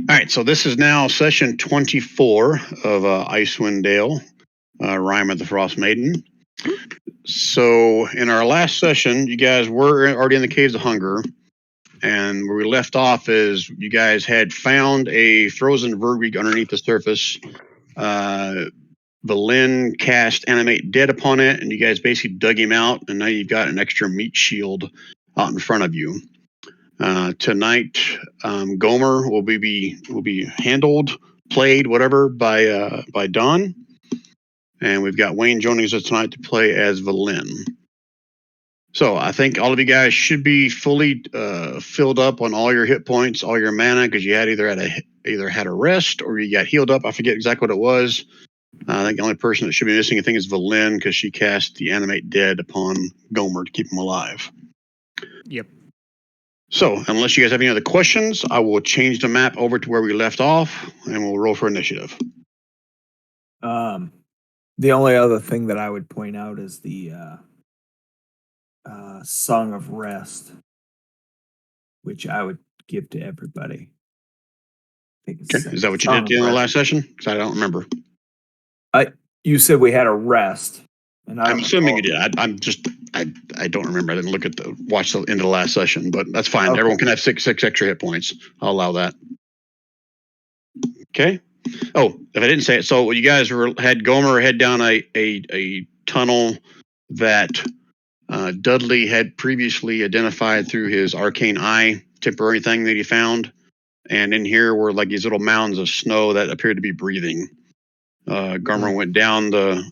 right, so this is now session 24 of Icewind Dale, Rime of the Frost Maiden. So in our last session, you guys were already in the Caves of Hunger, and where we left off is you guys had found a frozen verweek underneath the surface. Valin cast Animate Dead upon it, and you guys basically dug him out, and now you've got an extra meat shield out in front of you. Tonight, Gomer will be handled, played, whatever, by Don, and we've got Wayne joining us tonight to play as Valin. So I think all of you guys should be fully filled up on all your hit points, all your mana, because you had either had a rest or you got healed up. I forget exactly what it was. I think the only person that should be missing, I think, is Valin, because she cast the Animate Dead upon Gomer to keep him alive. Yep. So, unless you guys have any other questions, I will change the map over to where we left off, and we'll roll for initiative. The only other thing that I would point out is the Song of Rest, which I would give to everybody. Okay. Is that what you did at the end of the last session? Because I don't remember. You said we had a rest, and I'm assuming you did. I don't remember. I didn't watch the end of the last session, but that's fine. Okay. Everyone can have six extra hit points. I'll allow that. Okay. Oh, if I didn't say it, so you guys had Gomer head down a tunnel that Dudley had previously identified through his arcane eye temporary thing that he found, and in here were like these little mounds of snow that appeared to be breathing. Gomer went down the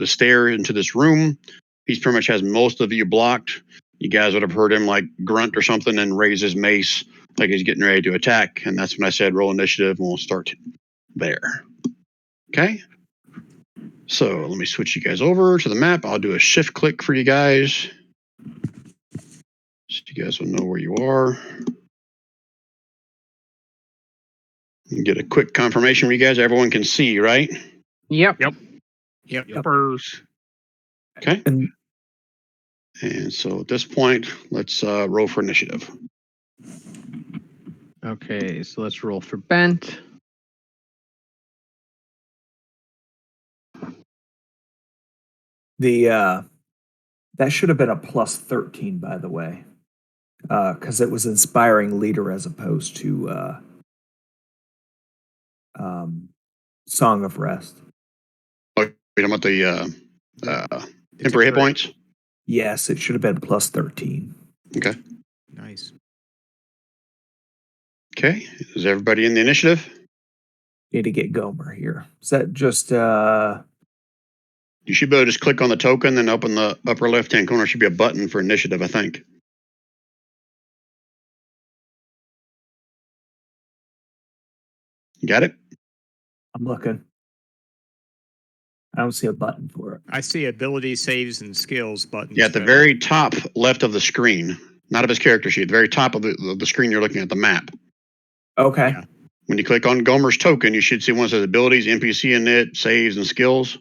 stair into this room. He pretty much has most of you blocked. You guys would have heard him like grunt or something and raise his mace like he's getting ready to attack. And that's when I said roll initiative, and we'll start there. Okay. So let me switch you guys over to the map. I'll do a shift click for you guys, so you guys will know where you are. You get a quick confirmation for you guys. Everyone can see, right? Yep. Okay. And so at this point, let's roll for initiative. Okay, so let's roll for Bent. That should have been a plus 13, by the way, because it was inspiring leader as opposed to Song of Rest. Oh, you're talking about the temporary hit points? Yes, it should have been plus 13. Okay. Nice. Okay. Is everybody in the initiative? Need to get Gomer here. Is that just... You should be able to just click on the token, then up in the upper left-hand corner should be a button for initiative, I think. You got it? I'm looking. I don't see a button for it. I see ability, saves, and skills buttons. Yeah, at the very top left of the screen, not of his character sheet, the very top of the screen you're looking at, the map. Okay. Yeah. When you click on Gomer's token, you should see one that says abilities, NPC init, saves, and skills.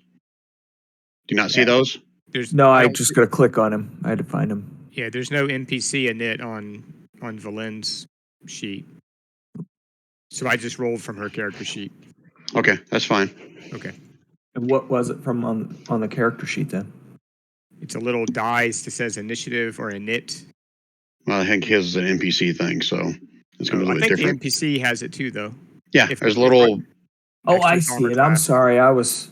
Do you not see those? I just got to click on him. I had to find him. Yeah, there's no NPC init on Valin's sheet. So I just rolled from her character sheet. Okay, that's fine. Okay. And what was it from on the character sheet then? It's a little dice that says initiative or init. Well, I think his is an NPC thing, so it's going to be a little bit different. The NPC has it too, though. Yeah, there's a little... Oh, I see it. I'm sorry. I was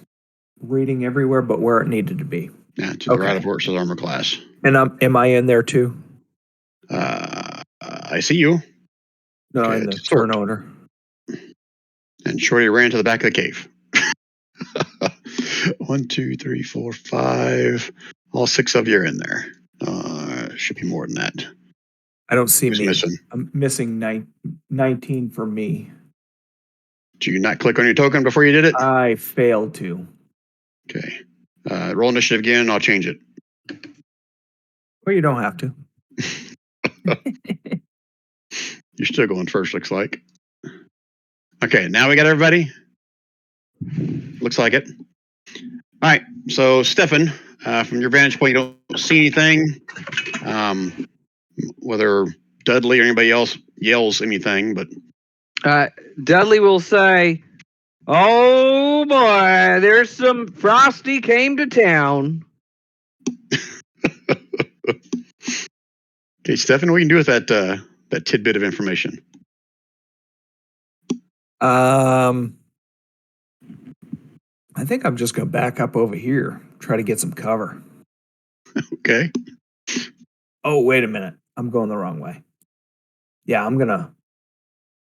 reading everywhere but where it needed to be. Yeah, to the right of where it says armor class. And am I in there too? I see you. No, okay, in the turn order. And Shorty ran to the back of the cave. 1, 2, 3, 4, 5. All 6 of you are in there. Should be more than that. I don't see me. Missing? I'm missing 19 for me. Did you not click on your token before you did it? I failed to. Okay. Roll initiative again. I'll change it. Well, you don't have to. You're still going first, looks like. Okay, now we got everybody? Looks like it. All right, so Stefan, from your vantage point, you don't see anything. Whether Dudley or anybody else yells anything, but... Dudley will say, "Oh boy, there's some Frosty came to town." Okay, Stefan, what can you do with that tidbit of information? I think I'm just gonna back up over here, try to get some cover. Okay. Oh, wait a minute. I'm going the wrong way. Yeah, I'm gonna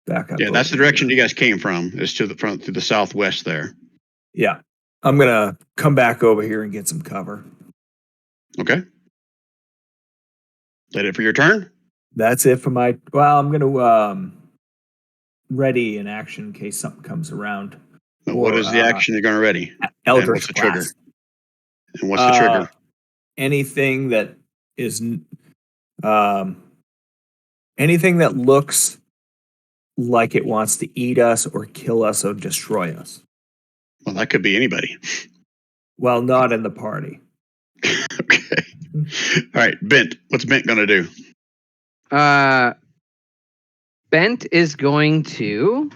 back up. Yeah, that's the over direction here. you guys came from, is to the front, to the southwest there. Yeah, I'm gonna come back over here and get some cover. Okay. That it for your turn? That's it for my. Well, I'm gonna ready in action in case something comes around. Now, what is the action you're going to ready? And Eldritch what's the trigger? Blast. And what's the trigger? Anything that is, anything that looks like it wants to eat us or kill us or destroy us. Well, that could be anybody. Well, not in the party. Okay. All right, Bent. What's Bent going to do? Bent is going to.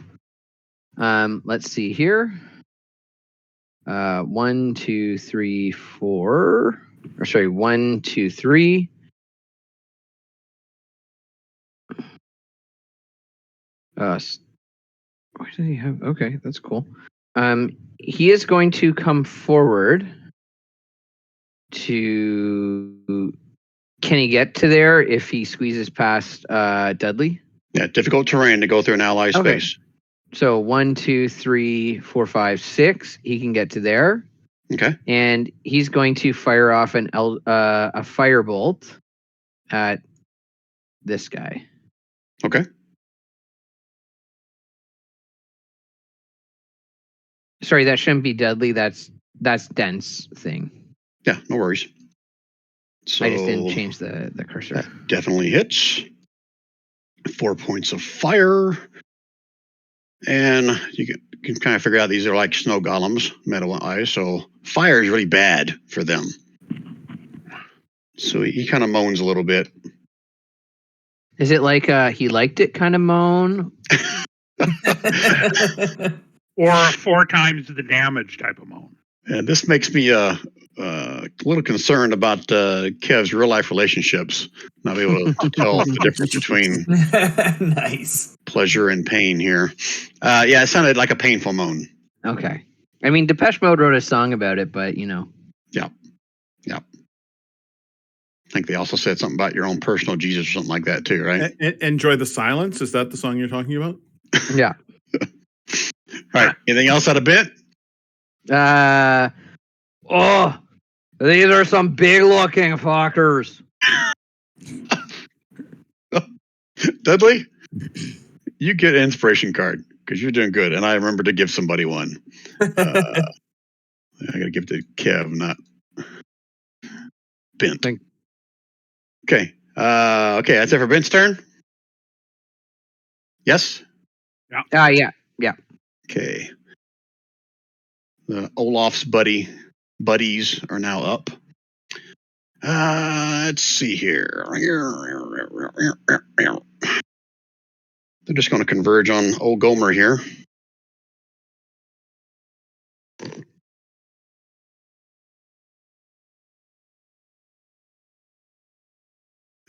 Let's see here. 1, 2, 3, 4. Or sorry, 1, 2, 3. What does he have? Okay, that's cool. He is going to come forward to. Can he get to there if he squeezes past Dudley? Yeah, difficult terrain to go through an ally Okay. space. So 1, 2, 3, 4, 5, 6. He can get to there. Okay. And he's going to fire off a firebolt at this guy. Okay. Sorry, that shouldn't be deadly. That's dense thing. Yeah, no worries. So I just didn't change the cursor. That definitely hits. 4 points of fire. And you can kind of figure out these are like snow golems, meta-wise, so fire is really bad for them. So he kind of moans a little bit. Is it like he liked it kind of moan? Or 4 times the damage type of moan. And this makes me a little concerned about Kev's real life relationships. Not be able to tell the difference between Nice pleasure and pain here. Yeah, it sounded like a painful moan. Okay. I mean, Depeche Mode wrote a song about it, but you know. Yep. I think they also said something about your own personal Jesus or something like that too, right? Enjoy the Silence. Is that the song you're talking about? Yeah. All right. Anything else out of Bent? Oh, these are some big looking fuckers. Dudley, you get an inspiration card because you're doing good, and I remember to give somebody one. I got to give to Kev, not Bent. Okay. Okay, that's it for Bent's turn. Yes. Yeah. Okay. The Olaf's buddies are now up. Let's see here. They're just going to converge on old Gomer here.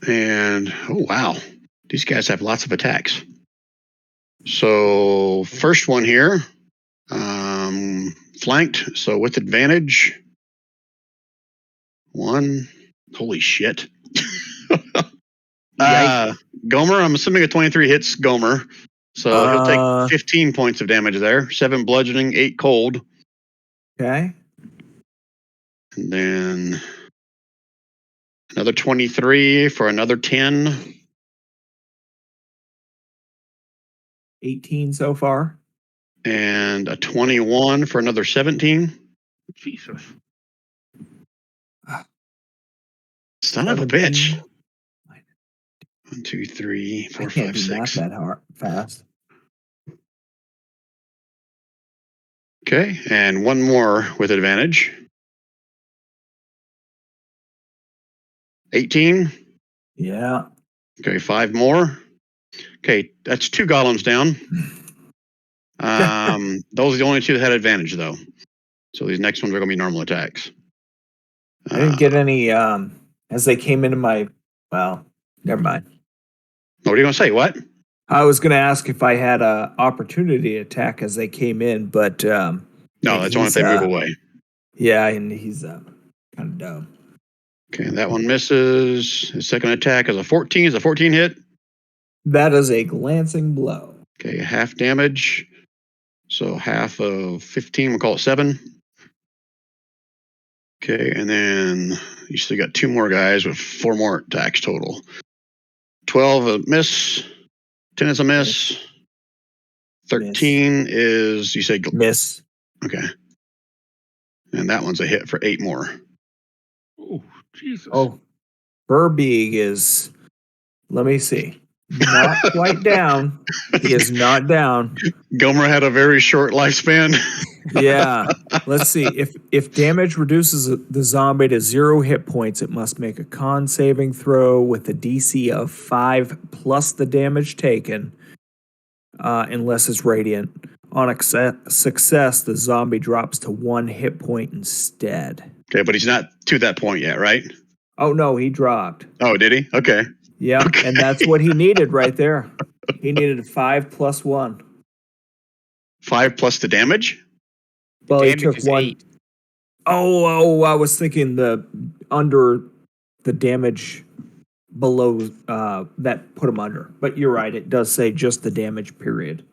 And, oh, wow. These guys have lots of attacks. So, first one here, flanked, so with advantage. 1. Holy shit. Gomer, I'm assuming a 23 hits Gomer. So he'll take 15 points of damage there. 7 bludgeoning, 8 cold. Okay. And then another 23 for another 10. 18 so far. And a 21 for another 17. Jesus. Son of a bitch. 1, 2, 3, 4, I can't 5, do 6. math that hard, fast. Okay, and one more with advantage. 18. Yeah. Okay, 5 more. Okay, that's 2 golems down. Those are the only two that had advantage, though. So these next ones are going to be normal attacks. I didn't get any as they came into my. Well, never mind. What are you going to say? What? I was going to ask if I had a opportunity attack as they came in, but No, that's only if they move away. Yeah, and he's kind of dumb. Okay, that one misses. His second attack is a 14. Is a 14 hit? That is a glancing blow. Okay, half damage. So half of 15, we'll call it 7. Okay, and then you still got 2 more guys with 4 more attacks total. 12 a miss. 10 is a miss. 13 is, you say miss. Okay. And that one's a hit for 8 more. Oh, Jesus. Oh, Burbeeg is, let me see, not quite down. He is not down. Gomer had a very short lifespan. Yeah. Let's see. If damage reduces the zombie to 0 hit points, it must make a con saving throw with a DC of 5 plus the damage taken, unless it's radiant. On success, the zombie drops to 1 hit point instead. Okay, but he's not to that point yet, right? Oh, no, he dropped. Oh, did he? Okay. Yeah, Okay. and that's what he needed right there. He needed 5 plus 1. 5 plus the damage? Well, he Damage took is 1. 8. Oh, I was thinking under the damage below that put him under. But you're right, it does say just the damage period.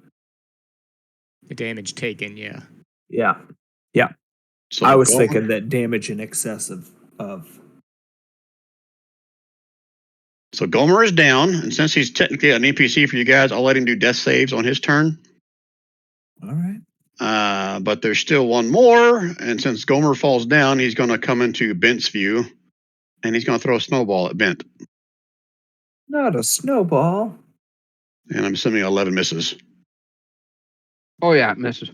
The damage taken, yeah. Yeah. So I was Gomer- thinking that damage in excess of So Gomer is down, and since he's technically an NPC for you guys, I'll let him do death saves on his turn. all right. But there's still one more, and since Gomer falls down, he's going to come into Bent's view, and he's going to throw a snowball at Bent. Not a snowball. And I'm assuming 11 misses. Oh yeah, it misses.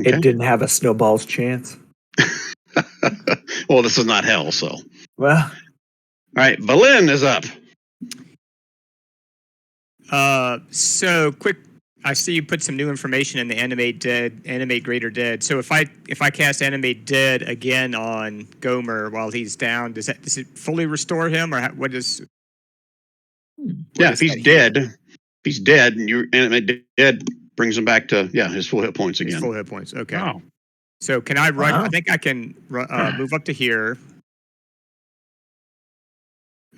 Okay. It didn't have a snowball's chance. Well, this is not hell, so. All Well, right, Valin is up. So quick. I see you put some new information in the animate greater dead. So if I cast animate dead again on Gomer while he's down, does it fully restore him, or what does? Yeah, if he's dead, and you animate dead, brings him back to his full hit points again. His full hit points. Okay. Wow. So can I run? Wow. I think I can move up to here.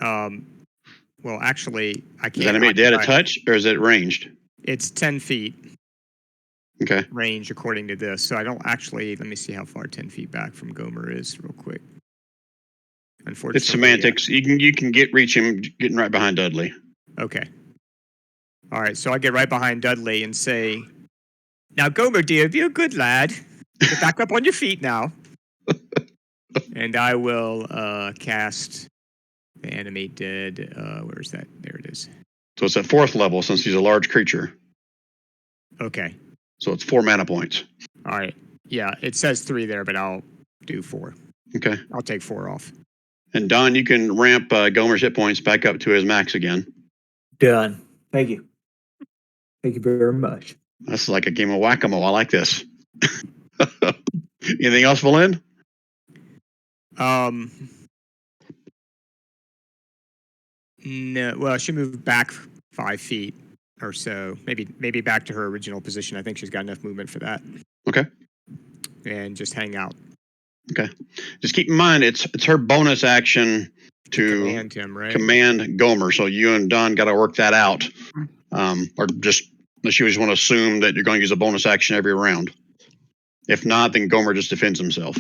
Well, actually, I can't. Is animate dead a occupy- touch, or is it ranged? It's 10 feet Okay. range according to this. So I don't actually. Let me see how far 10 feet back from Gomer is, real quick. Unfortunately, It's semantics. You can reach him getting right behind Dudley. Okay. All right. So I get right behind Dudley and say, "Now, Gomer, dear, be a good lad. Get back up on your feet now." And I will cast the animate dead. Where is that? There it is. So it's at 4th level since he's a large creature. Okay. So it's 4 mana points. All right. Yeah, it says 3 there, but I'll do 4. Okay. I'll take 4 off. And Don, you can ramp Gomer's hit points back up to his max again. done. Thank you. Thank you very much. That's like a game of whack-a-mole. I like this. Anything else, Valin? No. Well, she moved back 5 feet or so. Maybe back to her original position. I think she's got enough movement for that. Okay. And just hang out. Okay. Just keep in mind, it's her bonus action to Command him, right? command Gomer. So you and Don got to work that out. Or just, unless you just want to assume that you're going to use a bonus action every round. If not, then Gomer just defends himself.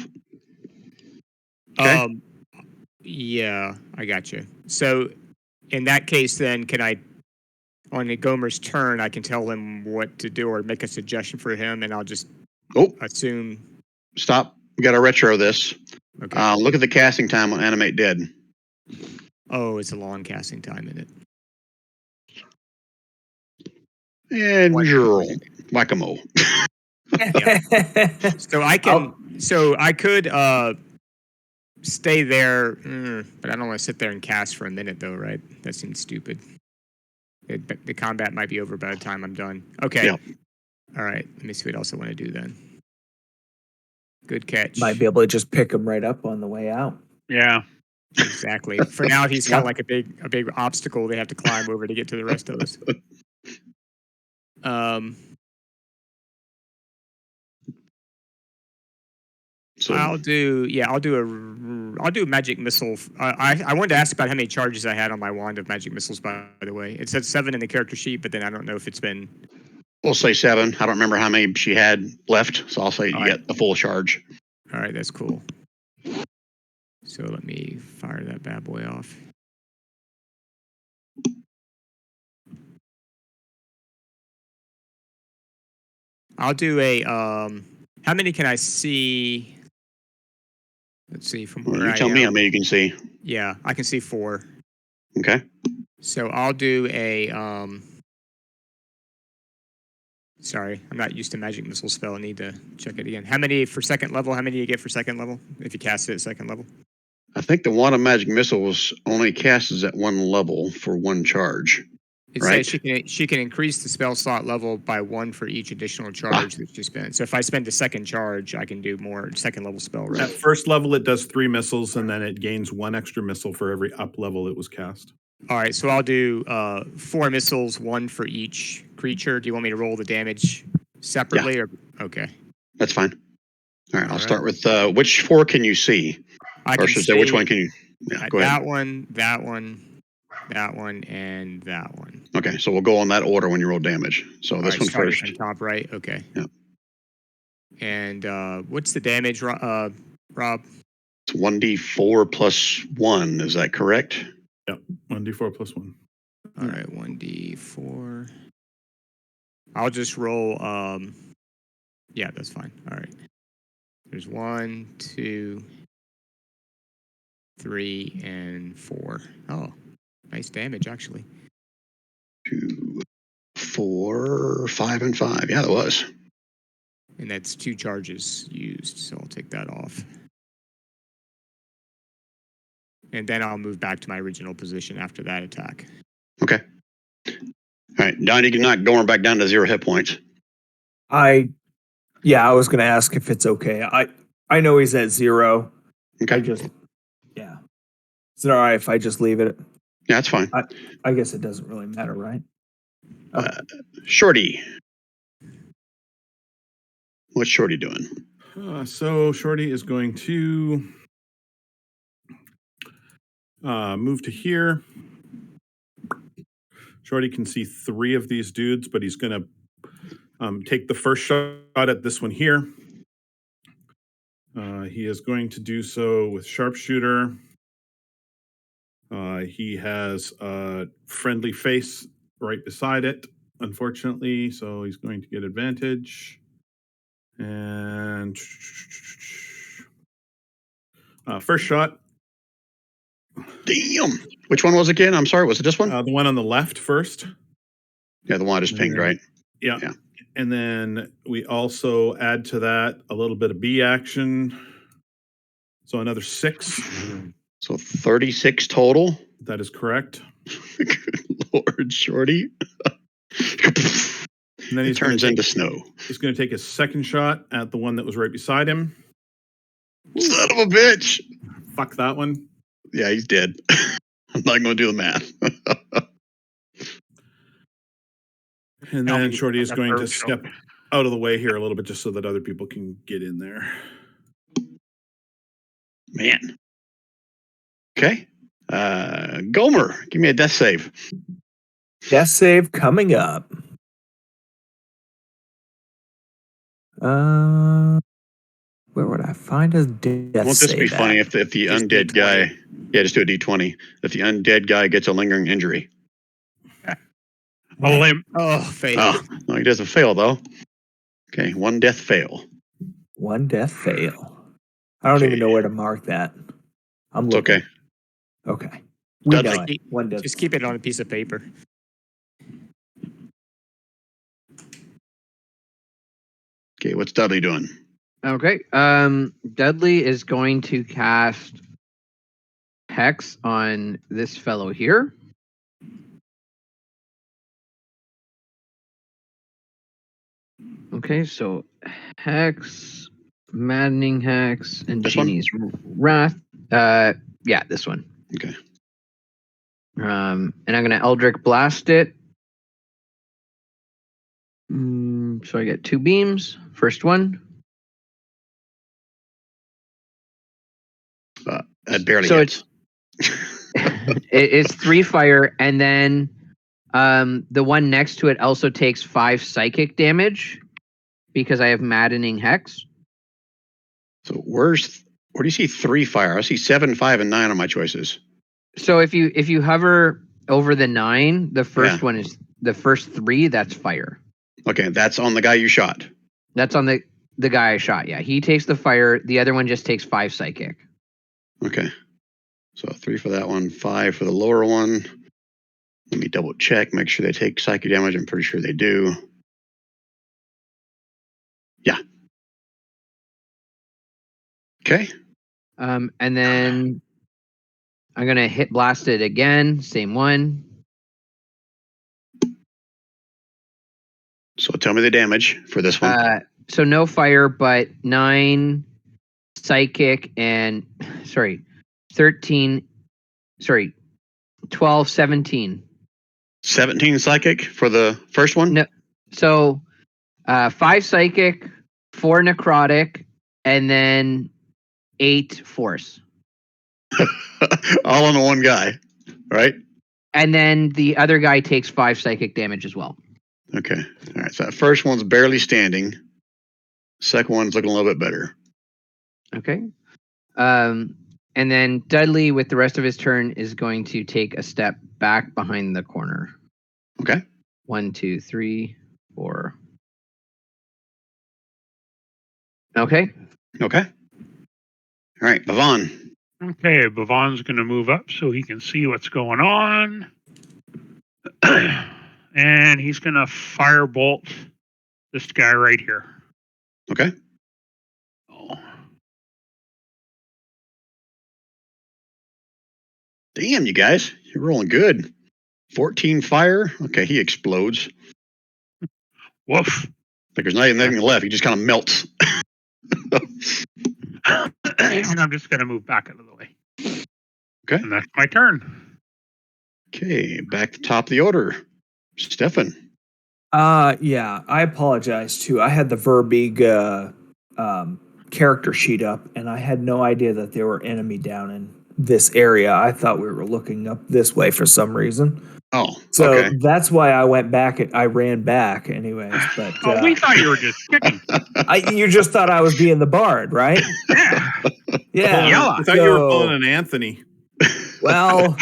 Okay. Yeah, I got you. So in that case, then, can I, on Gomer's turn, I can tell him what to do or make a suggestion for him, and I'll just assume. Stop. We got to retro this. Okay. Look at the casting time on Animate Dead. Oh, it's a long casting time in it. And whack-a-mole. So I can. So I could stay there, but I don't want to sit there and cast for a minute, though, right? That seems stupid. The combat might be over by the time I'm done. Okay. Yeah. All right. Let me see what else I want to do then. Good catch. Might be able to just pick him right up on the way out. Yeah. Exactly. For now, he's kind of like a big obstacle they have to climb over to get to the rest of us. So I'll do a magic missile. I wanted to ask about how many charges I had on my wand of magic missiles. By the way, it said 7 in the character sheet, but then I don't know if it's been. we'll say 7. I don't remember how many she had left, so I'll say you All right. get a full charge. All right, that's cool. So let me fire that bad boy off. I'll do a. How many can I see? Let's see from Well, where you I tell am. me how many you can see. Yeah, I can see 4. Okay. So I'll do a. Sorry, I'm not used to magic missile spell. I need to check it again. How many for second level? How many do you get for second level if you cast it at second level? I think the wand of magic missiles only casts at 1 level for 1 charge. It Right. says she can increase the spell slot level by 1 for each additional charge that she spends. So if I spend a second charge, I can do more second level spell. Right? At first level, it does 3 missiles, and then it gains 1 extra missile for every up level it was cast. All right, so I'll do 4 missiles, 1 for each creature. Do you want me to roll the damage separately? Or okay. That's fine. All right. I'll All start with which 4 can you see? I Or can should I say which see, one can you? Yeah, go ahead. that one, that one, and that one. Okay, so we'll go on that order when you roll damage. So All this right, one starting first. from top right. Okay. Yeah. And what's the damage, Rob? It's 1d4 plus 1. Is that correct? Yep, 1d4 plus 1. All right, 1d4. I'll just roll. Yeah, that's fine. All right. There's 1, 2, 3, and 4. Oh, nice damage actually. 2, 4, 5, and 5. Yeah, that was. And that's 2 charges used, so I'll take that off. And then I'll move back to my original position after that attack. Okay. All right, Donnie, you're not going back down to 0 hit points. I was going to ask if it's okay. I know he's at 0. Okay. Is it all right if I just leave it? Yeah, that's fine. I guess it doesn't really matter, right? Shorty. What's Shorty doing? So Shorty is going to move to here. Shorty can see 3 of these dudes, but he's going to take the first shot at this one here. He is going to do so with sharpshooter. He has a friendly face right beside it, unfortunately, so he's going to get advantage. And first shot. Damn. Which one was it again? I'm sorry. Was it this one? The one on the left first. Yeah, the one I just pinged, right? Yeah. Yeah. And then we also add to that a little bit of B action. So another 6. So 36 total. That is correct. Good Lord, Shorty. And then He turns into snow. He's going to take a second shot at the one that was right beside him. Son of a bitch. Fuck that one. Yeah, he's dead. I'm not going to do the math. And then Shorty is going to step out of the way here a little bit just so that other people can get in there. Man. Okay. Gomer, give me a death save. Death save coming up. Where would I find a death save? Won't this be funny if the Just undead D20. guy... Yeah, just do a D20. If the undead guy gets a lingering injury. Oh, fail. Oh, no, he doesn't fail, though. Okay, 1 death fail. 1 death fail. I don't even know where to mark that. I'm It's looking. okay. Okay. We Dudley. know it. 1 death. Just keep it on a piece of paper. Okay, what's Dudley doing? Okay. Dudley is going to cast Hex on this fellow here. Okay, so Hex, Maddening Hex, and This one? Genie's Wrath. Yeah, this one. Okay. And I'm gonna Eldritch Blast it. So I get 2 beams. First one. That barely So hits. It's 3 fire, and then the one next to it also takes 5 psychic damage because I have Maddening Hex. So where do you see 3 fire? I see 7, 5, and 9 on my choices. So if you hover over the 9, the first one is the first 3. That's fire. Okay, that's on the guy you shot. That's on the guy I shot. Yeah, he takes the fire. The other one just takes 5 psychic. Okay. So 3 for that one, 5 for the lower one. Let me double check, make sure they take psychic damage. I'm pretty sure they do. Yeah. Okay. And then I'm gonna hit blast it again. Same one. So tell me the damage for this one. So no fire, but 9 psychic and 13. 12, 17. 17 psychic for the first one? No. So 5 psychic, 4 necrotic, and then 8 force. All on the one guy, right? And then the other guy takes 5 psychic damage as well. Okay. All right. So that first one's barely standing. Second one's looking a little bit better. Okay. And then Dudley, with the rest of his turn, is going to take a step back behind the corner. Okay. 1, 2, 3, 4. Okay. Okay. All right, Bhavan. Okay, Bhavan's going to move up so he can see what's going on. And he's going to firebolt this guy right here. Okay. Oh. Damn, you guys. You're rolling good. 14 fire. Okay, he explodes. Woof. Like there's not even anything left. He just kind of melts. And I'm just going to move back out of the way. Okay. And that's my turn. Okay, back to top of the order. Stefan. Yeah, I apologize too. I had the Verbig character sheet up, and I had no idea that there were enemy down in this area. I thought we were looking up this way for some reason. Oh, So okay. that's why I went back. I ran back, anyways. But Oh, we thought you were just kicking. you just thought I was being the bard, right? Yeah. Yeah. Yella. I thought you were pulling an Anthony. Well,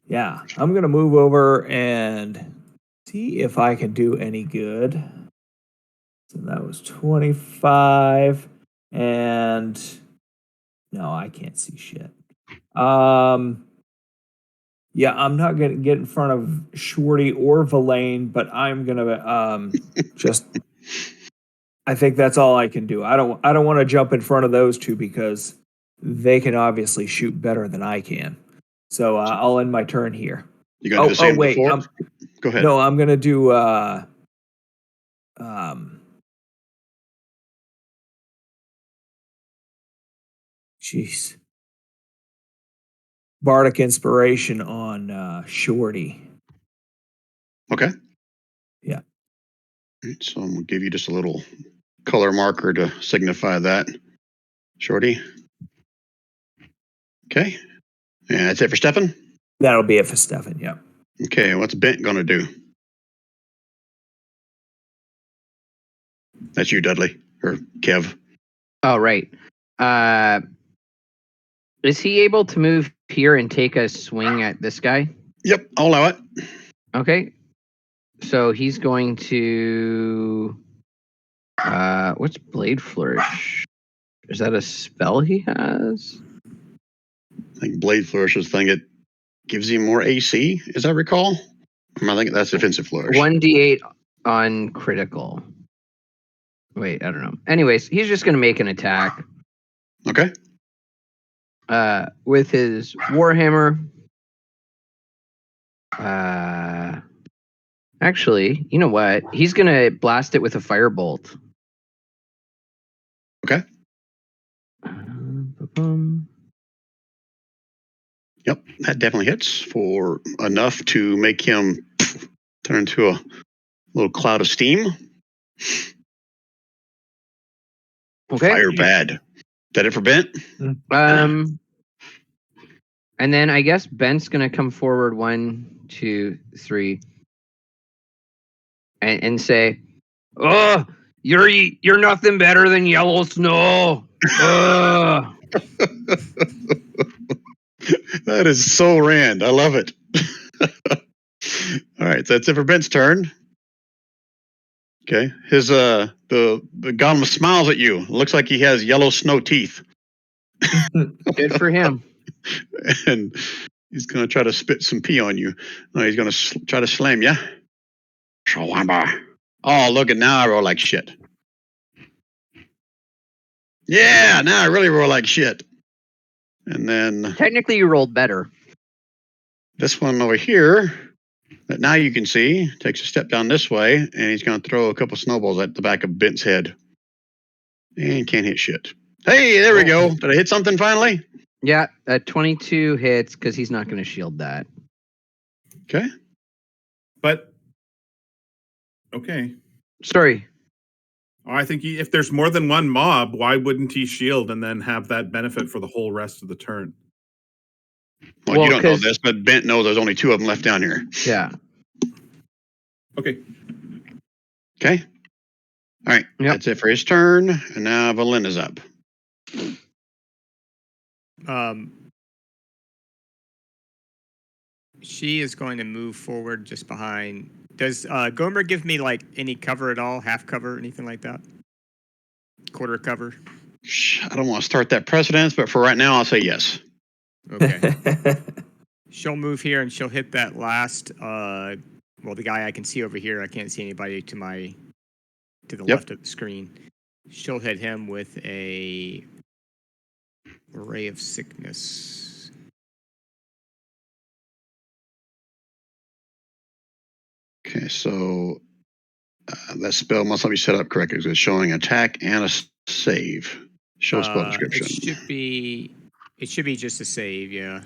yeah, I'm gonna move over and see if I can do any good. So that was 25, and no, I can't see shit. Yeah, I'm not gonna get in front of Shorty or Verlaine, but I'm gonna just. I think that's all I can do. I don't want to jump in front of those two because they can obviously shoot better than I can. So I'll end my turn here. You gonna do the same wait, before? Go ahead. No, I'm gonna do jeez. Bardic Inspiration on Shorty. Okay. Yeah. All right, so I'm gonna give you just a little color marker to signify that. Shorty. Okay. And that's it for Stefan? That'll be it for Stefan, yeah. Okay, what's Bent gonna do? That's you, Dudley. Or Kev. Oh, right. Is he able to move here and take a swing at this guy? Yep, I'll allow it. Okay. So he's going to. What's Blade Flourish? Is that a spell he has? I think Blade Flourish is the thing that gives him more AC, as I recall. I think that's Defensive Flourish. 1d8 on critical. Wait, I don't know. Anyways, he's just going to make an attack. Okay. With his Warhammer. Actually, you know what? He's gonna blast it with a firebolt. Okay. Yep, that definitely hits for enough to make him turn into a little cloud of steam. Okay. Fire bad. That it for Bent? And then I guess Bent's gonna come forward 1, 2, 3, and say, "Oh, you're nothing better than yellow snow." That is so Rand. I love it. All right, so that's it for Bent's turn. Okay, his the golem smiles at you. Looks like he has yellow snow teeth, Good for him. and he's gonna try to spit some pee on you. No, he's gonna try to slam you. Oh, look at now! I roll like shit. Yeah, now I really roll like shit. And then Technically, you rolled better. this one over here that now you can see takes a step down this way, and he's going to throw a couple snowballs at the back of Bent's head. And can't hit shit. Hey, there we go. Did I hit something finally? Yeah, 22 hits because he's not going to shield that. Okay. But okay. Sorry. I think if there's more than one mob, why wouldn't he shield and then have that benefit for the whole rest of the turn? Well, you don't know this, but Bent knows there's only 2 of them left down here. Yeah. Okay. Okay. All right. Yep. That's it for his turn. And now Valen is up. She is going to move forward just behind. Does Gomer give me like any cover at all? Half cover, anything like that? Quarter cover? I don't want to start that precedence, but for right now, I'll say yes. Okay. She'll move here and she'll hit that last. The guy I can see over here. I can't see anybody to the left of the screen. She'll hit him with a Ray of Sickness. Okay, so that spell must not be set up correctly because it's showing attack and a save. Show spell description. It should be just a save, yeah.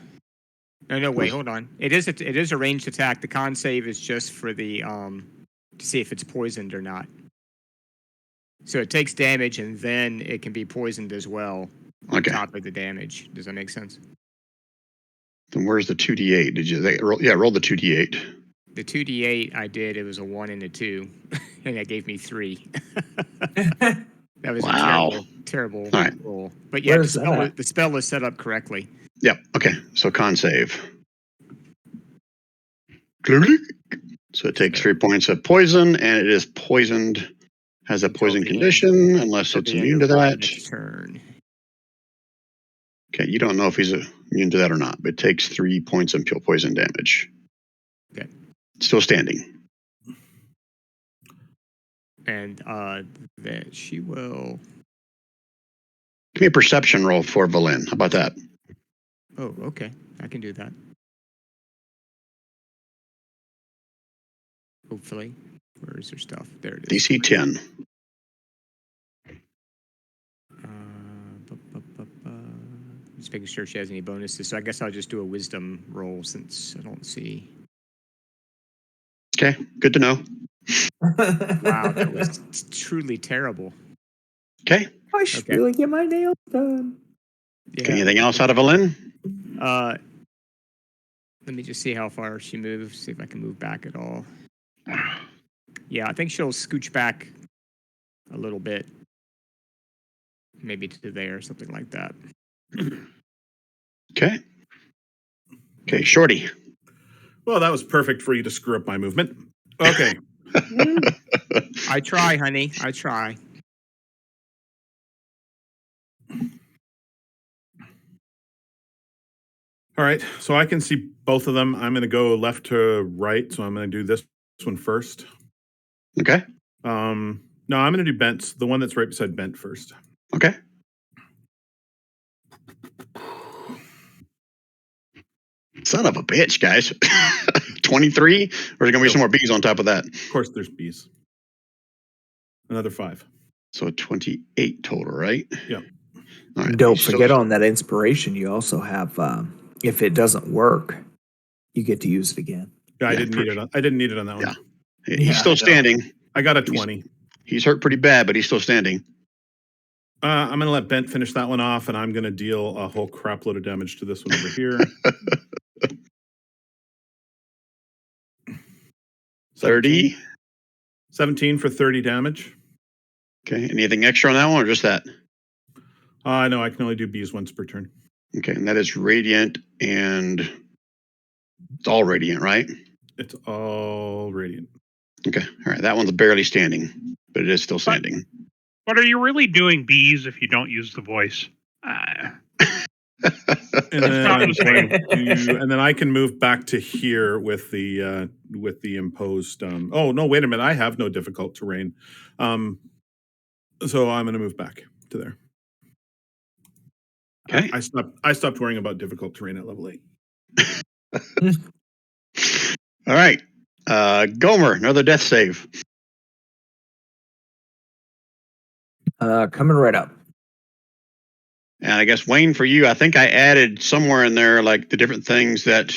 No, wait, hold on. It is a ranged attack. The con save is just for the to see if it's poisoned or not. So it takes damage and then it can be poisoned as well on top of the damage. Does that make sense? Then where's the 2d8? Did you roll? Yeah, roll the 2d8. The 2d8 I did, it was a 1 and a 2, and that gave me 3. That was a terrible roll. But yeah, the spell is set up correctly. Yep. Okay. So con save. So it takes 3 points of poison, and it is poisoned. Has a poison condition, unless it's immune to that. Turn. Okay, you don't know if he's immune to that or not, but it takes 3 points of pure poison damage. Okay. Still standing. And that she will. Give me a perception roll for Valen. How about that? Oh, okay. I can do that. Hopefully. Where is her stuff? There it is. DC 10. Just making sure she has any bonuses. So I guess I'll just do a wisdom roll since I don't see. Okay, good to know. Wow, that was truly terrible. Okay. I should really get my nails done. Yeah. Okay, anything else out of Valen? Let me just see how far she moves, see if I can move back at all. Yeah, I think she'll scooch back a little bit. Maybe to there, something like that. Okay. Okay, Shorty. Well, that was perfect for you to screw up my movement. Okay. I try, honey. I try. All right. So I can see both of them. I'm going to go left to right. So I'm going to do this one first. Okay. No, I'm going to do Bent's, the one that's right beside Bent first. Okay. Son of a bitch, guys. 23? Or is there going to be some more bees on top of that? Of course, there's bees. Another 5. So 28 total, right? Yeah. All right. Don't So- forget on that inspiration, you also have, if it doesn't work, you get to use it again. Yeah, I Yeah, didn't need it. I didn't need it on that one. Yeah. He's Yeah, still I know. standing. I got a 20. He's hurt pretty bad, but he's still standing. I'm going to let Bent finish that one off, and I'm going to deal a whole crap load of damage to this one over here. 30. 17 for 30 damage. Okay. Anything extra on that one or just that? No, I can only do bees once per turn. Okay. And that is radiant and it's all radiant, right? It's all radiant. Okay. All right. That one's barely standing, but it is still standing. But are you really doing bees if you don't use the voice? And then, not the same. and then I can move back to here with the imposed. Oh no! Wait a minute! I have no difficult terrain, so I'm going to move back to there. Okay. I stopped worrying about difficult terrain at level 8. All right. Gomer, another death save. Coming right up. And I guess, Wayne, for you, I think I added somewhere in there like the different things that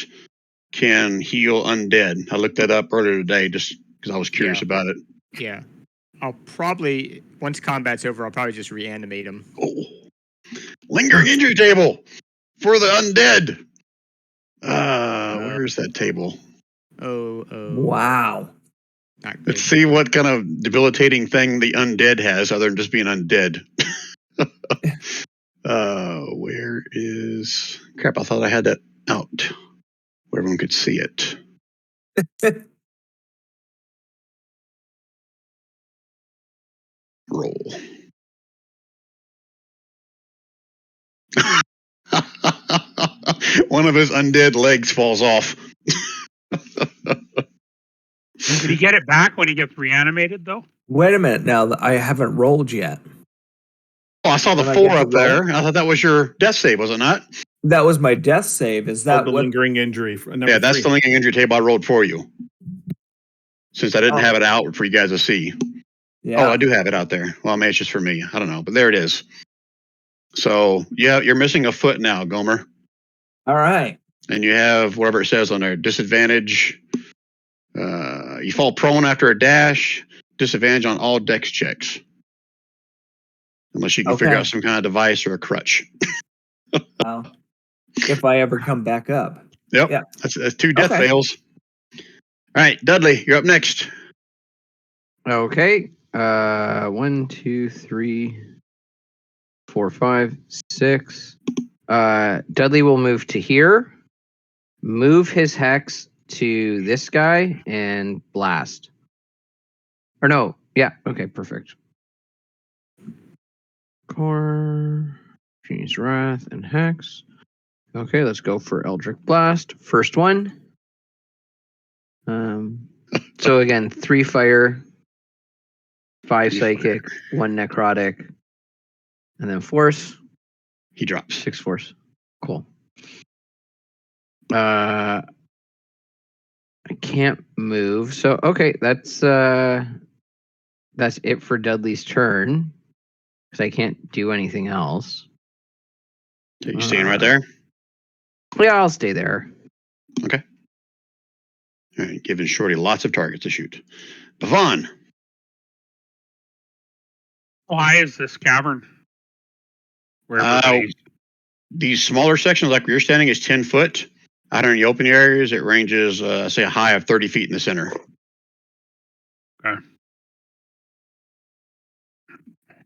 can heal undead. I looked that up earlier today just because I was curious about it. Yeah. I'll probably, once combat's over, I'll probably just reanimate him. Oh. Lingering injury table for the undead. Where's that table? Oh. Wow. Not good. Let's see what kind of debilitating thing the undead has other than just being undead. Where is... Crap, I thought I had that out where everyone could see it. Roll. One of his undead legs falls off. Did he get it back when he gets reanimated, though? Wait a minute now. I haven't rolled yet. Oh, I saw the When I 4 get to up there. I thought that was your death save, was it not? That was my death save. Is that the what? lingering injury? Yeah, that's 3. the lingering injury table I rolled for you. Since I didn't Oh. have it out for you guys to see. Yeah. Oh, I do have it out there. Well, maybe it's just for me. I don't know, but there it is. So, yeah, you're missing a foot now, Gomer. All right. And you have whatever it says on there, disadvantage. You fall prone after a dash, disadvantage on all dex checks. Unless you can figure Okay. out some kind of device or a crutch. Well, if I ever come back up. Yep. Yeah. That's 2 death Okay. fails. All right, Dudley, you're up next. Okay. 1, 2, 3, 4, 5, 6. Dudley will move to here. Move his hex to this guy and blast. Or no. Yeah. Okay. Perfect. Core, Genius Wrath, and Hex. Okay, let's go for Eldritch Blast. First one. So again, 3 fire, 5 3 psychic, 1 necrotic, and then force. He drops. 6 force. Cool. I can't move. So okay, that's it for Dudley's turn. Because I can't do anything else. So you staying right there? Yeah, I'll stay there. Okay. All right, giving Shorty lots of targets to shoot. Bavon. Why is this cavern? Where These smaller sections, like where you're standing, is 10 foot. Out in the open areas, it ranges, say, a high of 30 feet in the center. Okay.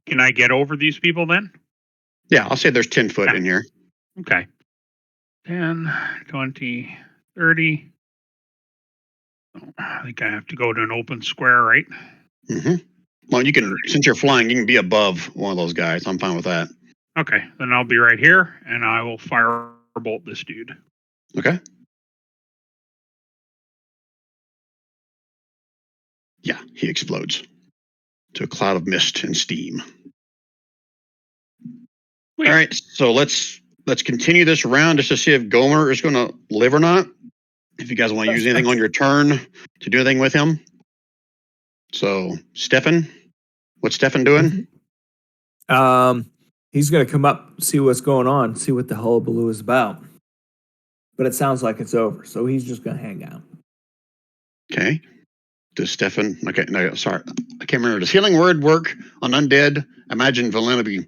Can I get over these people then? Yeah, I'll say there's 10 foot in here. Okay. 10, 20, 30. Oh, I think I have to go to an open square, right? Mm-hmm. Well, you can, since you're flying, you can be above one of those guys. I'm fine with that. Okay, then I'll be right here, and I will firebolt this dude. Okay. Yeah, he explodes to a cloud of mist and steam. Wait. All right, so let's let's continue this round just to see if Gomer is going to live or not. If you guys want to use anything on your turn to do anything with him. So, Stefan, what's Stefan doing? He's gonna come up, see what's going on, see what the hullabaloo is about. But it sounds like it's over, so he's just gonna hang out. Okay. Does Stefan? Okay, no, sorry, I can't remember. Does healing word work on undead? I imagine Valen will be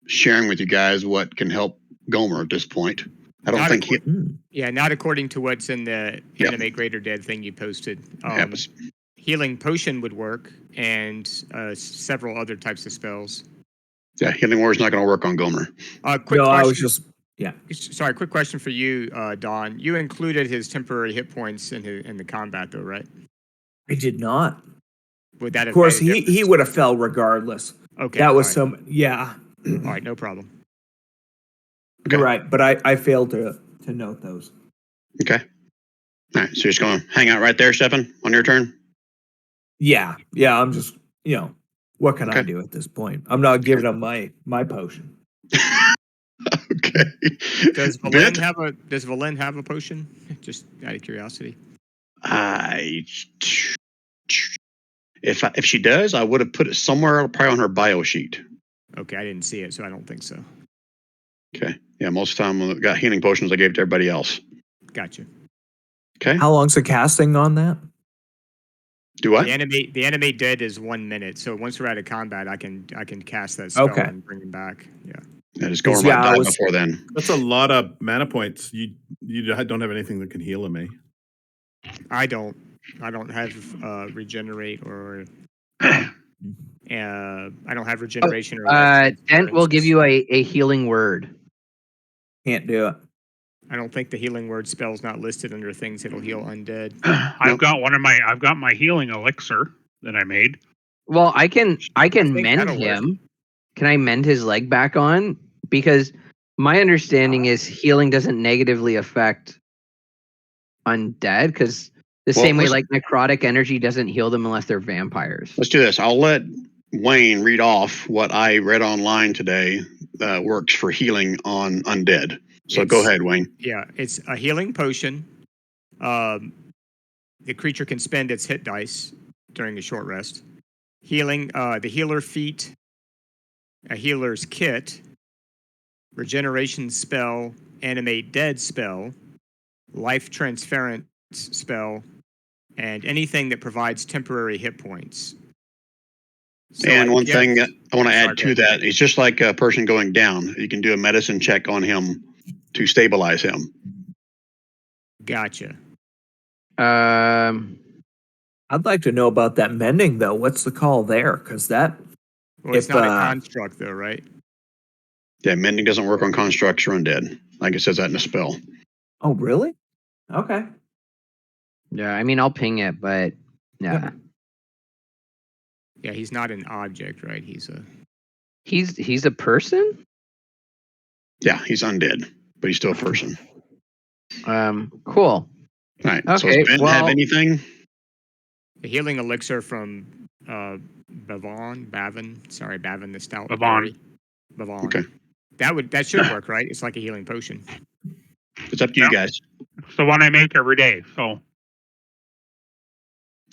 sharing with you guys what can help Gomer at this point. I don't think he. Yeah, not according to what's in the Animate Greater Dead thing you posted. Healing potion would work, and several other types of spells. Yeah, healing word is not going to work on Gomer. Quick question. I was just Sorry, quick question for you, Don. You included his temporary hit points in the combat, though, right? I did not. Would that have? Of course, made a difference? he would have fell regardless. Okay, that was all right. Yeah. All right, no problem. Okay. You're right, but I failed to note those. Okay. All right, so you're just going to hang out right there, Stefan, on your turn? Yeah, I'm just, what can I Okay. do at this point? I'm not giving up my potion. Okay. Does Valen have a potion? Just out of curiosity. If she does, I would have put it somewhere probably on her bio sheet. Okay, I didn't see it, so I don't think so. Okay. Yeah, most of the time when I got healing potions, I gave it to everybody else. Gotcha. Okay. How long's the casting on that? Do what? The animate dead is 1 minute, so once we're out of combat, I can cast that spell and bring him back. Yeah. Yeah, just Gomer might die before then. That's a lot of mana points. You don't have anything that can heal him, eh? I don't have regenerate or I don't have regeneration or Dent will give you a healing word. Can't do it. I don't think the healing word spell's not listed under things that'll heal undead. I've got my healing elixir that I made. Well, I can think mend that'll him. work. Can I mend his leg back on? Because my understanding is healing doesn't negatively affect undead, because same way like necrotic energy doesn't heal them unless they're vampires. Let's do this. I'll let Wayne read off what I read online today that works for healing on undead. So go ahead, Wayne. Yeah, it's a healing potion. The creature can spend its hit dice during a short rest. Healing, the healer feat, a healer's kit, regeneration spell, animate dead spell, life transference spell, and anything that provides temporary hit points. So and one thing I want to add to that, it's just like a person going down. You can do a medicine check on him to stabilize him. Gotcha. I'd like to know about that mending, though. What's the call there? Because that... Well, it's not a construct, though, right? Yeah, mending doesn't work on constructs or undead. Like it says that in the spell. Oh, really? Okay. Yeah, I mean, I'll ping it, but yeah. Yeah, he's not an object, right? He's a person? Yeah, he's undead, but he's still a person. Cool. All right. Okay, So does Ben have anything? the healing elixir from Bavin. Sorry, Bavin the Stout. Bavon. Okay. That should work, right? It's like a healing potion. It's up to you guys. It's the one I make every day. So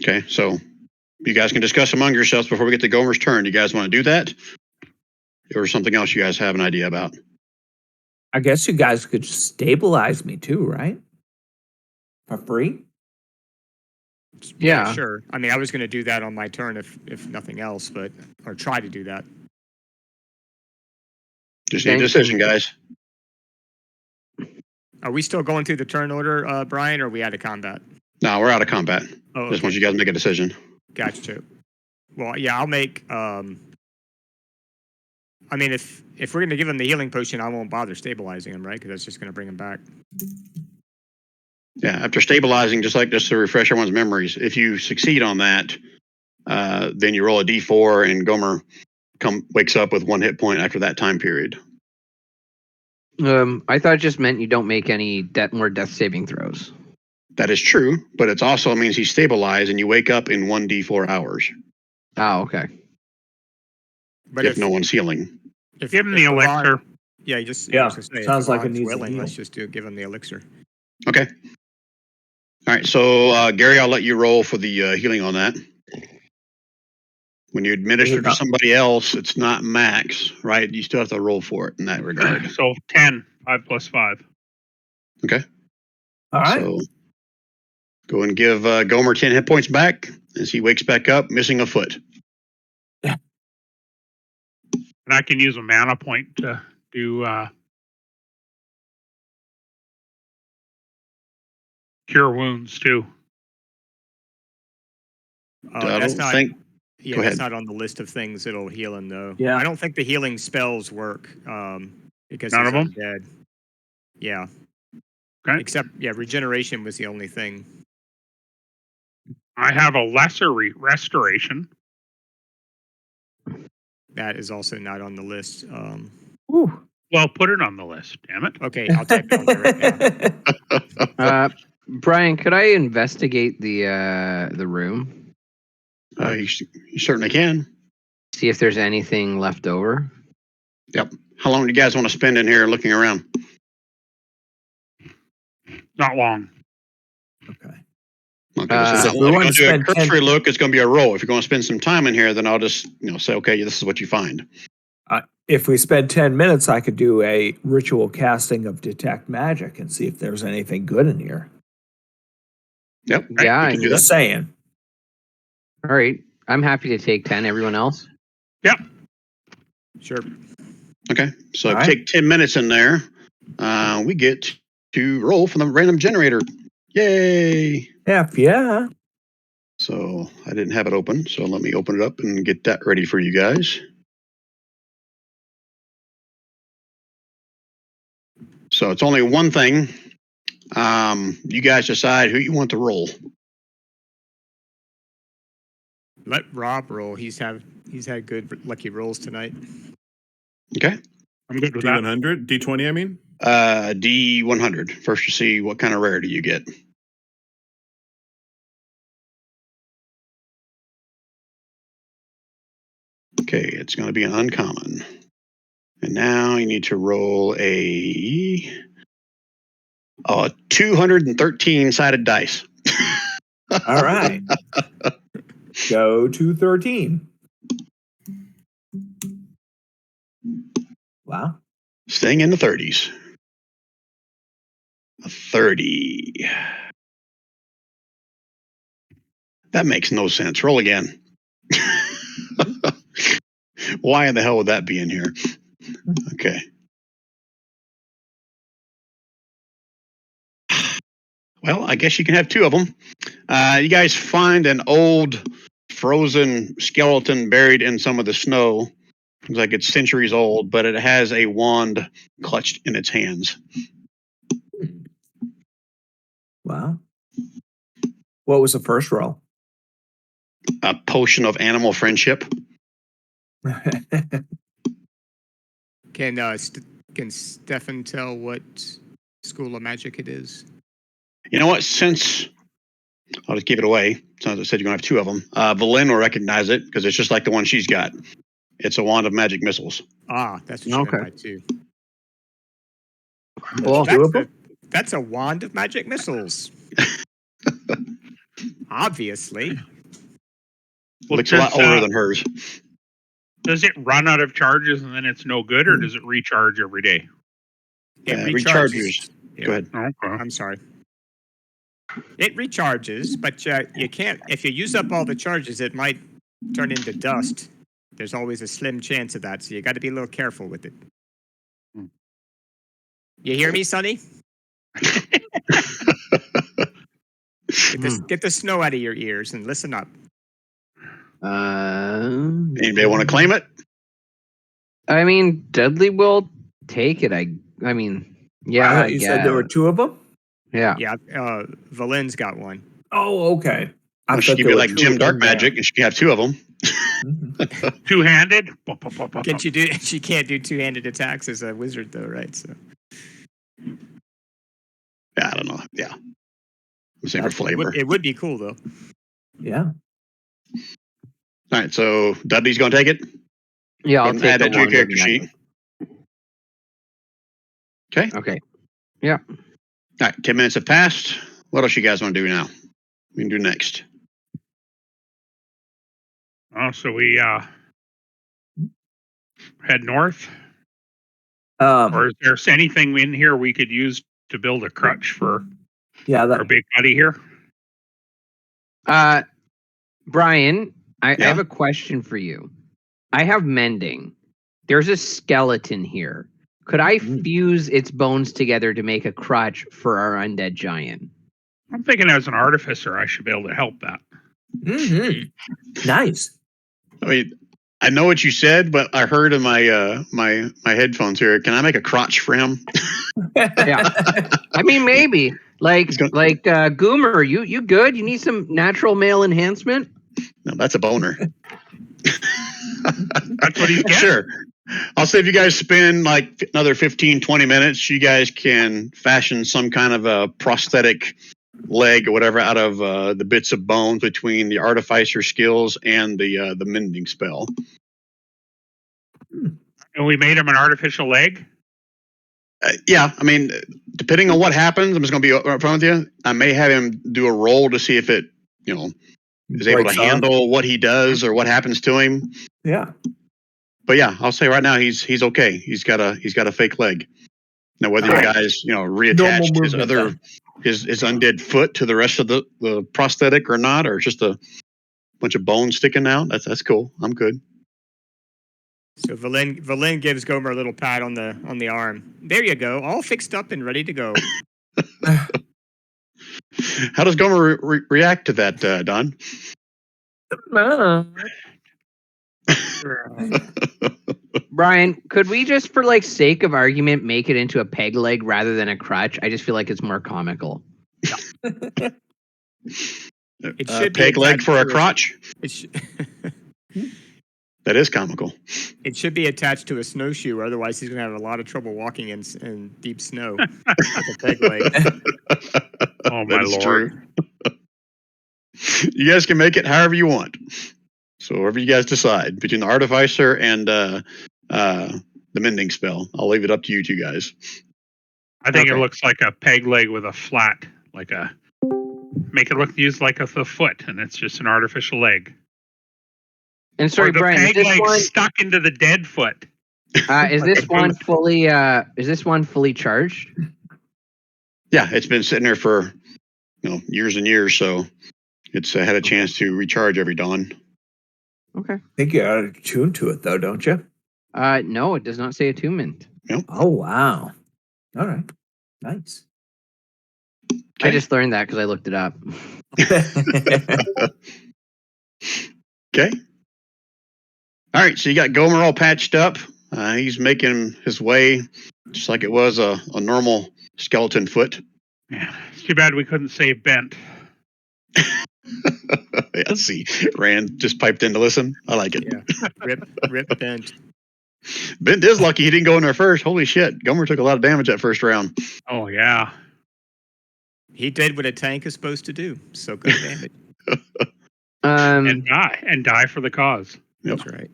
Okay, so you guys can discuss among yourselves before we get to Gomer's turn. You guys want to do that? Or something else you guys have an idea about? I guess you guys could stabilize me too, right? For free? Yeah. Sure. I mean, I was going to do that on my turn if nothing else, or try to do that. Just need a decision, guys. Are we still going through the turn order, Brian, or are we out of combat? No, we're out of combat. Oh, Just want you guys to make a decision. Gotcha. Well, yeah, I'll make. I mean, if we're going to give him the healing potion, I won't bother stabilizing him, right? Because that's just going to bring him back. Yeah, after stabilizing, just to refresh everyone's memories, if you succeed on that, then you roll a d4 and Gomer wakes up with 1 hit point after that time period. I thought it just meant you don't make any more death saving throws. That is true, but it also means he's stabilized and you wake up in 1d4 hours. Oh, okay. But if no one's healing. give him the elixir. Yeah, just Yeah, I was gonna say, sounds if like it Ron's needs a willing, heal. let's just give him the elixir. Okay. All right. So Gary, I'll let you roll for the healing on that. When you administer to somebody else, it's not max, right? You still have to roll for it in that regard. So 10, 5 plus 5. Okay. All right. So go and give Gomer 10 hit points back as he wakes back up, missing a foot. And I can use a mana point to do cure wounds too. That's not. Yeah, Go that's ahead. not on the list of things it'll heal in though. Yeah. I don't think the healing spells work because None he's of 'em? undead. Yeah. Okay. Except regeneration was the only thing. I have a lesser restoration. That is also not on the list. Whew. Well, put it on the list. Damn it. Okay, I'll type it on there right now. Brian, could I investigate the room? You certainly can. See if there's anything left over. Yep. How long do you guys want to spend in here looking around? Not long. Okay. Okay. So so if we you're want going to to do a spend 10 cursory look, it's going to be a roll. If you're going to spend some time in here, then I'll just say, okay, this is what you find. If we spend 10 minutes, I could do a ritual casting of detect magic and see if there's anything good in here. Yep. Yeah, you I can do mean, that. Just saying. all right. I'm happy to take 10. Everyone else? Yep. Sure. Okay. So All if you take 10 minutes in there, we get to roll from the random generator. Yay. Yeah. So I didn't have it open, so let me open it up and get that ready for you guys. So it's only one thing. You guys decide who you want to roll. Let Rob roll. He's had good lucky rolls tonight. Okay. I'm good with that. D100, D20, I mean. D100. First, you see what kind of rarity you get. Okay, it's going to be an uncommon. And now you need to roll a 213 sided dice. All right. Go to 13. Wow. Staying in the 30s. A 30. That makes no sense. Roll again. Why in the hell would that be in here? Okay. Well, I guess you can have two of them. You guys find an old frozen skeleton buried in some of the snow. Looks like it's centuries old, but it has a wand clutched in its hands. Wow. What was the first roll? A potion of animal friendship. Can Stefan tell what school of magic it is? You know what? Since I'll just give it away. Since I said you're going to have two of them. Valyn will recognize it because it's just like the one she's got. It's a wand of magic missiles. Ah, that's what you meant by two. Cool. That's a wand of magic missiles. Obviously. Looks a lot older than hers. Does it run out of charges and then it's no good, or does it recharge every day? It recharges. Yeah. Go ahead. Okay. I'm sorry. It recharges, but you can't. If you use up all the charges, it might turn into dust. There's always a slim chance of that, so you got to be a little careful with it. You hear me, Sonny? Get the snow out of your ears and listen up. Anybody want to claim it? I mean, Dudley will take it. I mean, yeah. You said there were two of them? Yeah. Yeah, Valyn's got one. Oh, okay. Well, she could be like Jim Dark Magic, and she can have two of them. Two-handed? Can she do? She can't do two-handed attacks as a wizard, though, right? So. Yeah, I don't know. Yeah. Same for flavor. It would be cool, though. Yeah. All right, so Dudley's going to take it? Yeah, I'll take add the that to your wand of character magic. sheet. Okay. Okay. All right. 10 minutes have passed. What else you guys want to do now? We can do next. Oh, so we head north, or is there anything in here we could use to build a crutch for yeah, our big buddy here? Brian, I Yeah? have a question for you. I have mending. There's a skeleton here. Could I fuse its bones together to make a crutch for our undead giant? I'm thinking as an artificer, I should be able to help that. Nice. I mean, I know what you said, but I heard in my my headphones here. Can I make a crotch for him? Yeah. I mean, maybe. Like It's gonna- Goomer, you good? You need some natural male enhancement? No, that's a boner. That's what he's getting. Sure. I'll say if you guys spend like another 15, 20 minutes, you guys can fashion some kind of a prosthetic leg or whatever out of the bits of bone between the artificer skills and the mending spell. And we made him an artificial leg. Yeah, I mean, depending on what happens, I'm just going to be upfront with you. I may have him do a roll to see if it, is able to Breaks off. handle what he does or what happens to him. Yeah. But yeah, I'll say right now he's okay. He's got a fake leg. Now whether you Alright. guys reattached Normal his movement other then. his undead foot to the rest of the prosthetic or not, or just a bunch of bones sticking out, that's cool. I'm good. So Valin gives Gomer a little pat on the arm. There you go, all fixed up and ready to go. How does Gomer react to that, Don? Brian, could we just, for like sake of argument, make it into a peg leg rather than a crutch? I just feel like it's more comical. It should be Peg leg attached for a to crotch? That is comical. It should be attached to a snowshoe, otherwise he's going to have a lot of trouble walking in deep snow with a peg leg. Oh my That is lord! True. You guys can make it however you want. So whatever you guys decide between the artificer and the mending spell, I'll leave it up to you two guys. I think it Okay. looks like a peg leg with a flat, make it look used like a foot, and it's just an artificial leg. And sorry, or the Brian, is peg this leg one stuck into the dead foot. is this one fully charged? Yeah, it's been sitting there for years and years, so it's had a chance to recharge every dawn. Okay. I think you ought to tune to it, though, don't you? No, it does not say attunement. Oh, wow. All right. Nice. I just learned that because I looked it up. Okay. All right, so you got Gomer all patched up. He's making his way just like it was a normal skeleton foot. Yeah, it's too bad we couldn't save Bent. Yeah, see, Rand just piped in to listen. I like it. Yeah. Rip Bent. Bent is lucky he didn't go in there first. Holy shit, Gomer took a lot of damage that first round. Oh yeah. He did what a tank is supposed to do. So good damage. And die for the cause. Yep. That's right.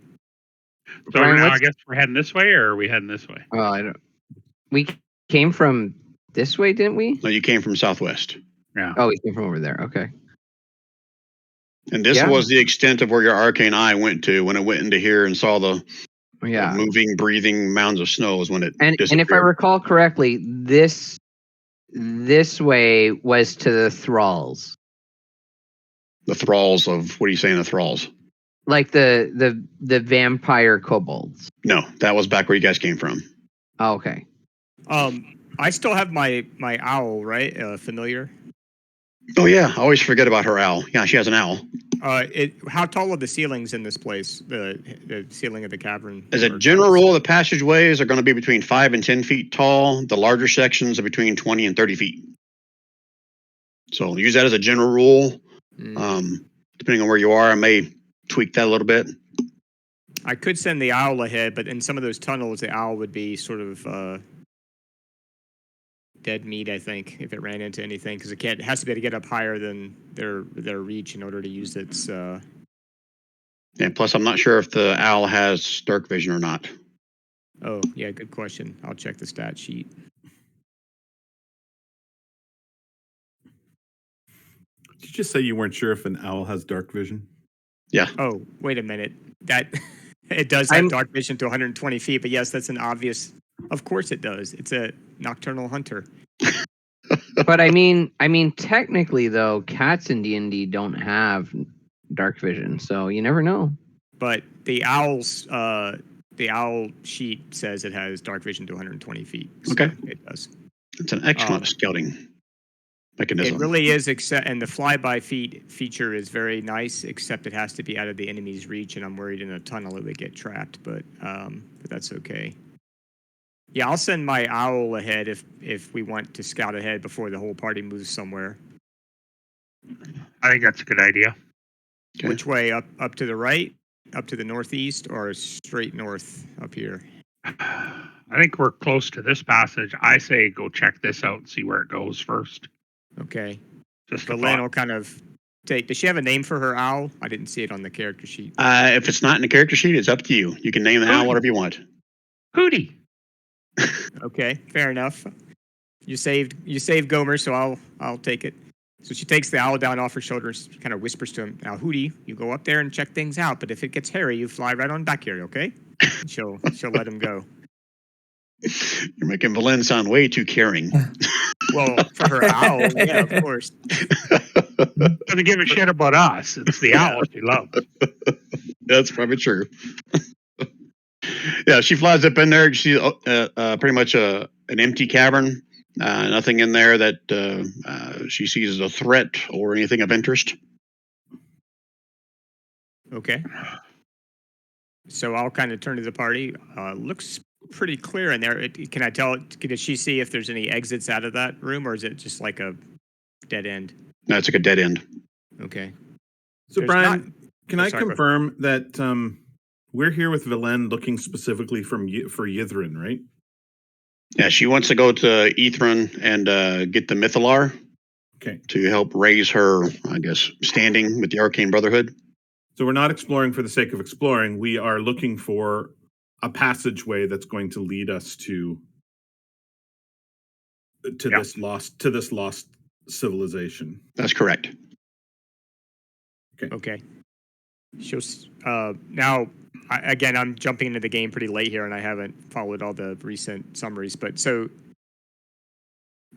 So Brian, now I what's- guess we're heading this way, or are we heading this way? Well, I don't. We came from this way, didn't we? No, you came from southwest. Yeah. Oh, we came from over there. Okay. And this Yeah. was the extent of where your arcane eye went to when it went into here and saw the Yeah. moving, breathing mounds of snow is when it And if I disappeared. recall correctly, this way was to the thralls, The thralls of, what are you saying, the thralls? like the vampire kobolds. No, that was back where you guys came from. Oh, okay. I still have my owl, right? Familiar. Oh yeah, I always forget about her owl. Yeah, she has an owl. How tall are the ceilings in this place? The ceiling of the cavern. As a general rule, the passageways are going to be between 5 and 10 feet tall. The larger sections are between 20 and 30 feet. So use that as a general rule. Depending on where you are, I may tweak that a little bit. I could send the owl ahead, but in some of those tunnels, the owl would be sort of dead meat, I think, if it ran into anything, because it has to be able to get up higher than their reach in order to use its. And plus, I'm not sure if the owl has dark vision or not. Oh, yeah, good question. I'll check the stat sheet. Did you just say you weren't sure if an owl has dark vision? Yeah. Oh, wait a minute. That it does have dark vision to 120 feet, but yes, that's an obvious. Of course, it does. It's a nocturnal hunter. But I mean, technically though, cats in D&D don't have dark vision, so you never know. But the owl sheet says it has dark vision to 120 feet. So Okay. It does. It's an excellent scouting mechanism. It really is, and the flyby feature is very nice, except it has to be out of the enemy's reach, and I'm worried in a tunnel it would get trapped, but that's okay. Yeah, I'll send my owl ahead if we want to scout ahead before the whole party moves somewhere. I think that's a good idea. Okay. Which way? Up to the right, up to the northeast, or straight north up here? I think we're close to this passage. I say go check this out and see where it goes first. Okay. Just a Lynn thought. will kind of take. Does she have a name for her owl? I didn't see it on the character sheet. If it's not in the character sheet, it's up to you. You can name the owl whatever you want. Hootie. Okay, fair enough. You saved Gomer, so I'll take it. So she takes the owl down off her shoulders, kind of whispers to him, "Now, Hootie, you go up there and check things out, but if it gets hairy, you fly right on back here, okay?" And she'll let him go. You're making Valen sound way too caring. Well, for her owl, yeah, of course. Doesn't give a shit about us. It's the owl she loves. That's probably true. Yeah, she flies up in there. She sees pretty much an empty cavern. Nothing in there that she sees as a threat or anything of interest. Okay. So I'll kind of turn to the party. Looks pretty clear in there. Can I tell? Did she see if there's any exits out of that room, or is it just like a dead end? No, it's like a dead end. Okay. So, There's Brian, can I sorry, go confirm that we're here with Valen looking specifically for Yithrin, right? Yeah, she wants to go to Ithran and get the Mythalar Okay. to help raise her, I guess, standing with the Arcane Brotherhood. So we're not exploring for the sake of exploring. We are looking for a passageway that's going to lead us to this lost civilization. That's correct. Okay. Now, again, I'm jumping into the game pretty late here, and I haven't followed all the recent summaries. But so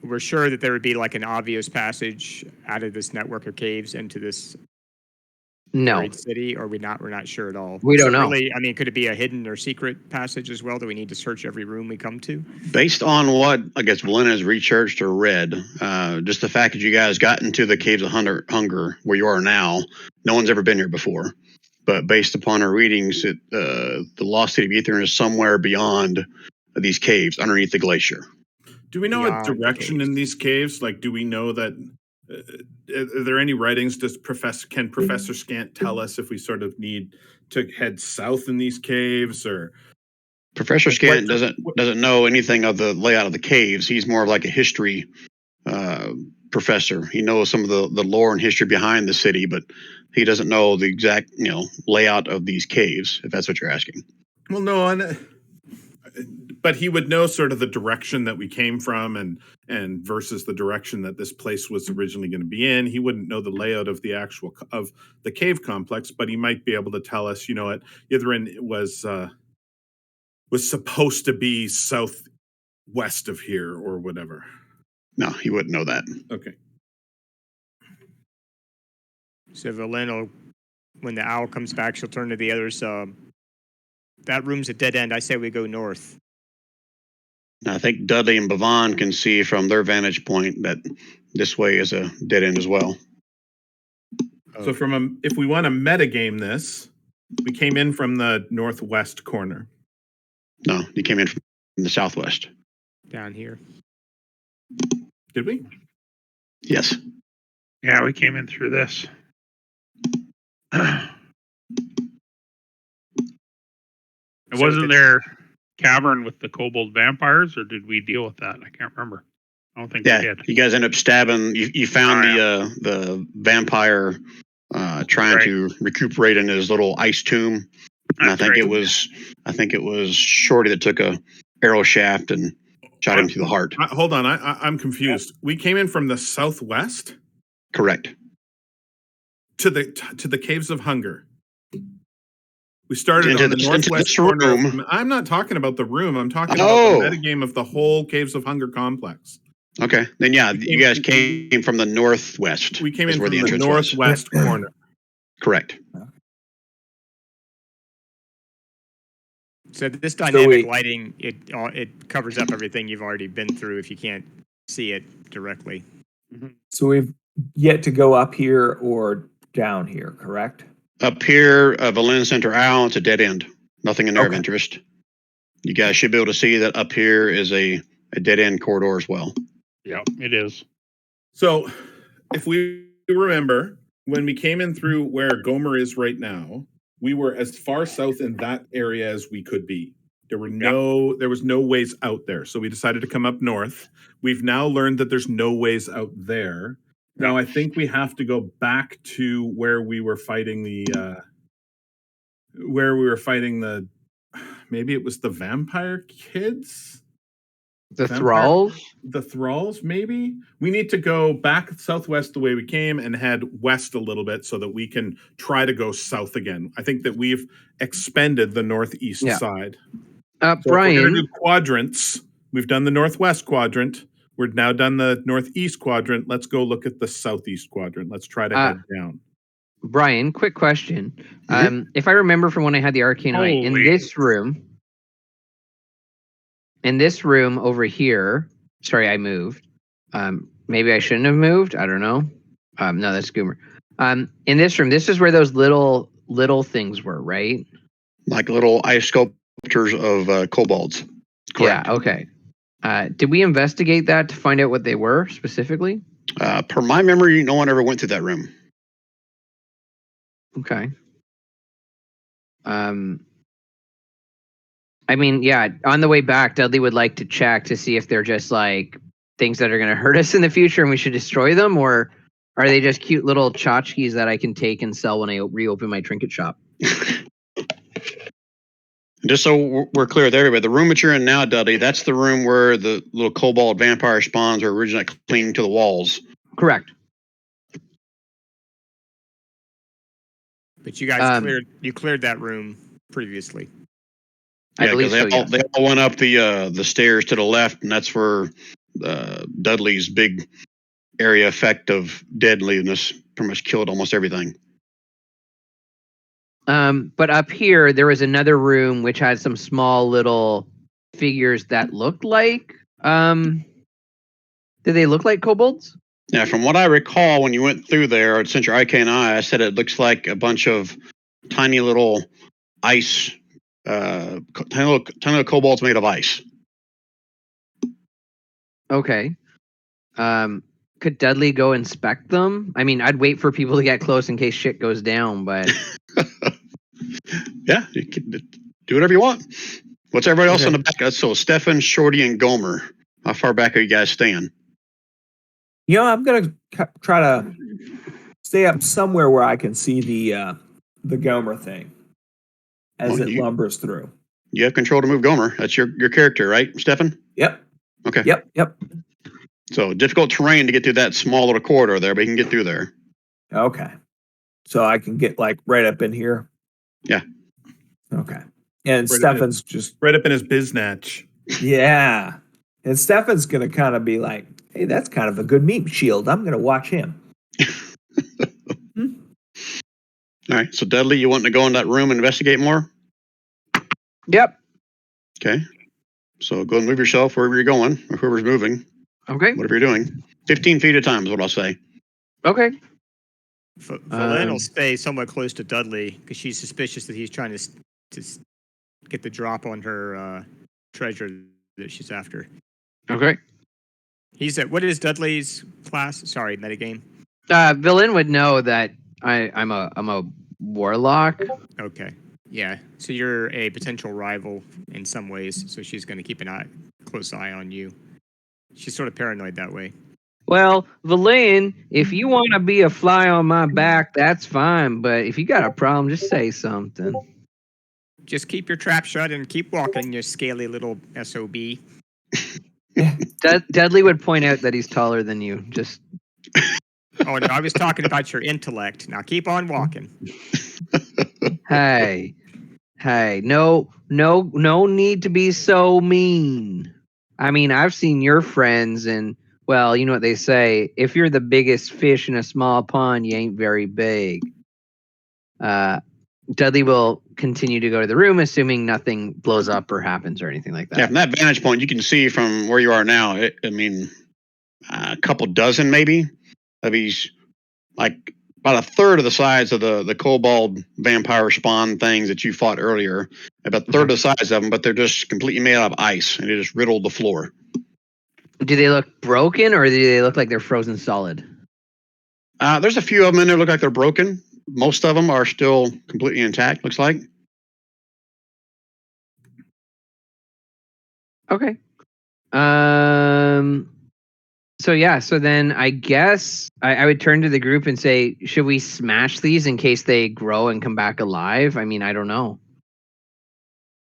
we're sure that there would be like an obvious passage out of this network of caves into this buried city, or we're not sure at all. We don't know. Really, I mean, could it be a hidden or secret passage as well? Do we need to search every room we come to? Based on what I guess Valen has researched or read, just the fact that you guys got into the Caves of Hunger where you are now, no one's ever been here before. But based upon our readings, the lost city of Ithran is somewhere beyond these caves, underneath the glacier. Do we know Beyond a the direction caves. in these caves? Like, do we know that? Are there any writings? Can Professor Scant tell us if we sort of need to head south in these caves, or Professor Scant what- doesn't know anything of the layout of the caves. He's more of like a history professor. He knows some of the lore and history behind the city, but he doesn't know the exact layout of these caves. If that's what you're asking. Well, no, but he would know sort of the direction that we came from, and versus the direction that this place was originally going to be in. He wouldn't know the layout of the actual of the cave complex, but he might be able to tell us. You know what, Yithrin was supposed to be southwest of here or whatever. No, he wouldn't know that. Okay. So Valen, when the owl comes back, she'll turn to the others. That room's a dead end. I say we go north. I think Dudley and Bavon can see from their vantage point that this way is a dead end as well. So if we want to metagame this, we came in from the northwest corner. No, you came in from the southwest. Down here. Did we? Yes. Yeah, we came in through this. Wasn't there cavern with the kobold vampires, or did we deal with that? I can't remember. I don't think we Yeah, did. you guys end up stabbing. You found the vampire trying to recuperate in his little ice tomb, and I think it was Shorty that took a arrow shaft and shot him through the heart. Hold on, I'm confused. We came in from the southwest. Correct. to the Caves of Hunger. We started Into on the this- into northwest this corner. room. I'm not talking about the room. I'm talking about Oh. the metagame of the whole Caves of Hunger complex. Okay, then yeah, We you guys came from the northwest. We came is in where from the entrance was. northwest corner. Correct. So this dynamic we- lighting, it covers up everything you've already been through if you can't see it directly. So we've yet to go up here or down here, correct? Up here, Berlin Center Owl, it's a dead end. Nothing in there of Okay. interest. You guys should be able to see that up here is a dead end corridor as well. Yeah, it is. So, if we remember, when we came in through where Gomer is right now, we were as far south in that area as we could be. There was no ways out there. So we decided to come up north. We've now learned that there's no ways out there. Now I think we have to go back to where we were fighting maybe it was the vampire kids? The thralls? The thralls, maybe? We need to go back southwest the way we came and head west a little bit so that we can try to go south again. I think that we've expended the northeast side. So if we're Brian, going to do quadrants. We've done the northwest quadrant. We're now done the northeast quadrant. Let's go look at the southeast quadrant. Let's try to head down. Brian, quick question. If I remember from when I had the arcane eye, in this room over here, sorry, I moved. Maybe I shouldn't have moved. I don't know. No, that's Goomer. In this room, this is where those little things were, right? Like little ice sculptures of kobolds. Correct. Yeah, okay. Did we investigate that to find out what they were specifically? Per my memory, no one ever went through that room. Okay. I mean, yeah, on the way back, Dudley would like to check to see if they're just like things that are going to hurt us in the future and we should destroy them, or are they just cute little tchotchkes that I can take and sell when I reopen my trinket shop? Just so we're clear with everybody, the room that you're in now, Dudley, that's the room where the little kobold vampire spawns are originally clinging to the walls. Correct. But you guys cleared that room previously. I believe so, yes. They all went up the stairs to the left, and that's where Dudley's big area effect of deadliness pretty much killed almost everything. But up here, there was another room which had some small little figures that looked like. Did they look like kobolds? Yeah, from what I recall, when you went through there, since your arcane eye, I said it looks like a bunch of tiny little ice, tiny little kobolds made of ice. Okay. Could Dudley go inspect them? I mean, I'd wait for people to get close in case shit goes down, but... Yeah, you can do whatever you want. What's everybody else on the back? So Stefan, Shorty, and Gomer. How far back are you guys staying? You know, I'm gonna try to stay up somewhere where I can see the Gomer thing as it lumbers through. You have control to move Gomer. That's your character, right, Stefan? Yep. Okay. Yep. So difficult terrain to get through that small little corridor there, but you can get through there. Okay. So I can get like right up in here. Yeah. Okay. And Right Stefan's just right up in his biznatch. yeah. And Stefan's gonna kind of be like, hey, that's kind of a good meat shield. I'm gonna watch him. All right. So Dudley, you want to go in that room and investigate more? Yep. Okay. So go and move yourself wherever you're going, or whoever's moving, Okay. whatever you're doing. 15 feet at a time is what I'll say. Okay. Valen will stay somewhat close to Dudley because she's suspicious that he's trying to get the drop on her treasure that she's after. Okay. He's at, what is Dudley's class? Sorry, metagame. Villain would know that I'm a warlock. Okay. Yeah. So you're a potential rival in some ways. So she's going to keep close eye on you. She's sort of paranoid that way. Well, Villain, if you want to be a fly on my back, that's fine. But if you got a problem, just say something. Just keep your trap shut and keep walking, you scaly little SOB. Dudley would point out that he's taller than you. Just Oh, no, I was talking about your intellect. Now keep on walking. Hey, no need to be so mean. I mean, I've seen your friends, and well, you know what they say: if you're the biggest fish in a small pond, you ain't very big. Dudley will continue to go to the room, assuming nothing blows up or happens or anything like that. Yeah, from that vantage point, you can see from where you are now. A couple dozen maybe of these, like about a third of the size of the kobold vampire spawn things that you fought earlier. About a third of the size of them, but they're just completely made out of ice, and they just riddled the floor. Do they look broken, or do they look like they're frozen solid? There's a few of them in there look like they're broken. Most of them are still completely intact, looks like. Okay. So then I guess I would turn to the group and say, should we smash these in case they grow and come back alive? I mean, I don't know.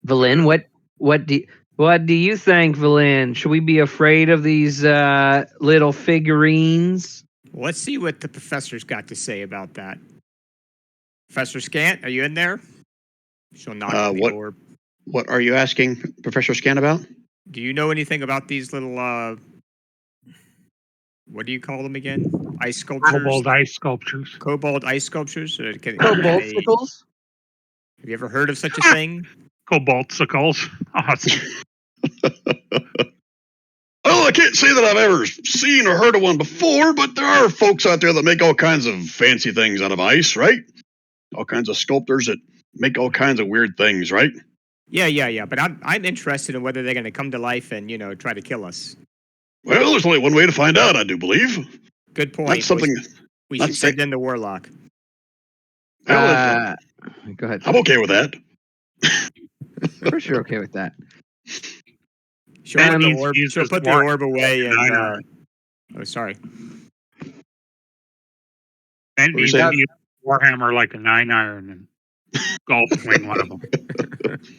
Valin, what do you think, Valin? Should we be afraid of these little figurines? Well, let's see what the professor's got to say about that. Professor Scant, are you in there? She'll knock on the door. What are you asking Professor Scant about? Do you know anything about these little, what do you call them again? Ice sculptures? Kobold ice sculptures. Kobold ice sculpures? Koboldsicles? Have you ever heard of such a thing? Koboldsicles. Awesome. Oh, I can't say that I've ever seen or heard of one before, but there are folks out there that make all kinds of fancy things out of ice, right? All kinds of sculptors that make all kinds of weird things, right? Yeah. But I'm interested in whether they're going to come to life and, try to kill us. Well, there's only one way to find out, I do believe. Good point. That's something. We should send in the warlock. Well, go ahead. I'm okay with that. Of course you're okay with that. She'll put the orb away and... oh, sorry. And he's Warhammer like a 9-iron and golf swing one of them.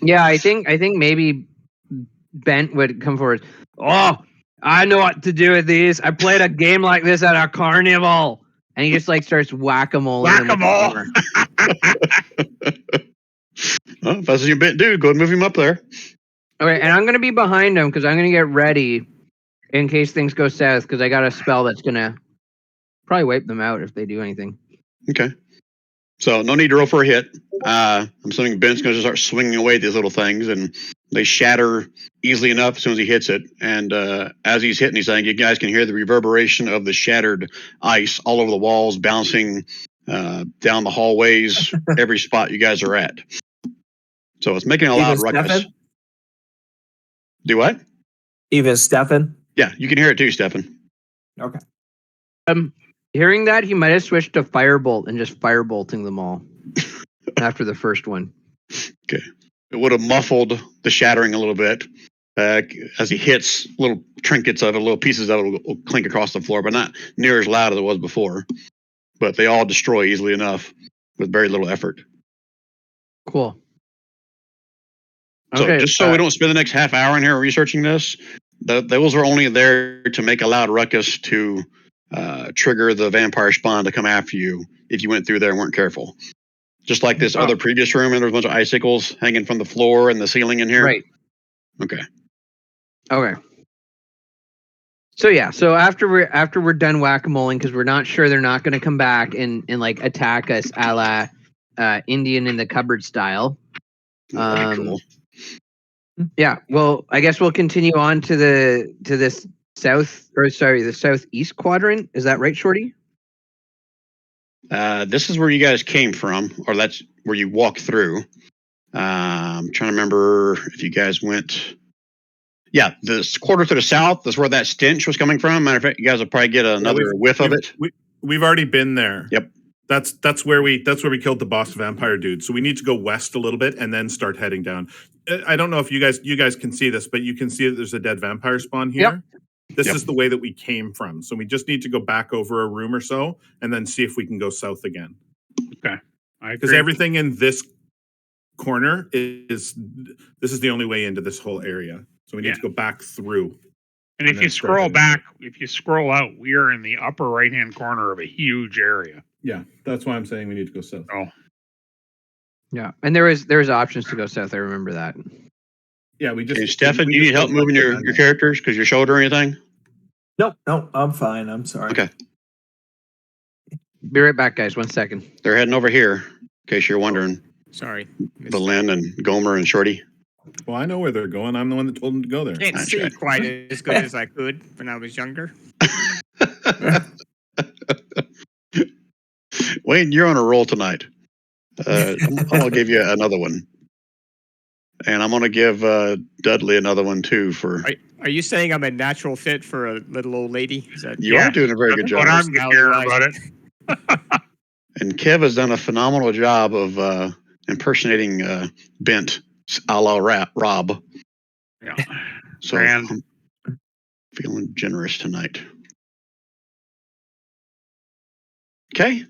Yeah, I think maybe Bent would come forward. Oh, I know what to do with these. I played a game like this at a carnival. And he just starts whack-a-mole. Whack-a-mole! Well, if that's your bit, dude, go ahead and move him up there. Okay, and I'm going to be behind him because I'm going to get ready in case things go south because I got a spell that's going to probably wipe them out if they do anything. Okay. So no need to roll for a hit. I'm assuming Ben's going to start swinging away at these little things, and they shatter easily enough as soon as he hits it. And as he's hitting these things, you guys can hear the reverberation of the shattered ice all over the walls, bouncing down the hallways, every spot you guys are at. So it's making a loud ruckus. Stefan? Do what? Even Stefan? Yeah, you can hear it too, Stefan. Okay. Hearing that, he might have switched to Firebolt and just firebolting them all after the first one. Okay. It would have muffled the shattering a little bit. As he hits, little trinkets of it, little pieces of it will clink across the floor, but not near as loud as it was before. But they all destroy easily enough with very little effort. Cool. So Okay, just so we don't spend the next half hour in here researching this, those are only there to make a loud ruckus to trigger the vampire spawn to come after you if you went through there and weren't careful. Just like this other previous room, and there's a bunch of icicles hanging from the floor and the ceiling in here. Right. Okay. So yeah, so after we're done whack-a-moling, because we're not sure they're not going to come back and attack us a la Indian in the cupboard style. Cool. Yeah, well, I guess we'll continue on to the southeast quadrant. Is that right, Shorty? This is where you guys came from, or that's where you walked through. I'm trying to remember if you guys went. Yeah, this quarter to the south is where that stench was coming from. Matter of fact, you guys will probably get another whiff of it. We've already been there. Yep. That's where we killed the boss vampire dude. So we need to go west a little bit and then start heading down. I don't know if you guys can see this, but you can see that there's a dead vampire spawn here. Yep. This is the way that we came from. So we just need to go back over a room or so and then see if we can go south again. Okay. Because everything in this corner is the only way into this whole area. So we need to go back through. And if then you start scroll heading back, if you scroll out, we are in the upper right-hand corner of a huge area. Yeah, that's why I'm saying we need to go south. Oh, Yeah, and there's options to go south. I remember that. Yeah, we just. Hey, Stefan, we do you need just help don't moving like your it. characters because your shoulder or anything? Nope, I'm fine. I'm sorry. Okay. Be right back, guys. 1 second. They're heading over here, in case you're wondering. Sorry. Belen and Gomer and Shorty. Well, I know where they're going. I'm the one that told them to go there. Can't That's see right. quite as good as I could when I was younger. Wayne, you're on a roll tonight. I'm going to give you another one. And I'm going to give Dudley another one, too. Are you saying I'm a natural fit for a little old lady? Is that You are doing a very good that's job. what I'm hearing about it. And Kev has done a phenomenal job of impersonating Bent, a la Rob. Yeah. So Grand. I'm feeling generous tonight. Okay.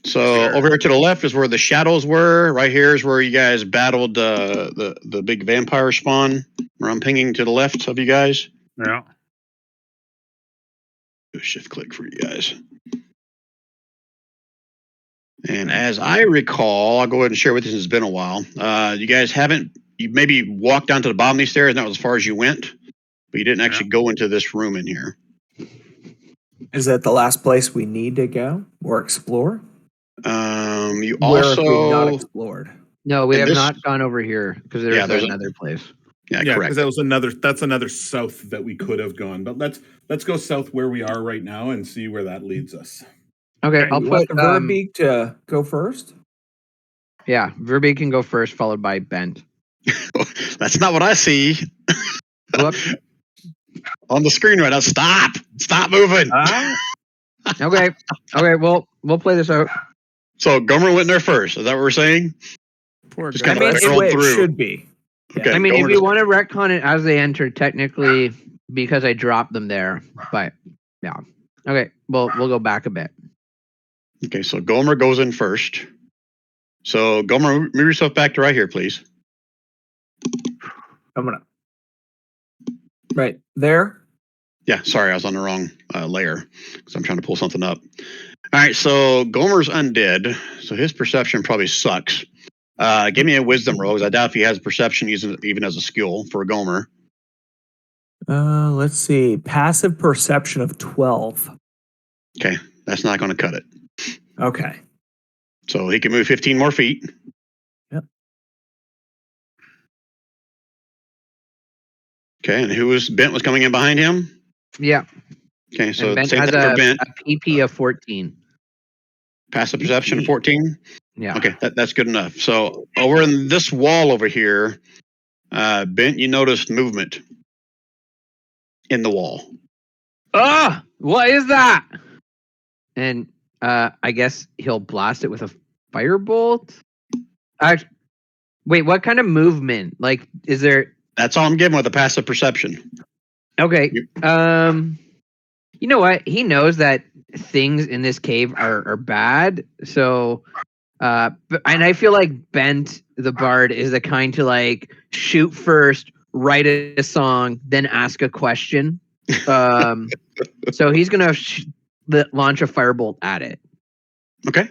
So over here to the left is where the shadows were. Right here is where you guys battled the big vampire spawn. Where I'm pinging to the left of you guys. Yeah. Do a shift click for you guys. And as I recall, I'll go ahead and share with you since it's been a while. You guys you maybe walked down to the bottom of these stairs and that was as far as you went, but you didn't actually go into this room in here. Is that the last place we need to go or explore? You Where have we not also, explored? No, we And have this- not gone over here because Yeah, there's there's another place. yeah, Yeah, correct. because that's another south that we could have gone. But let's go south where we are right now and see where that leads us. Okay, Okay. I'll You want put the Verbeek to go first? yeah, Verbeek can go first, followed by Bent. That's not what I see Whoop. on the screen right now. Stop moving. Okay, we'll play this out. So Gomer went there first. Is that what we're saying? poor Just guy? kinda That's the barreled way it through. should be. Okay. I mean, Gomer if you just- want to retcon it as they enter, technically, because I dropped them there, but yeah. Okay, well, we'll go back a bit. Okay, so Gomer goes in first. So Gomer, move yourself back to right here, please. I'm gonna right there. Yeah, sorry, I was on the wrong layer because I'm trying to pull something up. All right, so Gomer's undead, so his perception probably sucks. Give me a wisdom roll, because I doubt if he has perception even as a skill for Gomer. Let's see. Passive perception of 12. Okay, that's not going to cut it. Okay. So he can move 15 more feet. Yep. Okay, and Bent was coming in behind him? Yeah, Okay, so and Bent same has thing for Bent. a PP of 14. Passive perception 14? Yeah. Okay, that's good enough. So over in this wall over here, Bent, you noticed movement in the wall. Ah, what is that? And I guess he'll blast it with a firebolt. Wait, what kind of movement? Like, is there? That's all I'm giving with a passive perception. Okay. You know what? He knows that things in this cave are bad. So, and I feel like Bent the Bard is the kind to like shoot first, write a song, then ask a question. So he's gonna launch a firebolt at it. Okay.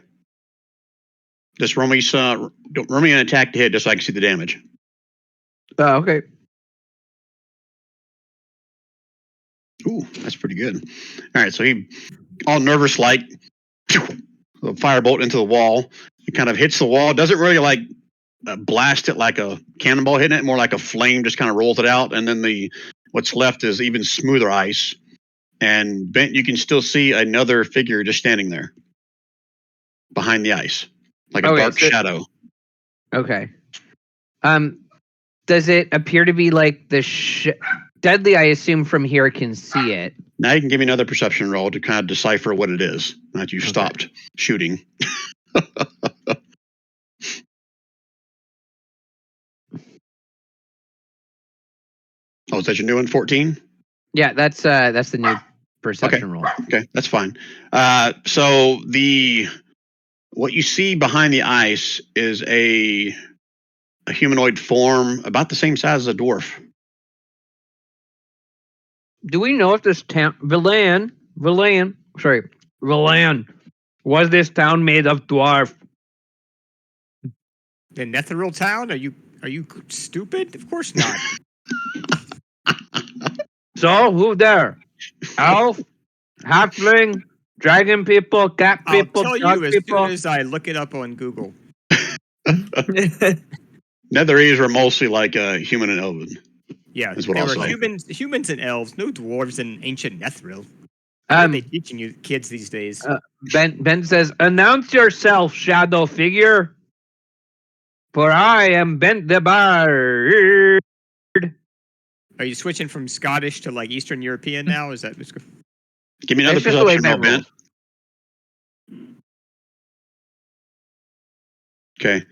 Just roll me an attack to hit just so I can see the damage. Oh, okay. Ooh, that's pretty good. All right, so he, all nervous like, the firebolt into the wall. It kind of hits the wall. Doesn't really like blast it like a cannonball hitting it, more like a flame just kind of rolls it out. And then what's left is even smoother ice. And Bent, you can still see another figure just standing there behind the ice, like a dark shadow. Okay. Does it appear to be like Deadly? I assume from here can see it. Now you can give me another perception roll to kind of decipher what it is. Now that you've stopped shooting. Oh, is that your new one? 14? Yeah, that's the new perception roll. Okay, that's fine. So what you see behind the ice is a humanoid form about the same size as a dwarf. Do we know if this town, Villan, was this town made of dwarf? The Netheril town? Are you stupid? Of course not. So who there? Elf, halfling, dragon people, cat I'll people, tell dog you as people. soon as I look it up on Google. Netherese were mostly like human and elven. Yeah, That's what they I'll were say. humans and elves, no dwarves in ancient Netheril. What are they teaching you kids these days? Ben says, "Announce yourself, shadow figure, for I am Bent the Bard." Are you switching from Scottish to like Eastern European now? Is that what's Give me another It's just the way perception roll, Ben rolls. Ben. Okay.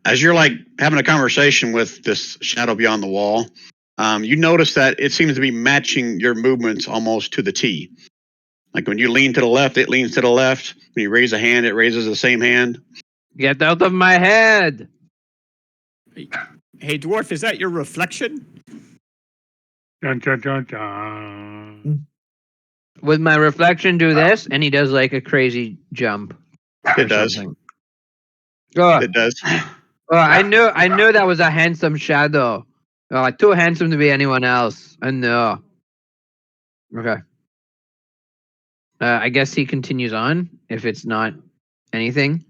As you're like having a conversation with this shadow beyond the wall, you notice that it seems to be matching your movements almost to the T. Like when you lean to the left, it leans to the left. When you raise a hand, it raises the same hand. Get out of my head. Hey, dwarf, is that your reflection? Dun, dun, dun, dun. Would my reflection do this? And he does like a crazy jump. It does. Something. Oh, It does. I knew that was a handsome shadow. Oh, too handsome to be anyone else. I know. Okay. I guess he continues on if it's not anything.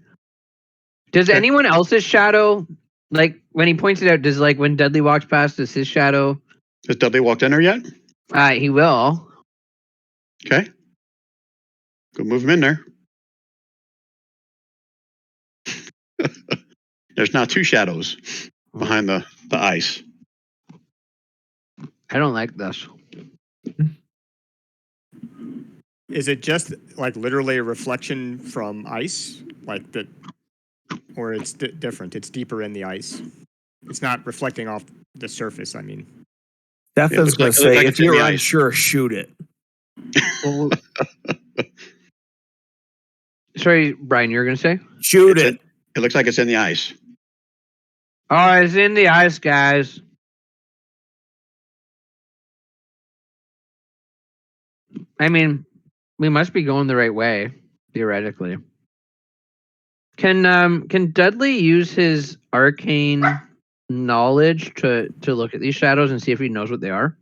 Does Okay. anyone else's shadow, like when he points it out, does like when Dudley walks past, does his shadow? Has Dudley walked in there yet? He will. Okay. Go move him in there. There's now two shadows behind the ice. I don't like this. Is it just like literally a reflection from ice, like that, or it's different? It's deeper in the ice. It's not reflecting off the surface. I mean, Stephan's going to say, like if it's in you're the ice. unsure, shoot it. Sorry, Brian, you're gonna say? Shoot It's it. It looks like it's in the ice. Oh, it's in the ice, guys. I mean, we must be going the right way, theoretically. Can Dudley use his arcane knowledge to look at these shadows and see if he knows what they are?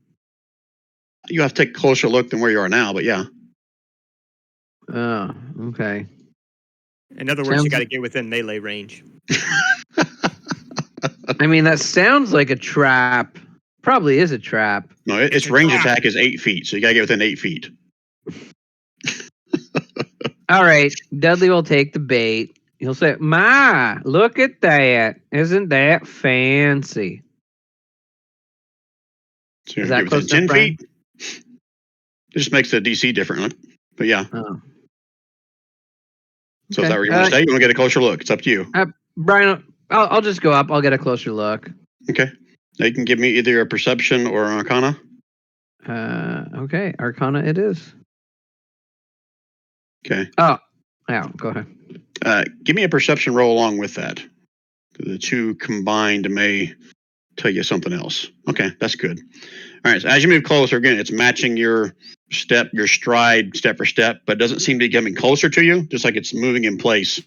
You have to take a closer look than where you are now, but yeah. Oh, okay. in other words, you Sounds- got to get within melee range. I mean, that sounds like a trap. Probably is a trap. No, its a range trap. attack is 8 feet, so you gotta get within 8 feet. All right, Dudley will take the bait. He'll say, "Ma, look at that! Isn't that fancy?" So Is you that get within close enough, 10 Brian? feet. It just makes the DC different, but yeah. Oh. So is that where you want to stay? You want to get a closer look? It's up to you. Brian, I'll just go up. I'll get a closer look. Okay. Now you can give me either a perception or an arcana. Okay, Arcana it is. Okay. Oh, yeah, go ahead. Give me a perception roll along with that. The two combined may tell you something else. Okay, that's good. All right. So as you move closer, again, it's matching your step, your stride, step for step, but it doesn't seem to be coming closer to you. Just like it's moving in place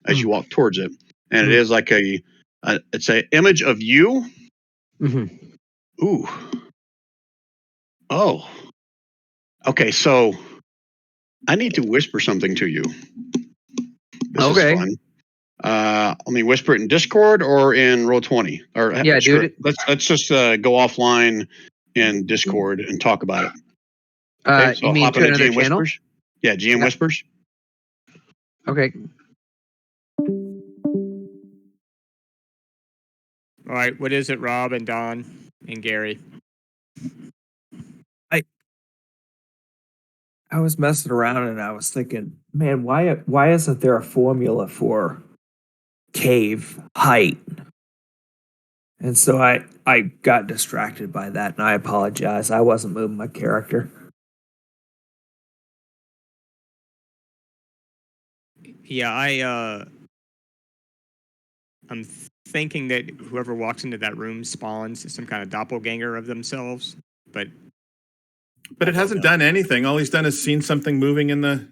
as you walk towards it, and it is like it's an image of you. Mm-hmm. Ooh. Oh. Okay. So I need to whisper something to you. This Okay. is fun. Let me whisper it in Discord or in Roll20. Or Yeah, dude. Let's just go offline in Discord and talk about it. Okay, so You I'll mean hop to into another GM channel? Whispers. Yeah, GM Yeah. Whispers. Okay. All right, what is it, Rob and Don and Gary? I was messing around and I was thinking, man, why isn't there a formula for cave height? And so I got distracted by that, and I apologize. I wasn't moving my character. Yeah, I'm thinking that whoever walks into that room spawns some kind of doppelganger of themselves, but But it hasn't done anything. All he's done is seen something moving in the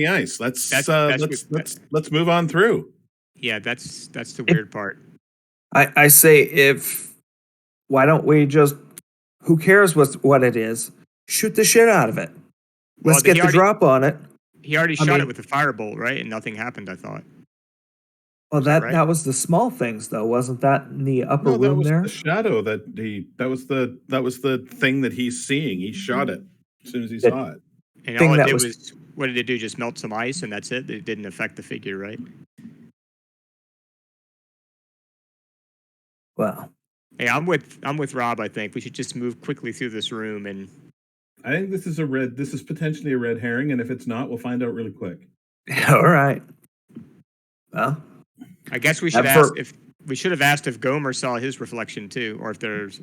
ice. Let's move on through. Yeah, that's the weird part. I say why don't we just, who cares what it is? Shoot the shit out of it. Let's get the drop on it. He already shot it with a firebolt, right? And nothing happened, I thought. Well, that was the small things, though, wasn't that in the upper room that was there? the shadow that was the thing that he's seeing. He shot it as soon as he saw it. And all it did was, what did it do? Just melt some ice, and that's it. It didn't affect the figure, right? Well, hey, I'm with Rob. I think we should just move quickly through this room, and I think this is potentially a red herring, and if it's not, we'll find out really quick. All right. Well, I guess we should have asked if Gomer saw his reflection too, or if there's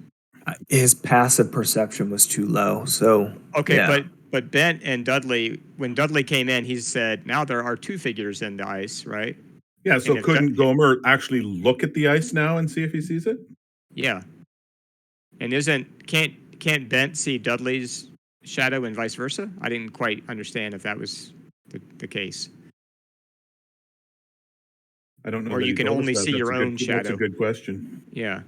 his passive perception was too low. So okay, yeah. but Bent and Dudley, when Dudley came in, he said, "Now there are two figures in the ice, right?" Yeah. So couldn't Gomer actually look at the ice now and see if he sees it? Yeah. And can't Bent see Dudley's shadow and vice versa? I didn't quite understand if that was the case. I don't know. Or you can only see your own shadow. That's a good question. Yeah.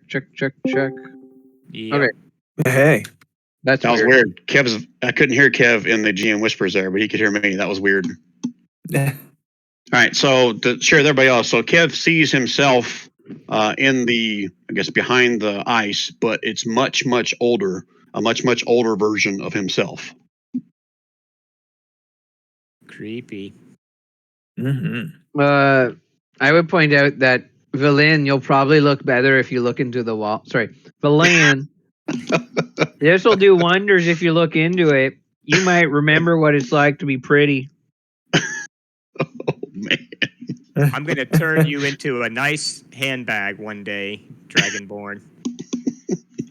Check. Yep. Okay. Hey. That was weird. I couldn't hear Kev in the GM whispers there, but he could hear me. That was weird. All right, so to share with everybody else, so Kev sees himself in the, I guess, behind the ice, but it's much, much older, a much, much older version of himself. Creepy. Mm-hmm. I would point out that Villain, you'll probably look better if you look into the wall. Sorry, Villain. This will do wonders if you look into it. You might remember what it's like to be pretty. Oh, man. I'm going to turn you into a nice handbag one day, Dragonborn.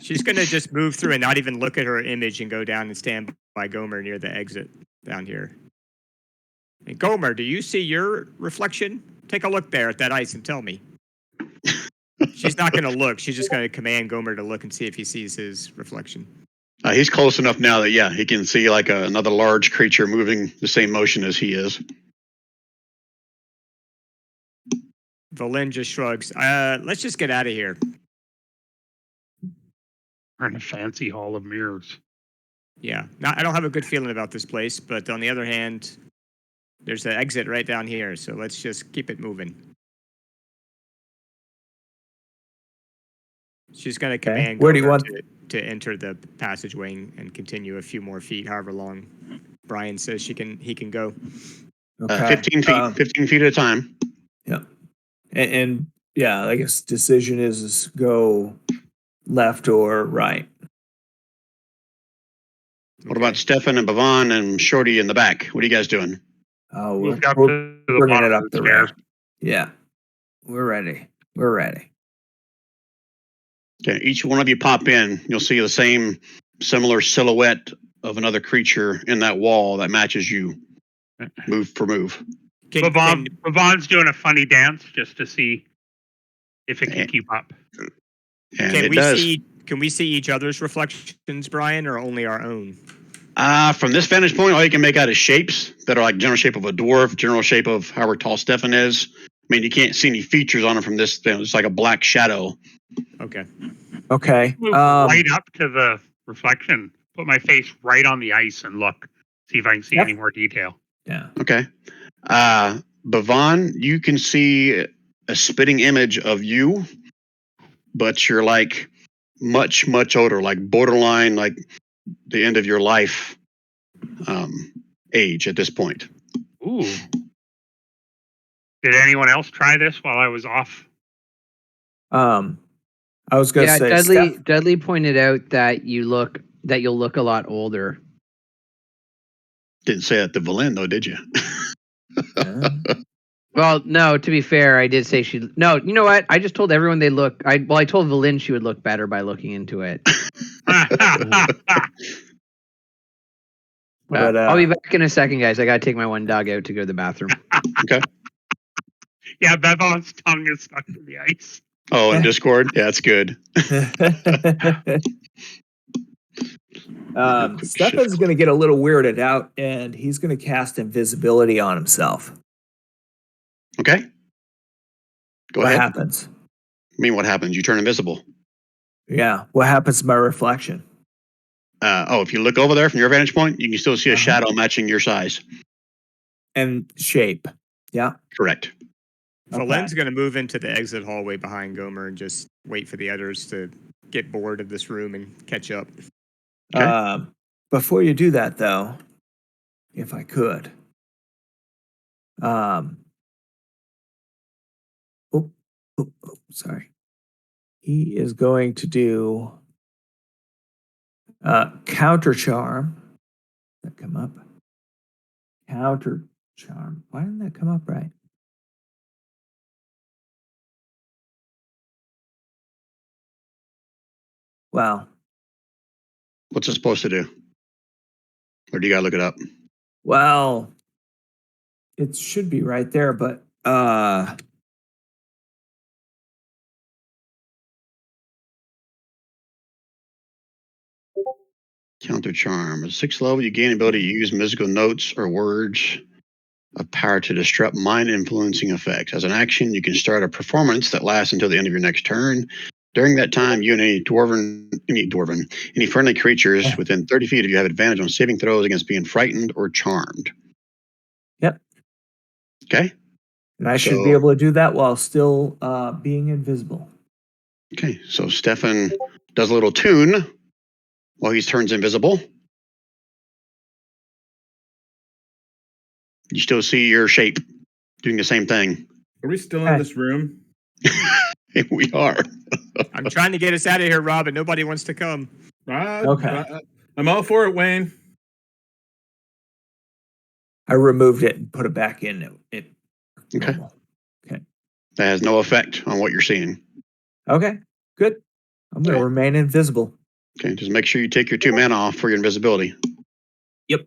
She's going to just move through and not even look at her image and go down and stand by Gomer near the exit down here. And Gomer, do you see your reflection? Take a look there at that ice and tell me. She's not going to look. She's just going to command Gomer to look and see if he sees his reflection. He's close enough now that, yeah, he can see like another large creature moving the same motion as he is. Valin just shrugs. Let's just get out of here. We're in a fancy hall of mirrors. Yeah. Now, I don't have a good feeling about this place, but on the other hand, there's the exit right down here, so let's just keep it moving. She's going to command Where do you Gomer want to enter the passageway and continue a few more feet, however long Brian says he can go. Okay. 15 feet, 15 feet at a time. Yeah. And yeah, I guess decision is go left or right. What about Stefan and Bhavan and Shorty in the back? What are you guys doing? Oh, Moved up to the bringing bottom it up of the the stairs. ramp. Yeah. We're ready. We're ready. Okay, each one of you pop in. You'll see the same similar silhouette of another creature in that wall that matches you, move for move. Bhavan's doing a funny dance just to see if it can keep up. And it does. Can we see each other's reflections, Brian, or only our own? From this vantage point, all you can make out is shapes that are like general shape of a dwarf, general shape of however tall Stefan is. I mean, you can't see any features on him from this thing. It's like a black shadow. Okay. Okay. Move right up to the reflection. Put my face right on the ice and look. See if I can see any more detail. Yeah. Okay. Bhavan, you can see a spitting image of you, but you're like much, much older, like borderline, like the end of your life age at this point. Ooh. Did anyone else try this while I was off? I was going to say Dudley pointed out that you'll look a lot older. Didn't say that to Valin, though, did you? Well, no. To be fair, I did say she. No, you know what? I just told everyone they look. I told Valin she would look better by looking into it. But I'll be back in a second, guys. I gotta take my one dog out to go to the bathroom. Okay. Yeah, Bevon's tongue is stuck to the ice. Oh, in Discord? Yeah, that's good. Quick Stefan's shift. going to get a little weirded out, and he's going to cast invisibility on himself. Okay. Go What ahead. happens? I mean, what happens? You turn invisible. Yeah. What happens to my reflection? If you look over there from your vantage point, you can still see a Uh-huh. shadow matching your size. And shape. Yeah. Correct. Valen's going to move into the exit hallway behind Gomer and just wait for the others to get bored of this room and catch up. Okay. Before you do that, though, if I could, sorry. He is going to do counter charm. That come up? Counter charm. Why didn't that come up right? Well, What's it supposed to do? Or do you gotta look it up? well, it should be right there, but Counter charm. At 6th level, you gain the ability to use musical notes or words of power to disrupt mind influencing effects. As an action, you can start a performance that lasts until the end of your next turn. During that time, you and any friendly creatures within 30 feet of you have advantage on saving throws against being frightened or charmed. Yep. Okay. And I should be able to do that while still being invisible. Okay. So Stefan does a little tune while he turns invisible. You still see your shape doing the same thing. Are we still in this room? We are. I'm trying to get us out of here, Rob, and nobody wants to come. Okay. I'm all for it, Wayne. I removed it and put it back in. Okay. Normal. Okay. That has no effect on what you're seeing. Okay. Good. I'm going to remain invisible. Okay. Just make sure you take your 2 mana off for your invisibility. Yep.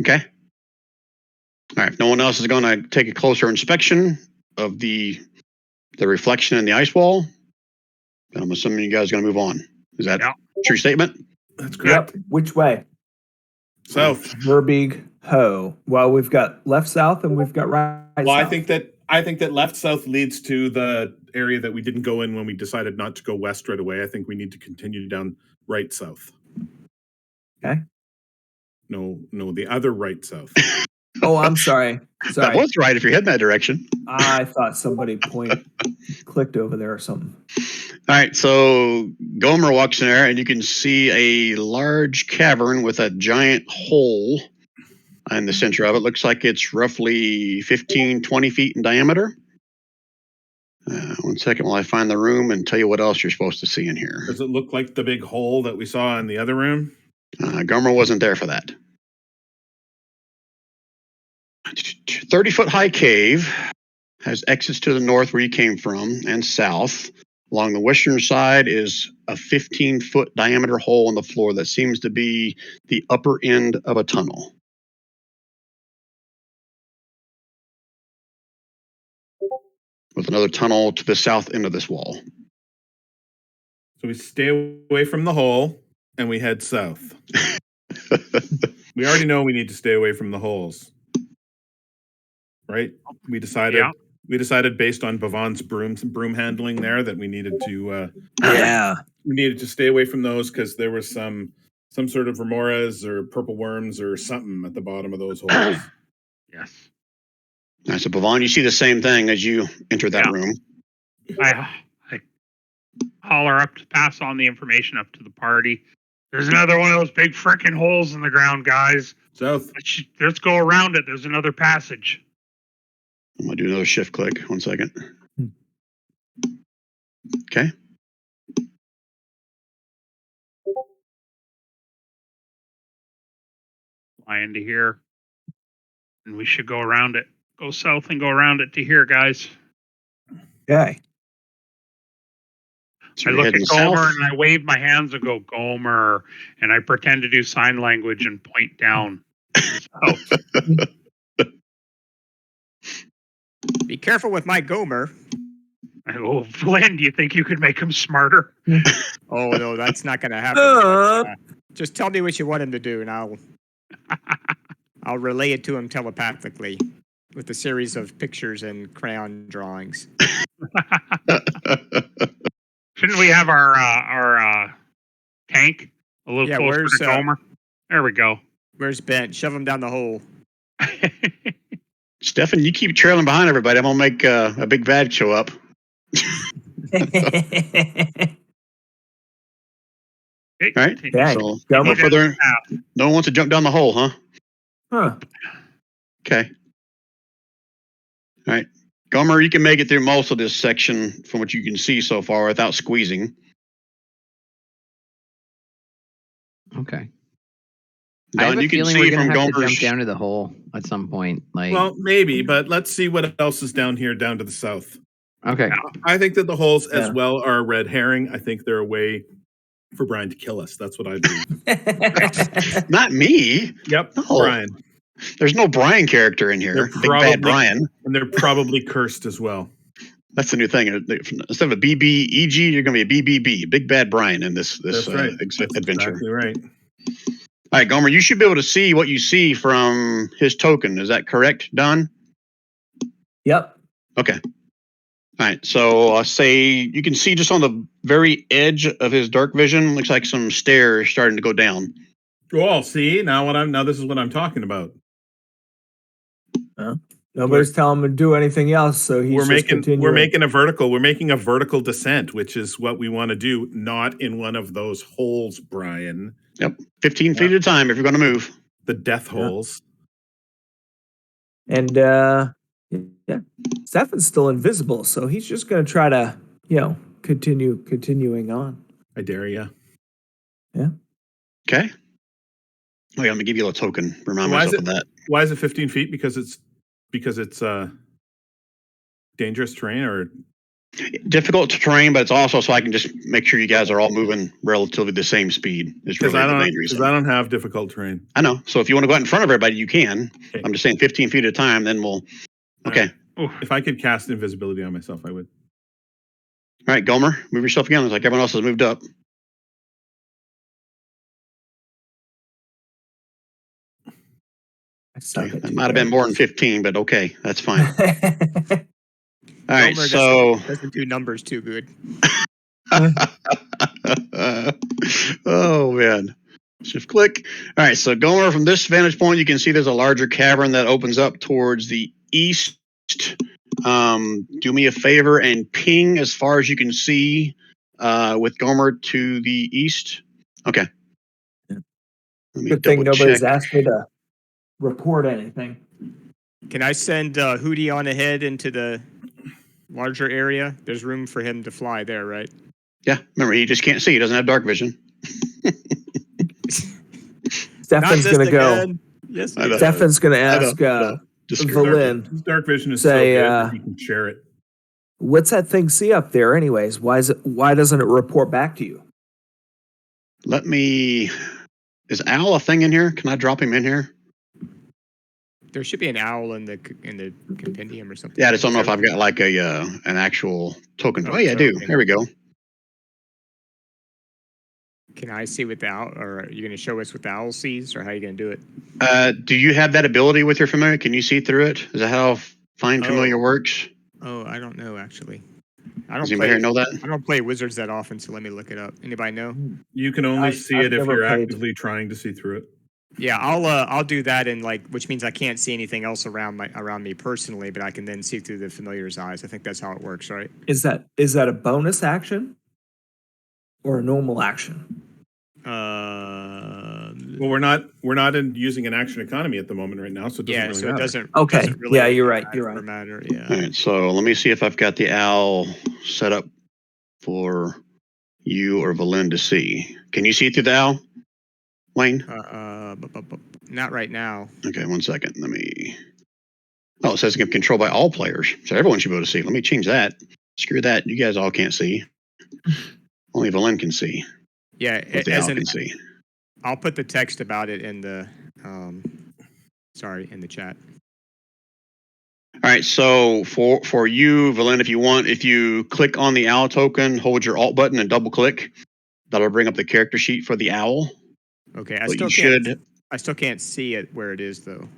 Okay. All right. If no one else is going to take a closer inspection of the reflection in the ice wall, then I'm assuming you guys are going to move on. Is that a true statement? That's correct. Yep. Which way? South. Verbeeg Ho. Well, we've got left south and we've got right Well, south. I think that left south leads to the area that we didn't go in when we decided not to go west right away. I think we need to continue down right south. Okay. No, the other right south. Oh, I'm sorry. That was right if you're heading that direction. I thought somebody clicked over there or something. All right, so Gomer walks in there, and you can see a large cavern with a giant hole in the center of it. Looks like it's roughly 15, 20 feet in diameter. 1 second while I find the room and tell you what else you're supposed to see in here. Does it look like the big hole that we saw in the other room? Gomer wasn't there for that. 30-foot high cave has exits to the north where you came from and south. Along the western side is a 15-foot diameter hole in the floor that seems to be the upper end of a tunnel. With another tunnel to the south end of this wall. So we stay away from the hole and we head south. We already know we need to stay away from the holes. Right? We decided based on Bavon's broom handling there that we needed to we needed to stay away from those because there was some sort of remoras or purple worms or something at the bottom of those holes. Yes. All right, so Bavon, you see the same thing as you enter that room. I holler up to pass on the information up to the party. There's another one of those big frickin' holes in the ground, guys. South. Let's go around it. There's another passage. I'm going to do another shift click. 1 second. Okay. Fly into here. And we should go around it. go south and go around it to here, guys. Okay. So I you're look at heading Gomer south. and I wave my hands and go, Gomer. And I pretend to do sign language and point down. South. Be careful with my Gomer. I go, Flynn, do you think you could make him smarter? Oh no, that's not going to happen. Just tell me what you want him to do, and I'll relay it to him telepathically with a series of pictures and crayon drawings. Shouldn't we have our tank a little Yeah, closer where's, to Gomer? There we go. Where's Bent? Shove him down the hole. Stefan, you keep trailing behind everybody. I'm gonna make a big vad show up. Okay, Right. continue. So Gomer? no further. No one wants to jump down the hole, huh? Huh. Okay. All right. Gomer, you can make it through most of this section from what you can see so far without squeezing. Okay. I Don, have a you can feeling we're see gonna from have to Gomer's. jump down to the hole at some point. Like, Well, maybe, but let's see what else is down here, down to the south. okay, I think that the holes as Yeah. well are a red herring. I think they're a way for Brian to kill us. That's what I believe. Not me. Yep, No. Brian. There's no Brian character in here. They're Big Bad probably- Brian. And they're probably cursed as well. That's the new thing. Instead of a BBEG, you're going to be a BBB, Big Bad Brian in this That's right. adventure. Exactly right. All right, Gomer, you should be able to see what you see from his token. Is that correct, Don? Yep. Okay. All right. So I'll say you can see just on the very edge of his dark vision, looks like some stairs starting to go down. Well, see, now this is what I'm talking about. Nobody's telling him to do anything else, so he's We're just making continuing. we're making a vertical descent, which is what we want to do, not in one of those holes, Brian. 15 feet at a time if you're going to move. The death holes. And yeah, Stefan's still invisible, so he's just going to try to, continuing on. I dare you. Okay. Oh, yeah, I'm going to give you a token. Remind Why is myself of that. Why is it 15 feet? Because it's dangerous terrain, or Difficult to train, but it's also so I can just make sure you guys are all moving relatively the same speed. Is because really the main reason. I don't have difficult terrain. I know. So if you want to go out in front of everybody, you can. Okay. I'm just saying 15 feet at a time, then we'll. Okay. If I could cast invisibility on myself, I would. All right, Gomer, move yourself again. It's like everyone else has moved up. I suck Okay. at That might have been more than 15, but okay, that's fine. All right, Gomer so. doesn't do numbers too good. Oh, man. Shift click. All right, so Gomer, from this vantage point, you can see there's a larger cavern that opens up towards the east. Do me a favor and ping as far as you can see with Gomer to the east. Okay. Yeah. Let me Good thing double nobody's check. asked me to report anything. Can I send Hootie on ahead into the larger area? There's room for him to fly there, right? Yeah, remember, he just can't see. He doesn't have dark vision. Stefan's going to go. Again. Yes, I know. Stefan's going to ask Just Valin, His dark vision is Say, so good that he can share it. what's that thing see up there anyways? Why doesn't it report back to you? let me. Is Al a thing in here? Can I drop him in here? There should be an owl in the compendium or something. Yeah, I just don't know if I've got like a an actual token. Oh yeah, I do. Okay. There we go. Can I see what the owl, or are you going to show us what the owl sees, or how are you going to do it? Do you have that ability with your familiar? Can you see through it? Is that how Find Familiar works? Oh, I don't know actually. Does anybody here know that? I don't play Wizards that often, so let me look it up. Anybody know? You can only see I've it if never you're played. actively trying to see through it. Yeah, I'll do that, and which means I can't see anything else around me personally, but I can then see through the familiar's eyes. I think that's how it works, right? Is that a bonus action or a normal action? Well, we're not using an action economy at the moment right now, so it doesn't Yeah, really so matter. it doesn't. Okay. doesn't really Yeah, you're right. You're matter, right. Matter. All Yeah. right, so let me see if I've got the owl set up for you or Valin to see. Can you see through the owl, Wayne? Not right now. Okay, 1 second. Let me. Oh, it says it can be controlled by all players. So everyone should be able to see. Let me change that. Screw that. You guys all can't see. Only Valen can see. Yeah, What the owl can see. I'll put the text about it in the in the chat. All right, so for you, Valen, if you click on the owl token, hold your Alt button and double click, that'll bring up the character sheet for the owl. Okay, I still can't see it where it is though.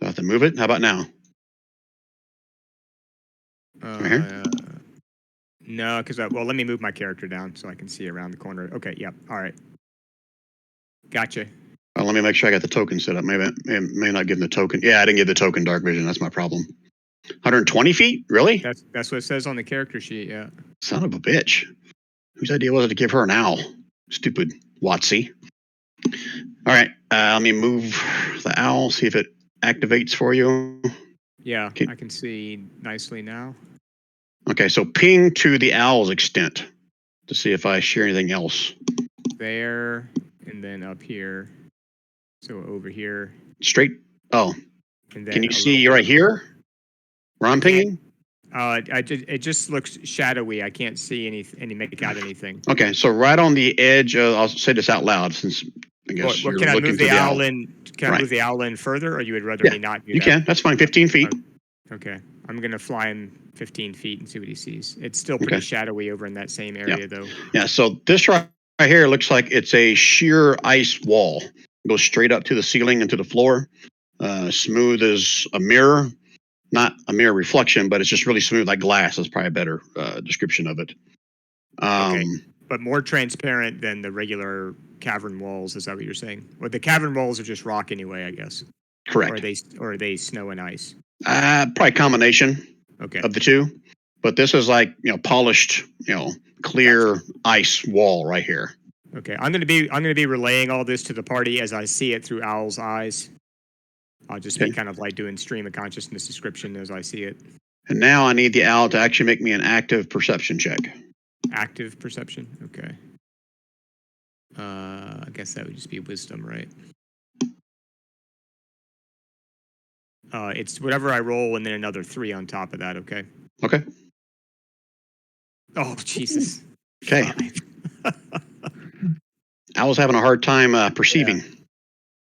I have to move it. How about now? Right here? No, because let me move my character down so I can see around the corner. Okay, yep. All right. Gotcha. Let me make sure I got the token set up. Maybe may not give them the token. Yeah, I didn't give the token dark vision. That's my problem. 120 feet? Really? That's what it says on the character sheet. Yeah. Son of a bitch. Whose idea was it to give her an owl? Stupid Watsy. All right, let me move the owl. See if it activates for you. Yeah, Okay. I can see nicely now. Okay, so ping to the owl's extent to see if I share anything else. There, and then up here. So over here. Straight. Oh, And then can you see right here where I'm pinging? It just looks shadowy. I can't see make out anything. Okay, so right on the edge. I'll say this out loud since I guess you're can I looking move to the owl owl. in? Can I move the owl in further, or you would rather me not do that? You can. That's fine. 15 feet. Okay, I'm gonna fly him 15 feet and see what he sees. It's still pretty shadowy over in that same area, though. Yeah. So this right here looks like it's a sheer ice wall. It goes straight up to the ceiling and to the floor. Smooth as a mirror. Not a mirror reflection, but it's just really smooth like glass. Is probably a better description of it. Okay, but more transparent than the regular cavern walls. Is that what you're saying? Well, the cavern walls are just rock anyway, I guess. Correct. Or are they snow and ice? Probably a combination of the two. But this is like polished, clear ice wall right here. Okay, I'm gonna be relaying all this to the party as I see it through Owl's eyes. I'll just be kind of like doing stream of consciousness description as I see it. And now I need the owl to actually make me an active perception check. Active perception? Okay. I guess that would just be wisdom, right? It's whatever I roll and then another 3 on top of that, okay? Okay. Oh, Jesus. Okay. Owl's having a hard time perceiving. Yeah.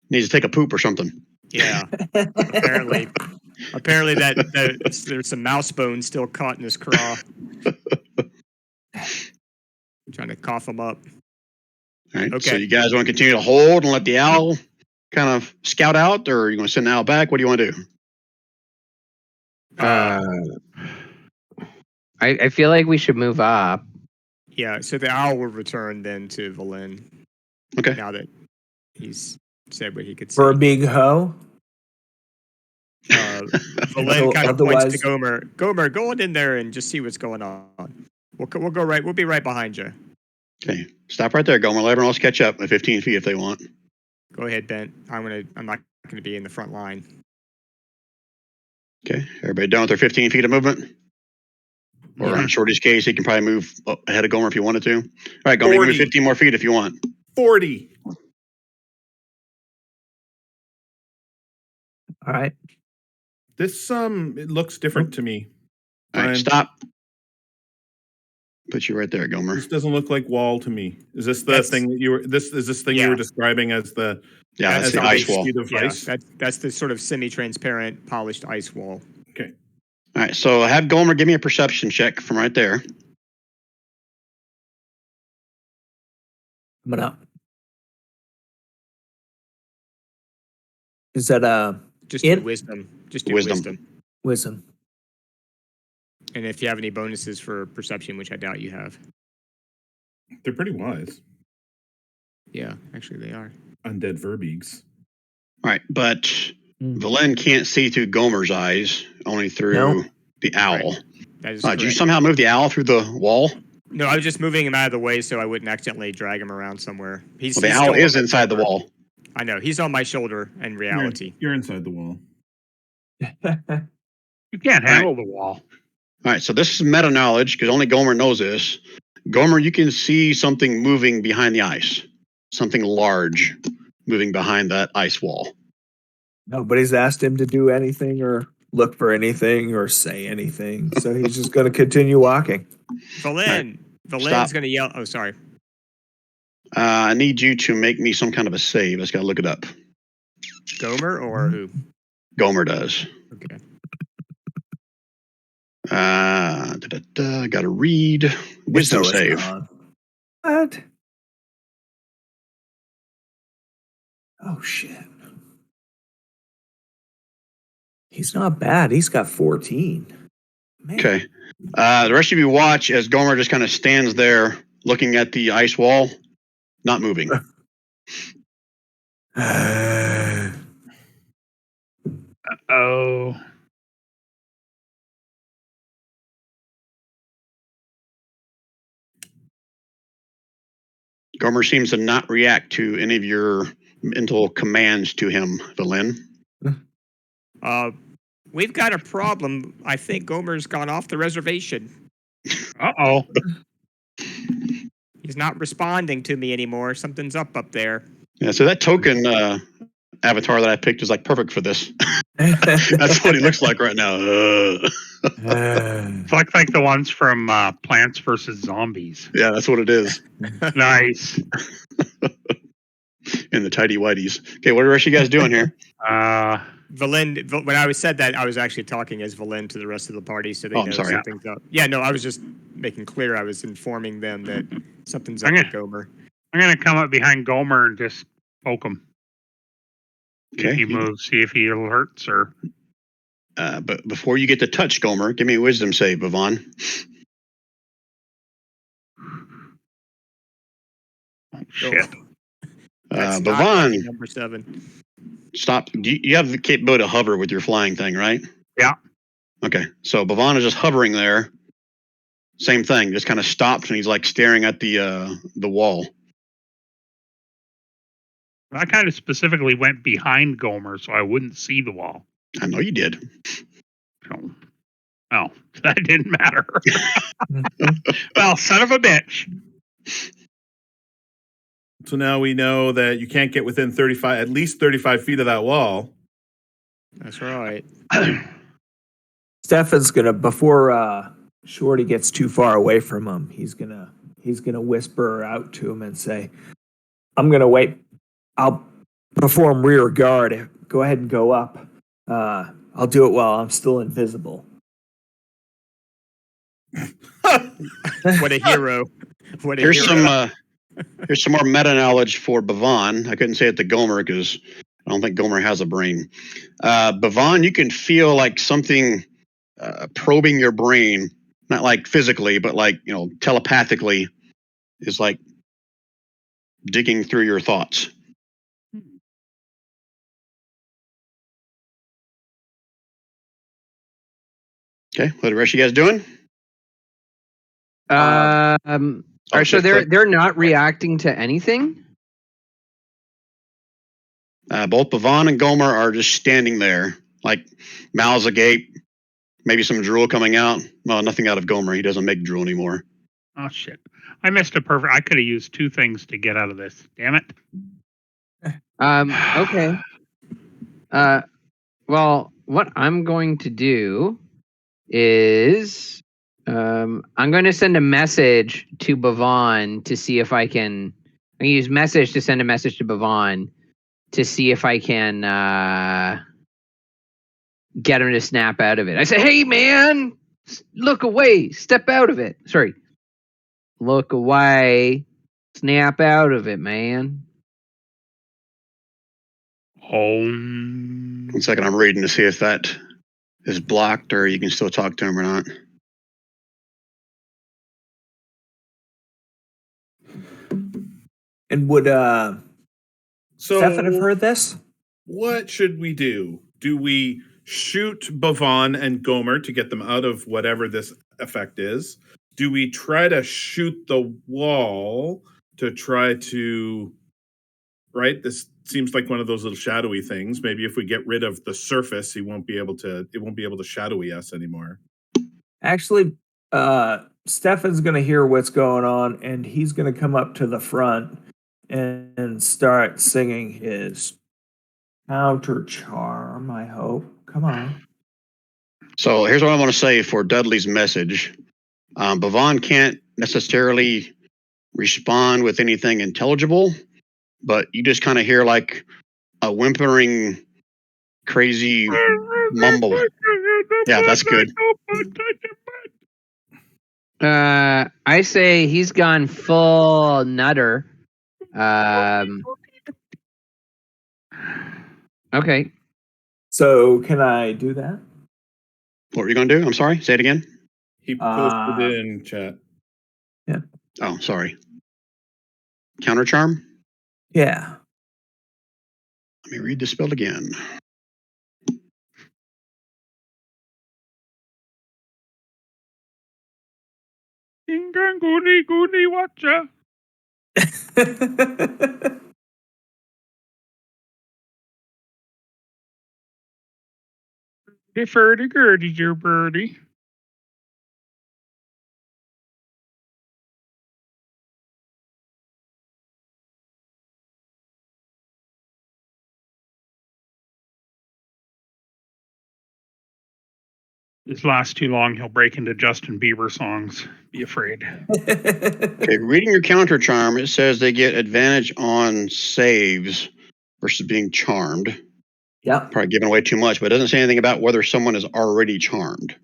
Needs to take a poop or something. Yeah. Apparently that there's some mouse bones still caught in his craw. I'm trying to cough them up. All right. Okay. So you guys want to continue to hold and let the owl kind of scout out, or are you going to send the owl back? What do you want to do? I feel like we should move up. Yeah, so the owl will return then to Valen. Okay. Now that he's said what he could say. For a big hoe? Valen kind of points to Gomer. Gomer, go on in there and just see what's going on. We'll go right. We'll be right behind you. Okay. Stop right there, Gomer. Let everyone else catch up at 15 feet if they want. Go ahead, Bent. I'm not gonna be in the front line. Okay. Everybody done with their 15 feet of movement? Or in Shorty's case, he can probably move ahead of Gomer if you wanted to. All right, Gomer, you can move 15 more feet if you want. 40. All right. This it looks different to me. All right, stop. Put you right there, Gomer. This doesn't look like wall to me. Is this the thing that you were? Is this thing you were describing as the? Yeah, that's the ice wall. That's the sort of semi-transparent, polished ice wall. Okay. All right, so have Gomer give me a perception check from right there. Coming up. Is that just wisdom? Just wisdom. Wisdom. And if you have any bonuses for perception, which I doubt you have. They're pretty wise. Yeah, actually they are. Undead verbeegs. All right, but Valen can't see through Gomer's eyes, only through the owl. Right. That is did you somehow move the owl through the wall? No, I was just moving him out of the way so I wouldn't accidentally drag him around somewhere. The owl is inside the wall. I know. He's on my shoulder in reality. You're inside the wall. You can't handle the wall. All right, so this is meta knowledge because only Gomer knows this. Gomer, you can see something moving behind the ice. Something large moving behind that ice wall. Nobody's asked him to do anything or look for anything or say anything. So he's just going to continue walking. Valen's Stop. going to yell. Oh, sorry. I need you to make me some kind of a save. I just got to look it up. Gomer or who? Gomer does. Okay. Got to read. Wisdom So it's save. gone. What? Oh, shit. He's not bad. He's got 14. Man. Okay. The rest of you watch as Gomer just kind of stands there looking at the ice wall, not moving. Oh, Gomer seems to not react to any of your mental commands to him, Valen. We've got a problem. I think Gomer's gone off the reservation. uh-oh. He's not responding to me anymore. Something's up there. Yeah, so that token avatar that I picked is like perfect for this. That's what he looks like right now. It's like the ones from Plants vs. Zombies. Yeah, that's what it is. Nice. In the tidy whities. Okay, what are the rest of you guys doing here? Valen, when I said that, I was actually talking as Valen to the rest of the party, so they Oh, I'm know sorry. something's up. Yeah, no, I was just making clear. I was informing them that something's up Okay. with Gomer. I'm going to come up behind Gomer and just poke him. Okay. If he moves, see if he alerts or. But before you get to touch Gomer, give me a wisdom save, Bavon. Oh, shit. That's not Bavon, lucky number 7. stop. You have the capability to hover with your flying thing, right? Yeah. Okay, so Bavon is just hovering there. Same thing, just kind of stopped and he's like staring at the wall. I kind of specifically went behind Gomer so I wouldn't see the wall. I know you did. So, oh, that didn't matter. Well, son of a bitch. So now we know that you can't get within at least 35 feet of that wall. That's right. Stefan's gonna, before Shorty gets too far away from him, he's gonna whisper out to him and say, "I'm gonna wait. I'll perform rear guard. Go ahead and go up. I'll do it while I'm still invisible." What a hero. What a Here's hero. here's some more meta knowledge for Bavon. I couldn't say it to Gomer because I don't think Gomer has a brain. Bavon, you can feel like something probing your brain, not like physically, but like, telepathically, is like digging through your thoughts. Okay, what are the rest of you guys doing? All right, so click. they're not reacting to anything. Both Bavon and Gomer are just standing there, like mouths agape, maybe some drool coming out. Well, nothing out of Gomer. He doesn't make drool anymore. Oh, shit. I missed a perfect. I could have used 2 things to get out of this. Damn it. Okay. Well, what I'm going to do is I'm going to send a message to Bavon to see if I can. I'm going to use message to send a message to Bavon to see if I can get him to snap out of it. I say, "Hey, man, look away. Step out of it." Sorry. Look away. Snap out of it, man. Oh. 1 second, I'm reading to see if that is blocked or you can still talk to him or not. And would So Stefan have heard this? what should we do? Do we shoot Bavon and Gomer to get them out of whatever this effect is? Do we try to shoot the wall to try to... Right? This seems like one of those little shadowy things. Maybe if we get rid of the surface, it won't be able to shadowy us anymore. Actually, Stefan's going to hear what's going on, and he's going to come up to the front and start singing his Counter charm, I hope. Come on. So here's what I want to say for Dudley's message. Bavon can't necessarily respond with anything intelligible, but you just kind of hear like a whimpering, crazy mumble. Yeah, that's good. I say he's gone full nutter. Okay. So can I do that? What were you going to do? I'm sorry. Say it again. He posted it in chat. Oh, sorry. Counter charm? Yeah. Let me read the spell again. Goody goody watcha. Deferdy gurdy, your birdie. This lasts too long, he'll break into Justin Bieber songs. Be afraid. Okay, reading your counter charm, it says they get advantage on saves versus being charmed. Yep. Probably giving away too much, but it doesn't say anything about whether someone is already charmed.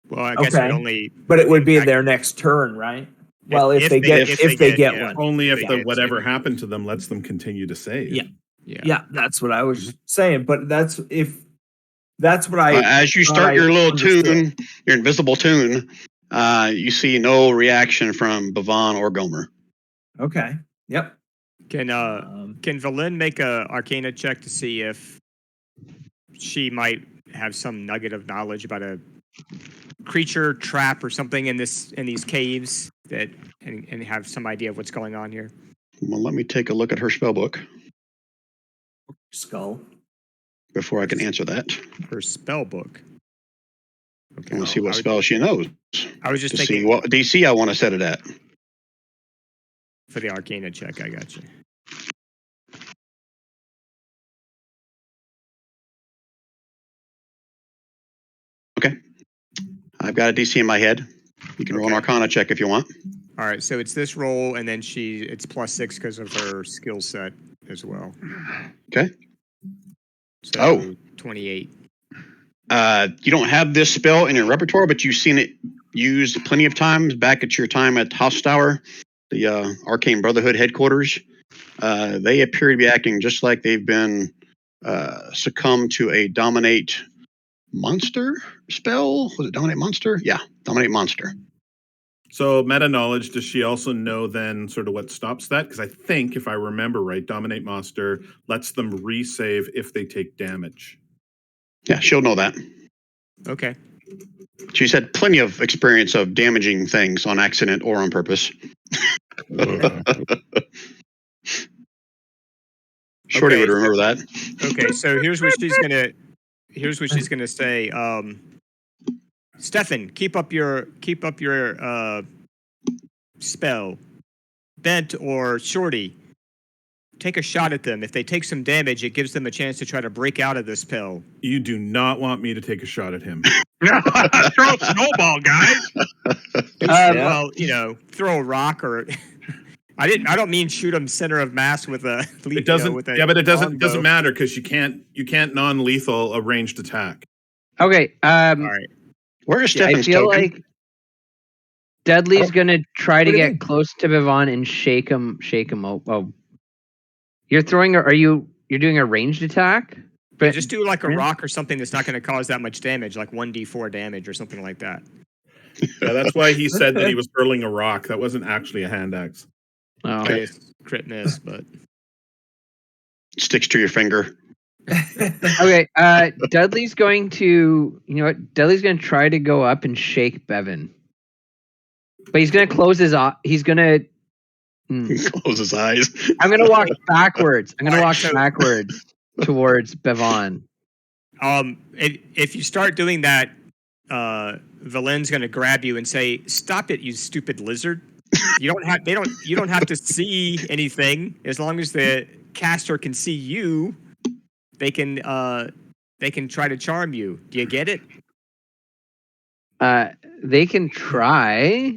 Well, I guess Okay. it only. But it would be their next turn, right? Well, if they get yeah. one. Only if They the get whatever saving. happened to them lets them continue to save. Yeah. Yeah. Yeah, that's what I was saying. But that's what I. As you thought start I your little understood. tune, your invisible tune, you see no reaction from Bavon or Gomer. Okay. Yep. Can Valen make a Arcana check to see if she might have some nugget of knowledge about a creature trap or something in these caves that and have some idea of what's going on here? Well, let me take a look at her spell book Skull. before I can answer that. Her spell book. Okay. I want to see what spell she knows I was just to see thinking what DC I want to set it at. for the Arcana check. I got you. Okay. I've got a DC in my head. You can roll an Okay. Arcana check if you want. All right, so it's this roll, and then it's +6 because of her skill set as well. Okay. So 28. You don't have this spell in your repertoire, but you've seen it used plenty of times back at your time at Hofstauer, the Arcane Brotherhood headquarters. They appear to be acting just like they've been succumbed to a Dominate Monster spell. Was it Dominate Monster? Yeah, Dominate Monster. So meta knowledge, does she also know then sort of what stops that? Because I think, if I remember right, Dominate Monster lets them resave if they take damage. Yeah, she'll know that. Okay. She's had plenty of experience of damaging things on accident or on purpose. Shorty would remember that. Okay, so here's what she's gonna say. Stefan, keep up your spell. Bent or Shorty, take a shot at them. If they take some damage, it gives them a chance to try to break out of the spell. You do not want me to take a shot at him. Throw a snowball, guys. Well, throw a rock or. I don't mean shoot him center of mass with a. It doesn't. With a Yeah, but it doesn't longbow. matter because you can't non-lethal a ranged attack. Okay. All right. Where is I Stefan's feel token? like Dudley's gonna try to What do you get mean? close to Vivon and shake him. Oh, you're throwing. You're doing a ranged attack? But just do like a Yeah. rock or something that's not going to cause that much damage, like 1d4 damage or something like that. Yeah, that's why he said that he was hurling a rock. That wasn't actually a hand axe. Oh. I guess crit miss, but Sticks to your finger. Okay. Dudley's going to. You know what? Dudley's going to try to go up and shake Bevan, but he's going to close his eye. He's going to. Close his eyes. I'm going to walk backwards. I'm going to All walk right, so- backwards towards Bevan. if you start doing that, Valen's going to grab you and say, "Stop it, you stupid lizard." You don't have to see anything as long as caster can see you, they can try to charm you. Do you get it? They can try.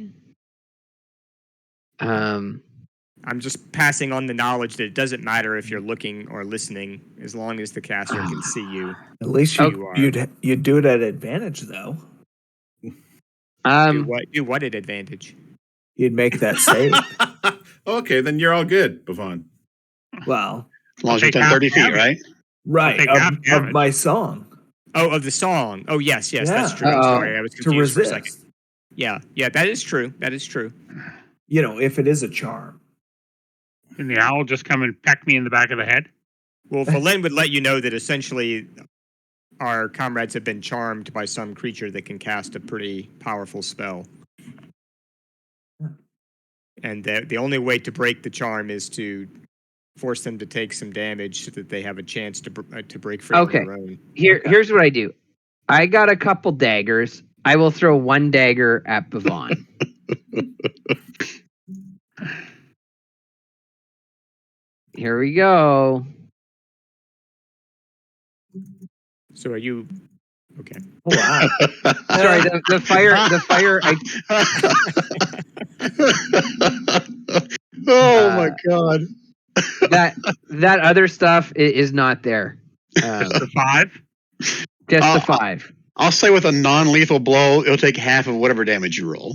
I'm just passing on the knowledge that it doesn't matter if you're looking or listening, as long as the caster can see you. At least you'd do it at advantage, though. Do what at advantage? You'd make that save. Okay, then you're all good, Bavon. Well, As long as you're within 30 feet, right? right, take half of damage. my song. Oh, of the song. Oh, yes, that's Yeah. true. I'm sorry, I was To confused for a resist. second. Yeah, that is true. That is true. You know, if it is a charm. Can the owl just come and peck me in the back of the head? Well, Valen would let you know that essentially our comrades have been charmed by some creature that can cast a pretty powerful spell. And the only way to break the charm is to force them to take some damage so that they have a chance to break free Okay. on their own. Here's what I do. I got a couple daggers. I will throw one dagger at Bavon. Here we go. So are you okay? Oh, wow. Sorry, the fire. Oh my god. That other stuff is not there. The 5? Just the 5. I'll say with a non-lethal blow, it'll take half of whatever damage you roll.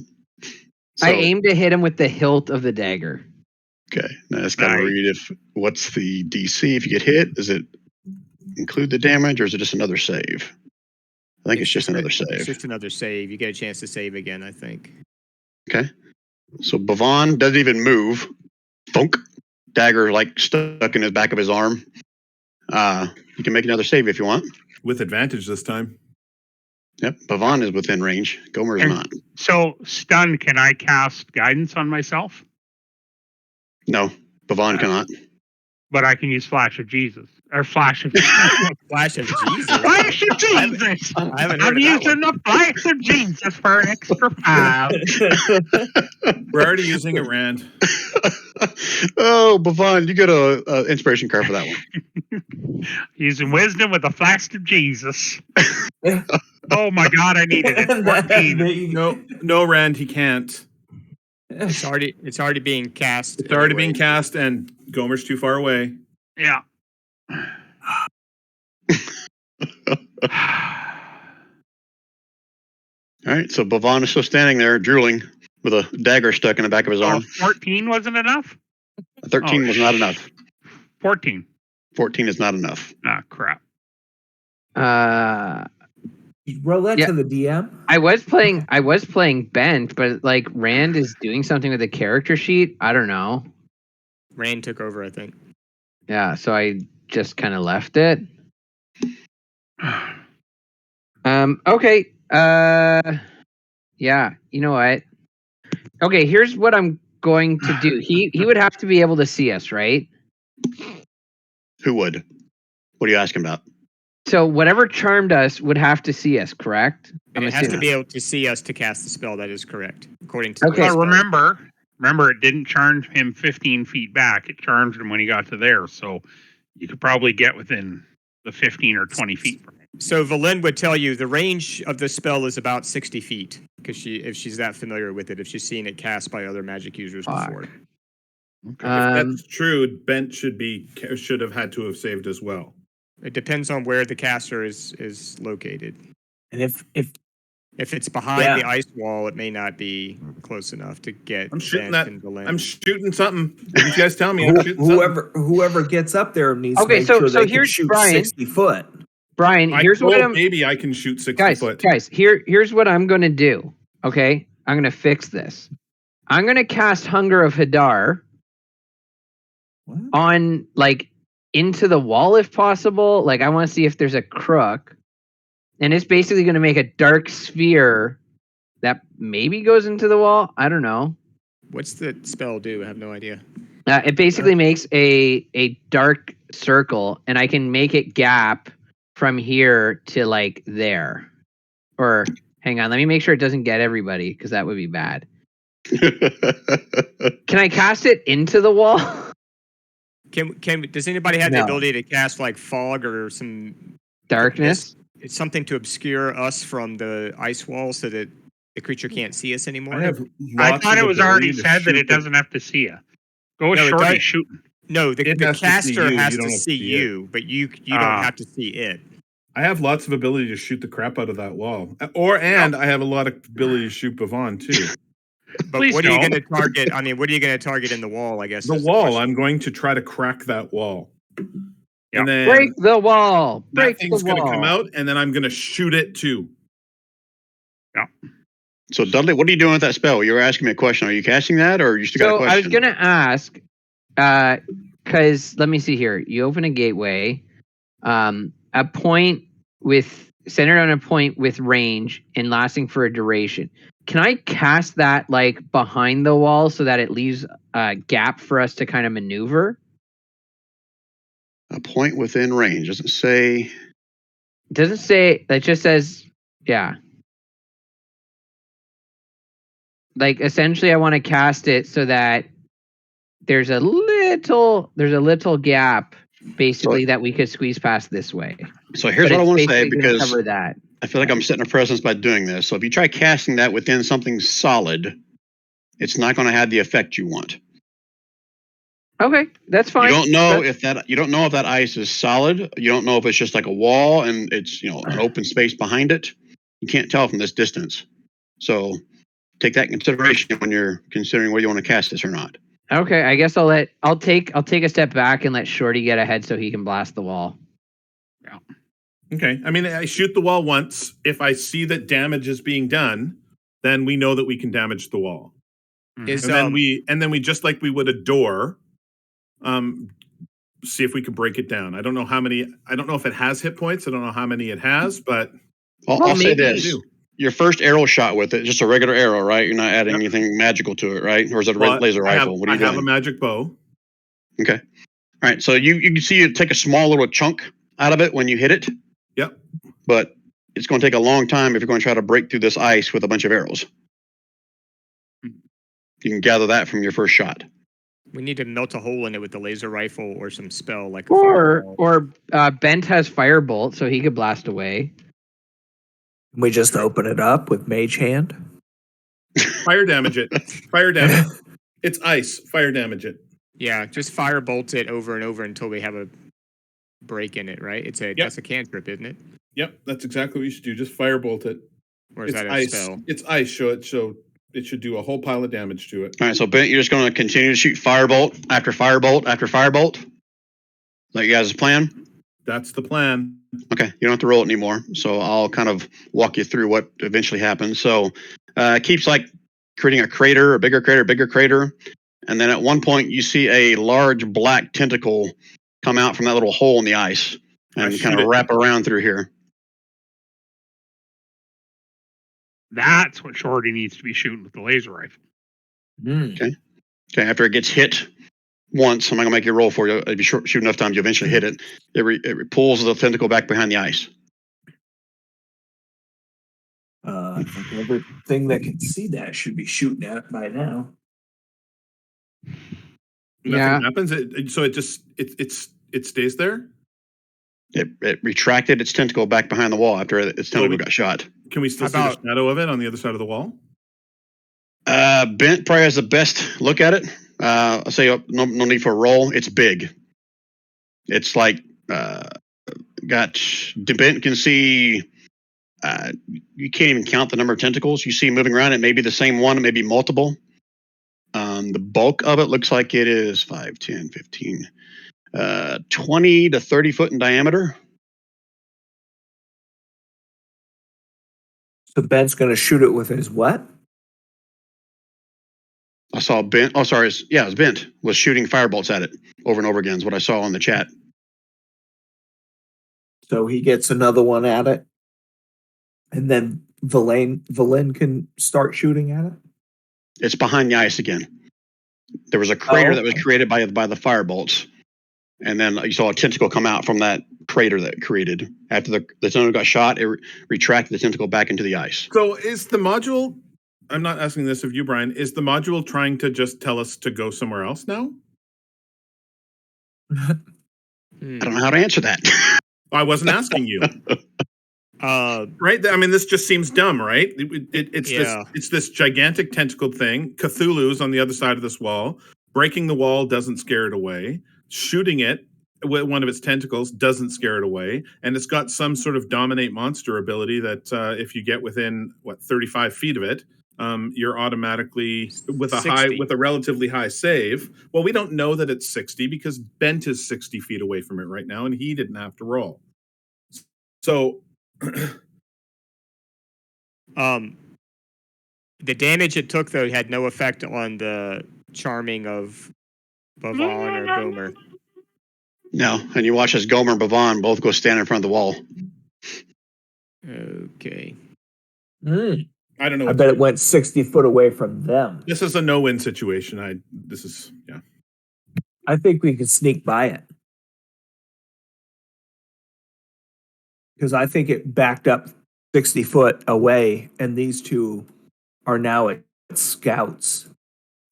So, I aim to hit him with the hilt of the dagger. Okay, now let's gotta Nice. read what's the DC if you get hit. Does it include the damage or is it just another save? I think it's just another It's save. just another save. You get a chance to save again, I think. Okay. So Bavon doesn't even move. Thunk. Dagger like stuck in the back of his arm. You can make another save if you want. With advantage this time. Yep. Bavon is within range. Gomer is And- not. So, stun, can I cast guidance on myself? No. Bavon cannot. But I can use Flash of Jesus. Or Flash of Flash of Jesus. Flash of Jesus! I haven't heard I'm of that using one. the Flash of Jesus for an extra 5. We're already using it, Rand. Oh, Bavon, you get a inspiration card for that one. Using wisdom with the Flash of Jesus. Oh my god, I needed it. 14. No, Rand, he can't. It's already being cast. It's already anyway. being cast, and Gomer's too far away. Yeah. All right. So Bavon is still standing there, drooling, with a dagger stuck in the back of his Oh, arm. 14 wasn't enough? 13 was not enough. 14. 14 is not enough. Ah, crap. Roll that Yeah. to the DM. I was playing bent, but like Rand is doing something with the character sheet. I don't know. Rand took over, I think. Yeah, so I just kind of left it. Okay. Yeah, you know what? Okay, here's what I'm going to do. He would have to be able to see us, right? Who would? What are you asking about? So whatever charmed us would have to see us, correct? And I'm it has to assuming. be able to see us to cast the spell. That is correct, according to. Okay. the But spell. remember, it didn't charge him 15 feet back. It charged him when he got to there. So you could probably get within the 15 or 20 feet from him. So Valen would tell you the range of the spell is about 60 feet because if she's that familiar with it, if she's seen it cast by other magic users Fuck. before. If that's true, Bent should have had to have saved as well. It depends on where the caster is located. And if If it's behind Yeah. the ice wall, it may not be close enough to get. I'm shooting Bent that. and Valen. I'm shooting something. You guys tell me. I'm shooting something. whoever gets up there needs Okay, to make so- sure so they can here's shoot Brian. 60 foot. Brian, here's what I'm Maybe I can shoot 60 guys, foot. here's what I'm gonna do. Okay, I'm gonna fix this. I'm gonna cast Hunger of Hadar What? on like into the wall if possible. Like I want to see if there's a crook, and it's basically gonna make a dark sphere that maybe goes into the wall. I don't know. What's the spell do? I have no idea. It basically makes a dark circle, and I can make it gap from here to like there. Or hang on, let me make sure it doesn't get everybody because that would be bad. Can I cast it into the wall? Does anybody have the No. ability to cast like fog or some Darkness. It's something to obscure us from the ice wall so that the creature can't see us anymore? I have I lots thought of it was ability already to said that shoot it doesn't have to see you. Go with No, it Shorty does- shooting. No, the It has to see caster you, has you don't to have to see see it. you, but you don't Ah. have to see it. I have lots of ability to shoot the crap out of that wall. And I have a lot of ability to shoot Bavon too. But Please what are you don't. going to target? I mean, what are you going to target in the wall, I guess? The is wall, question. I'm going to try to crack that wall. Yeah. And then Break the wall. that Break the thing's going to wall. come out, and then I'm going to shoot it too. So Dudley, what are you doing with that spell? You were asking me a question. Are you casting that, or you still got a So question? I was gonna ask, because let me see here. You open a gateway, a point with centered on a point with range and lasting for a duration. Can I cast that like behind the wall so that it leaves a gap for us to kind of maneuver? A point within range. Doesn't say. It doesn't say. It just says, yeah. Like essentially, I want to cast it so that there's a little gap basically that we could squeeze past this way. So here's But what I it's want to say, basically gonna because cover that. I feel like I'm setting a precedence by doing this. So if you try casting that within something solid, it's not going to have the effect you want. Okay, that's fine. You don't know That's- if that ice is solid. You don't know if it's just like a wall and it's an open space behind it. You can't tell from this distance. So take that in consideration when you're considering whether you want to cast this or not. Okay, I guess I'll take a step back and let Shorty get ahead so he can blast the wall. Okay. I mean, I shoot the wall once. If I see that damage is being done, then we know that we can damage the wall. Is, And then we just like we would a door, see if we can break it down. I don't know if it has hit points. I don't know how many it has, but I'll say maybe- this. Your first arrow shot with it, just a regular arrow, right? You're not adding anything magical to it, right? Or is it a laser rifle? What are you I have a doing? magic bow. Okay. All right. So you can see it take a small little chunk out of it when you hit it. Yep. But it's going to take a long time if you're going to try to break through this ice with a bunch of arrows. You can gather that from your first shot. we need to melt a hole in it with the laser rifle or some spell like a fireball. Or Bent has firebolt, so he could blast away. We just open it up with Mage Hand. Fire damage it. Fire damage. It's ice. Fire damage it. Yeah, just firebolt it over and over until we have a break in it, right? That's a cantrip, isn't it? Yep, that's exactly what you should do. Just firebolt it. Or is It's that a ice. spell? It's ice. So it should do a whole pile of damage to it. All right. So Bent, you're just going to continue to shoot firebolt after firebolt after firebolt. Is that you guys' plan? That's the plan. Okay, you don't have to roll it anymore. So I'll kind of walk you through what eventually happens. So it keeps like creating a crater, a bigger crater. And then at one point you see a large black tentacle come out from that little hole in the ice and kind of wrap around through here. That's what Shorty needs to be shooting with the laser rifle. Okay, after it gets hit once, I'm not going to make you roll for you. If you shoot enough times, you eventually hit it. It pulls the tentacle back behind the ice. I think everything that can see that should be shooting at it by now. Nothing happens. So it stays there. It retracted its tentacle back behind the wall after its tentacle got shot. Can we still see the shadow of it on the other side of the wall? Bent probably has the best look at it. I'll say no need for a roll. It's big. It's like Bent can see. You can't even count the number of tentacles you see moving around. It may be the same one. It may be multiple. The bulk of it looks like it is 5, 10, 15, 20 to 30 foot in diameter. So Ben's going to shoot it with his what? I saw Bent. Oh, sorry. It was Bent was shooting firebolts at it over and over again. Is what I saw on the chat. So he gets another one at it. And then Villain can start shooting at it? It's behind the ice again. There was a crater that was created by the firebolts. And then you saw a tentacle come out from that crater that it created. After the tentacle got shot, it retracted the tentacle back into the ice. So is the module, I'm not asking this of you, Brian, is the module trying to just tell us to go somewhere else now? I don't know how to answer that. I wasn't asking you. Right? I mean, this just seems dumb, right? It's this gigantic tentacled thing. Cthulhu's on the other side of this wall. Breaking the wall doesn't scare it away. Shooting it with one of its tentacles doesn't scare it away. And it's got some sort of dominate monster ability that if you get within 35 feet of it, you're automatically with a relatively high save. Well, we don't know that it's 60 because Bent is 60 feet away from it right now, and he didn't have to roll. So the damage it took though had no effect on the charming of Bavon or Gomer. No, and you watch as Gomer and Bavon both go stand in front of the wall. Okay. I don't know. I bet it went 60 foot away from them. This is a no-win situation. I think we could sneak by it. Because I think it backed up 60 foot away, and these two are now at scouts.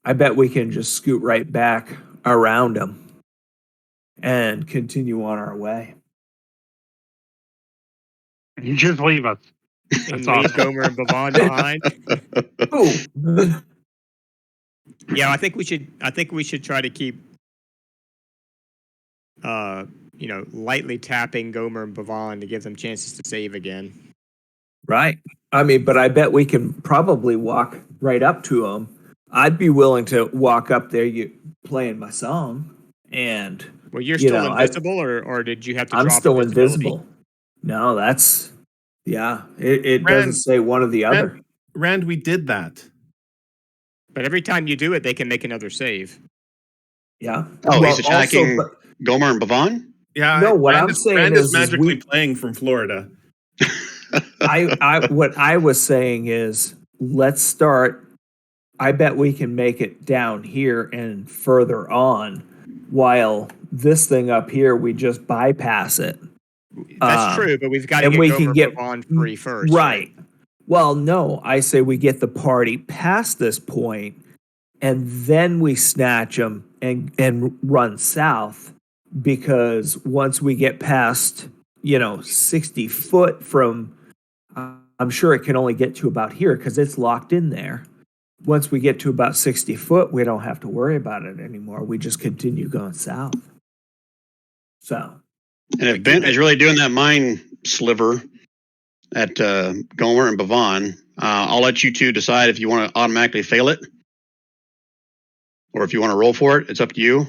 I bet we can just scoot right back around them and continue on our way. You just leave us. And leave Gomer and Bavon behind. Ooh. Yeah, I think we should try to keep lightly tapping Gomer and Bavon to give them chances to save again. Right. I mean, but I bet we can probably walk right up to them. I'd be willing to walk up there, playing my song, and well, you're still invisible, or did you have to? I'm still invisible. No, that's It doesn't say one or the other. Rand, we did that. But every time you do it, they can make another save. Yeah. Oh, he's attacking Gomer and Bavon? Yeah. No, what I'm saying Rand is magically we playing from Florida. What I was saying is, let's start. I bet we can make it down here and further on, while this thing up here, we just bypass it. That's true, but we've got to get Gomer and Bavon free first. Right. Well, no, I say we get the party past this point, and then we snatch them and run south, because once we get past, 60 foot from, I'm sure it can only get to about here because it's locked in there. Once we get to about 60 foot, we don't have to worry about it anymore. We just continue going south. So. And if Bent is really doing that mind sliver at Gomer and Bavon, I'll let you two decide if you want to automatically fail it or if you want to roll for it. It's up to you.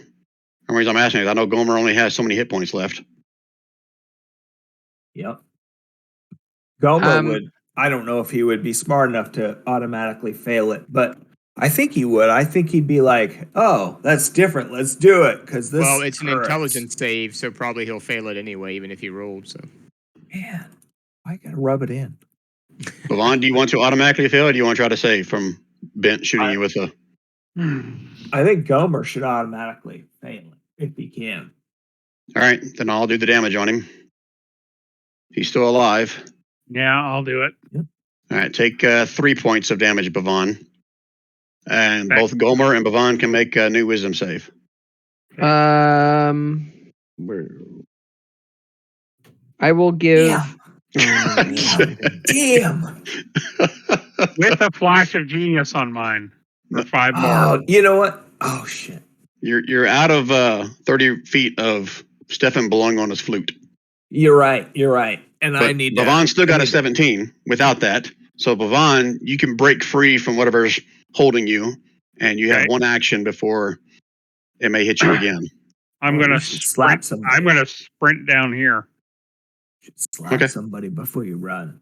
The reason I'm asking is I know Gomer only has so many hit points left. Yep. Gomer would. I don't know if he would be smart enough to automatically fail it, but I think he would. I think he'd be like, "Oh, that's different. Let's do it." Because this. Well, it's an intelligence save, so probably he'll fail it anyway, even if he rolled. So. Man, I gotta rub it in. Bavon, do you want to automatically fail, or do you want to try to save from Bent shooting you with a? I think Gomer should automatically fail it if he can. All right, then I'll do the damage on him. He's still alive. Yeah, I'll do it. Yep. All right, take 3 points of damage, Bavon. And both Gomer and Bavon can make a new wisdom save. I will give. Damn. With a flash of genius on mine for 5 more. Oh, you know what? Oh shit. You're out of 30 feet of Stefan blowing on his flute. You're right. And but I need Bavon still got a 17 without that. So Bavon, you can break free from whatever's holding you, and you have one action before it may hit you again. I'm gonna slap somebody. I'm gonna sprint down here. Slap somebody before you run.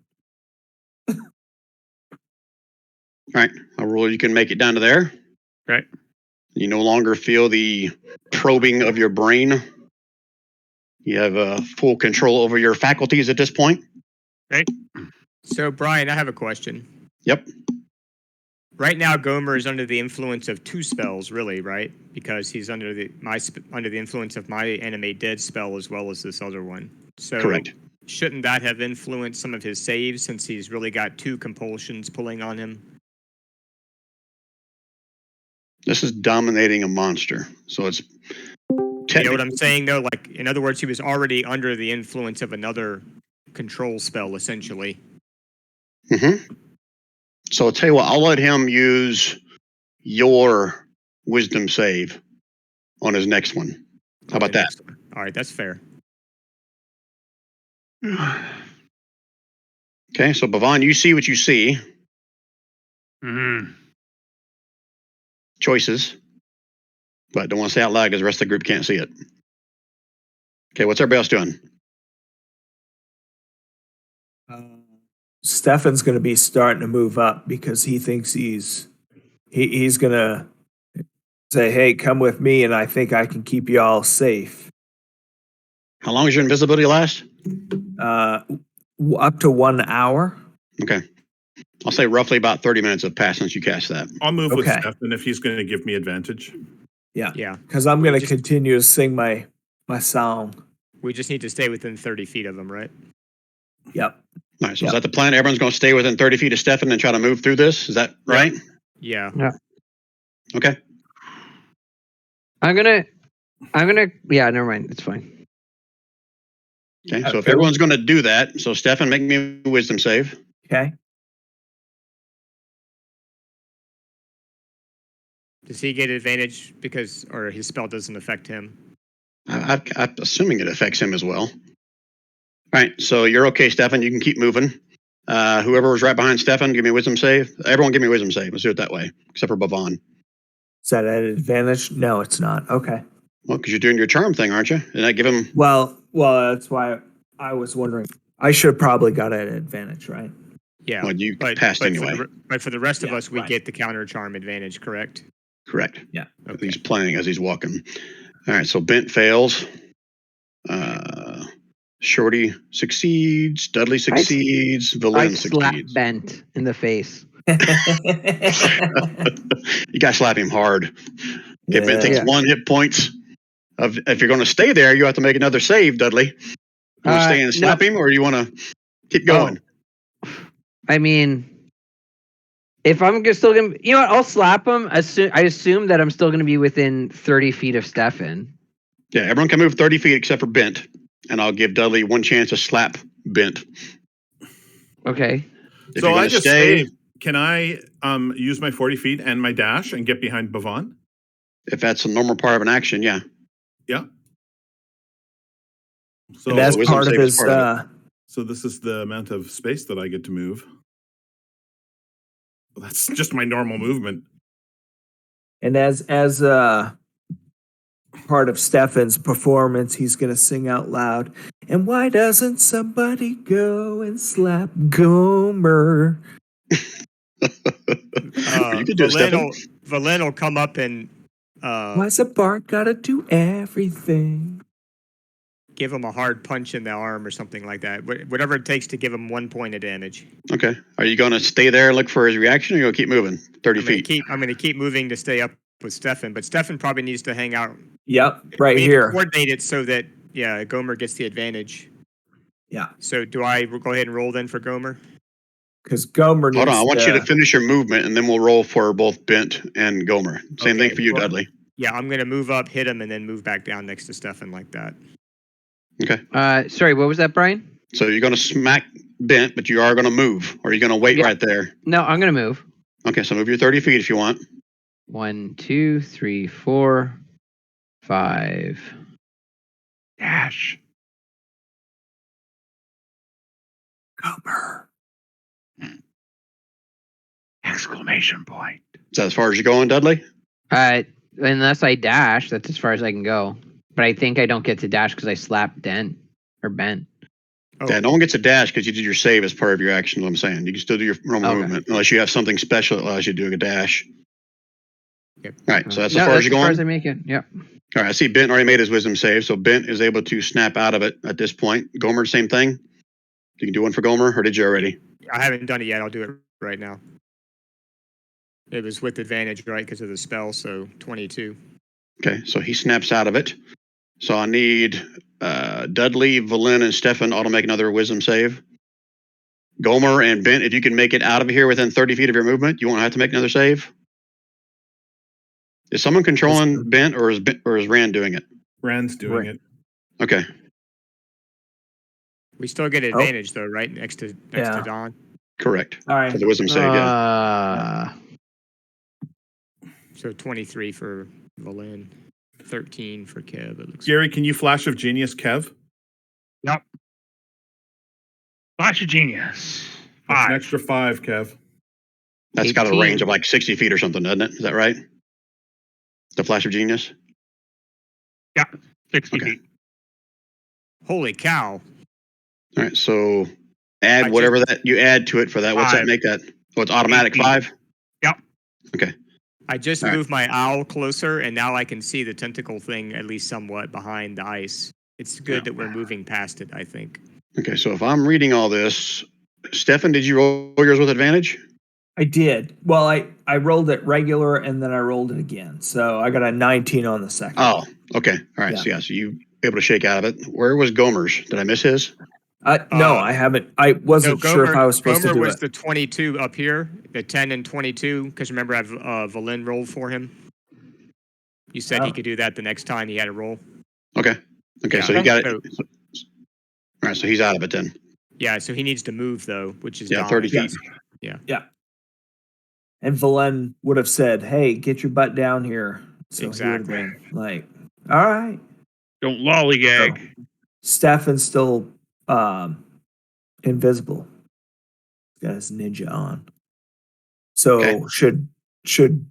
All right, I'll roll. You can make it down to there. Okay. You no longer feel the probing of your brain. You have full control over your faculties at this point. Okay. So, Brian, I have a question. Yep. Right now, Gomer is under the influence of 2 spells, really, right? Because he's under the influence of my Animate Dead spell as well as this other one. So, correct. Shouldn't that have influenced some of his saves since he's really got 2 compulsions pulling on him? This is dominating a monster, so it's You know what I'm saying, though? Like, in other words, he was already under the influence of another control spell, essentially. Mm-hmm. So I'll tell you what, I'll let him use your wisdom save on his next one. How about that? All right, that's fair. Okay, so Bhavan, you see what you see. Mm-hmm. Choices. But don't want to say out loud because the rest of the group can't see it. Okay, what's everybody else doing? Stefan's going to be starting to move up because he thinks he's going to say, "Hey, come with me, and I think I can keep you all safe." How long does your invisibility last? Up to 1 hour. Okay. I'll say roughly about 30 minutes have passed since you cast that. I'll move with Okay. Stefan if he's going to give me advantage. Yeah, Yeah. because I'm going to continue to sing my song. We just need to stay within 30 feet of him, right? Yep. All right, so is that the plan? Everyone's going to stay within 30 feet of Stefan and try to move through this? Is that right? Yeah. Okay. I'm gonna. Yeah, never mind. It's fine. Okay, so if everyone's going to do that, so Stefan, make me a wisdom save. Okay. Does he get advantage or his spell doesn't affect him? I'm assuming it affects him as well. All right, so you're okay, Stefan. You can keep moving. Whoever was right behind Stefan, give me a wisdom save. Everyone give me a wisdom save. Let's do it that way, except for Bhavan. Is that an advantage? No, it's not. Okay. Well, because you're doing your charm thing, aren't you? Did I give him? Well, that's why I was wondering. I should have probably got an advantage, right? Yeah. Well, you passed anyway. But for the rest of us, we right. get the counter charm advantage, correct? Correct. Yeah. Okay. He's playing as he's walking. All right, so Bent fails. Shorty succeeds. Dudley succeeds. Villain Slap succeeds. Bent in the face. You got to slap him hard. Okay, Bent takes Yeah. 1 hit points. If you're going to stay there, you have to make another save, Dudley. You want to stay and slap him, or you want to keep going? I mean, if I'm still gonna, you know what? I'll slap him. I assume that I'm still gonna be within 30 feet of Stefan. Yeah, everyone can move 30 feet except for Bent, and I'll give Dudley 1 chance to slap Bent. Okay. If So you're I gonna just stay, saved. Can I use my 40 feet and my dash and get behind Bhavan? if that's a normal part of an action, yeah. Yeah. So And that's wisdom part of save is his. part of So this is the amount of space that I get to move. Well, that's just my normal movement. And as part of Stefan's performance, he's going to sing out loud. And why doesn't somebody go and slap Gomer? You could do it, Stefan. Valen will come up and Why's a Bart got to do everything? give him a hard punch in the arm or something like that. Whatever it takes to give him 1 point of damage. Okay. Are you going to stay there and look for his reaction, or you going to keep moving 30 feet? I'm going to keep moving to stay up with Stefan, but Stefan probably needs to hang out. Yep, right We need to here. coordinate it so that Gomer gets the advantage. Yeah, So do I go ahead and roll then for Gomer? because Gomer needs Hold on. I want you to finish your movement, and then we'll roll for both Bent and Gomer. Same Okay, thing for you, well- Dudley. Yeah, I'm going to move up, hit him, and then move back down next to Stefan like that. Okay. Sorry, what was that, Brian? So you're going to smack Bent, but you are going to move, or you're going to wait Yeah. right there. No, I'm gonna move. Okay, so move your 30 feet if you want. 1, 2, 3, 4, 5. Dash. Gomer. Exclamation point. Is that as far as you're going, Dudley? Unless I dash, that's as far as I can go. But I think I don't get to dash because I slapped Bent. Oh, Yeah, no one gets a dash because you did your save as part of your action, what I'm saying. You can still do your normal Okay. movement, unless you have something special that allows you to do a dash. Yep. All right, so that's No, as far as you're as far going? as I make it. Yep. All right, I see Bent already made his wisdom save, so Bent is able to snap out of it at this point. Gomer, same thing? You can do one for Gomer, or did you already? I haven't done it yet. I'll do it right now. It was with advantage, right, because of the spell, so 22. Okay, so he snaps out of it. So I need Dudley, Valen, and Stefan all to make another wisdom save. Gomer and Bent, if you can make it out of here within 30 feet of your movement, you won't have to make another save. Is someone controlling Bent, or is Rand doing it? Rand's doing it. Okay. We still get advantage though, right? Next to Don. Correct. All right. For the wisdom save, yeah. So 23 for Valen, 13 for Kev. It looks Gary, can you flash of genius, Kev? Yep. Flash of Genius. That's 5. an extra 5, Kev. That's got a 18. range of like 60 feet or something, doesn't it? Is that right? The Flash of Genius? Yeah, 60 Okay. feet. Holy cow! All right, so add I whatever that you add to it for that. What's that 5. make that? Oh, it's automatic 18. 5? Yep. Okay. I just All right. moved my owl closer, and now I can see the tentacle thing at least somewhat behind the ice. It's good that we're moving past it, I think. Okay, so if I'm reading all this, Stefan, did you roll yours with advantage? I did. Well, I rolled it regular and then I rolled it again. So I got a 19 on the second. Oh, okay. All right. Yeah. So you able to shake out of it. Where was Gomer's? Did I miss his? No, I haven't. I wasn't sure if I was supposed to do was it. the 22 up here, the 10 and 22, because remember I've Valen rolled for him. You said he could do that the next time he had a roll. Okay. Okay, Yeah. so he got it. So- All right, so he's out of it then. Yeah, so he needs to move though, which is Yeah, Don, 30 I guess. feet. Yeah. And Valen would have said, "Hey, get your butt down here." So Exactly. he would have been like, "All right." Don't lollygag. Stefan's still invisible. He's got his ninja on. So Okay. should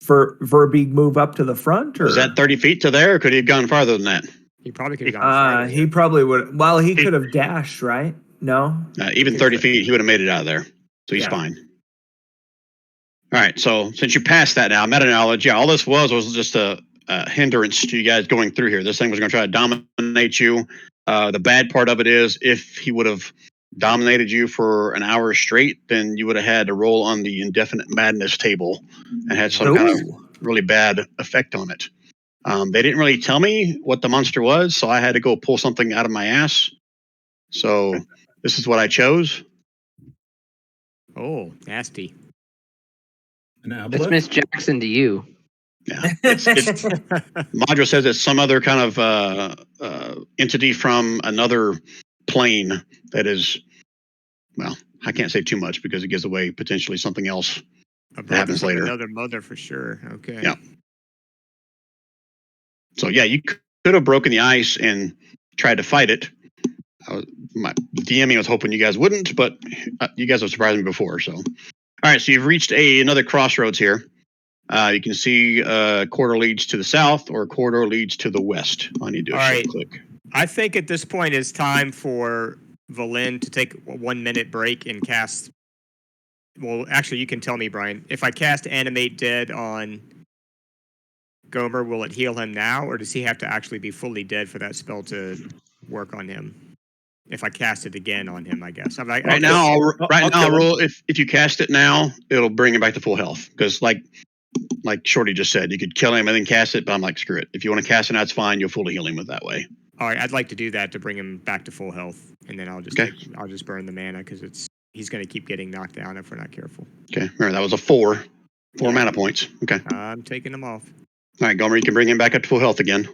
Verbeeg move up to the front, or Was that 30 feet to there, or could he have gone farther than that? He probably could have gone farther. he probably would. Well, he could have dashed, right? No. Even 30 feet, he would have made it out of there. So he's Yeah. fine. All right, so since you passed that now, meta knowledge, yeah, all this was just a hindrance to you guys going through here. This thing was going to try to dominate you. The bad part of it is if he would have dominated you for an hour straight, then you would have had to roll on the indefinite madness table and had some kind of really bad effect on it. They didn't really tell me what the monster was, so I had to go pull something out of my ass. So this is what I chose. Oh, nasty. An It's aboleth? Miss Jackson to you. Yeah, Madra says it's some other kind of entity from another plane that is, well, I can't say too much because it gives away potentially something else that happens later. Another mother for sure. Okay. Yeah. So yeah, you could have broken the ice and tried to fight it. My DMing was hoping you guys wouldn't, but you guys have surprised me before. So, all right, so you've reached another crossroads here. You can see corridor leads to the south or corridor leads to the west. I need to do a shift click. I think at this point it's time for Valen to take a 1 minute break and cast. Well, actually, you can tell me, Brian. If I cast Animate Dead on Gomer, will it heal him now, or does he have to actually be fully dead for that spell to work on him? If I cast it again on him, I guess. Right now, I'll roll. If you cast it now, it'll bring him back to full health. Because like Shorty just said, you could kill him and then cast it. But I'm like, screw it. If you want to cast it, that's fine. You'll fully heal him with that way. All right, I'd like to do that to bring him back to full health, and then I'll just burn the mana because he's going to keep getting knocked down if we're not careful. Okay, remember that was a 4 mana points. Okay, I'm taking them off. all right, Gomer, you can bring him back up to full health again.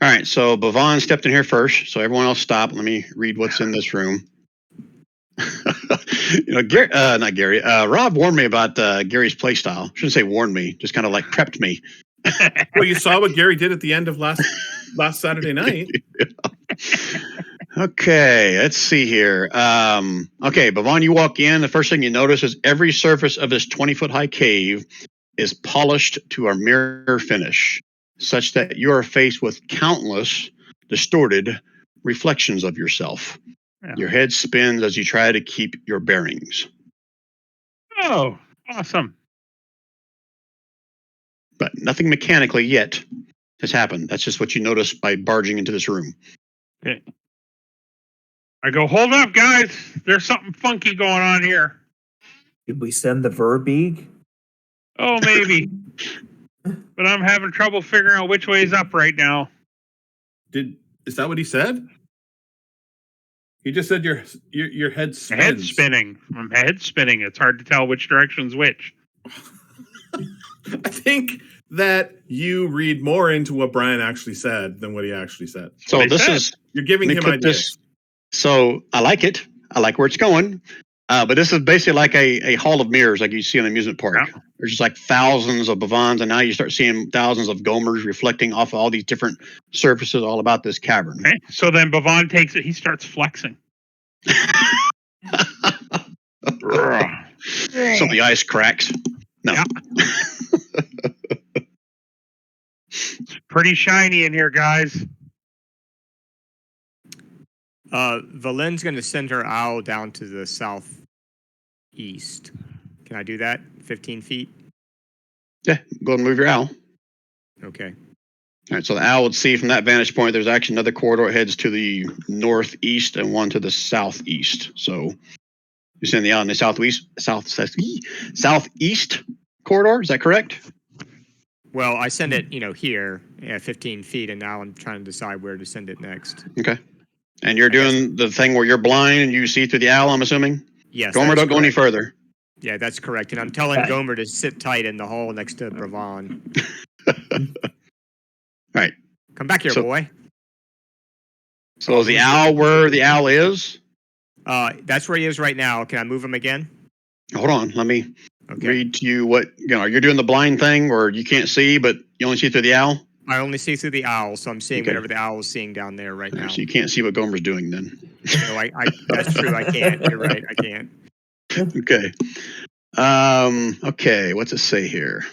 All right, so Bhavan stepped in here first, so everyone else stop. Let me read what's in this room. Gary, not Gary. Rob warned me about Gary's play style. Shouldn't say warned me, just kind of like prepped me. Well, you saw what Gary did at the end of last Saturday night. Okay, let's see here. Okay, Bhavan, you walk in. The first thing you notice is every surface of this 20-foot high cave is polished to a mirror finish, such that you are faced with countless distorted reflections of yourself. Yeah. Your head spins as you try to keep your bearings. Oh, awesome. But nothing mechanically yet has happened. That's just what you notice by barging into this room. Okay. I go, hold up, guys. There's something funky going on here. Did we send the Verbeeg? Oh, maybe. But I'm having trouble figuring out which way is up right now. Is that what he said? He just said your head spins. Head spinning. I'm head spinning. It's hard to tell which direction's which. I think that you read more into what Brian actually said than what he actually said. So What he this said. is You're giving Let me him put ideas. this- so I like it. I like where it's going. But this is basically like a hall of mirrors, like you see in an amusement park. Yeah. There's just like thousands of Bavans, and now you start seeing thousands of Gomers reflecting off of all these different surfaces all about this cavern. Okay. So then Bavon takes it. He starts flexing. So the ice cracks. No. Yeah. Pretty shiny in here, guys. Valen's going to send her owl down to the southeast. Can I do that? 15 feet? Yeah, go and move your owl. Okay. All right, so the owl would see from that vantage point, there's actually another corridor that heads to the northeast and one to the southeast. So you send the owl in the southeast corridor. Is that correct? Well, I send it, here at 15 feet, and now I'm trying to decide where to send it next. Okay. And you're doing the thing where you're blind and you see through the owl, I'm assuming? Yes. Gomer, that's don't go any correct. further. Yeah, that's correct. And I'm telling Gomer to sit tight in the hall next to Bravon. Right. Come back here, boy. So is the owl where the owl is? That's where he is right now. Can I move him again? Hold on. Let me Okay. read to you what, you're doing the blind thing where you can't see, but you only see through the owl? I only see through the owl, so I'm seeing Okay. whatever the owl is seeing down there right now. So you can't see what Gomer's doing then. No, that's true. I can't. You're right. I can't. Okay. Okay, what's it say here?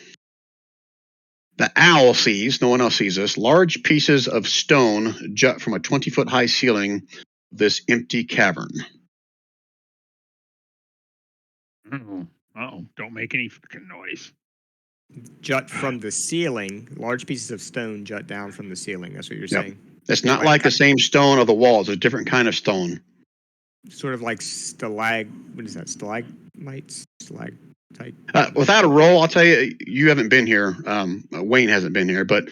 The owl sees, no one else sees this, large pieces of stone jut from a 20-foot high ceiling of this empty cavern. Uh-oh. Don't make any fucking noise. Jut from the ceiling. Large pieces of stone jut down from the ceiling. That's what you're Yep. saying. It's not like the same stone of the walls. It's a different kind of stone. Sort of like what is that? Stalagmites? Stalactite? Without a roll, I'll tell you, you haven't been here. Wayne hasn't been here, but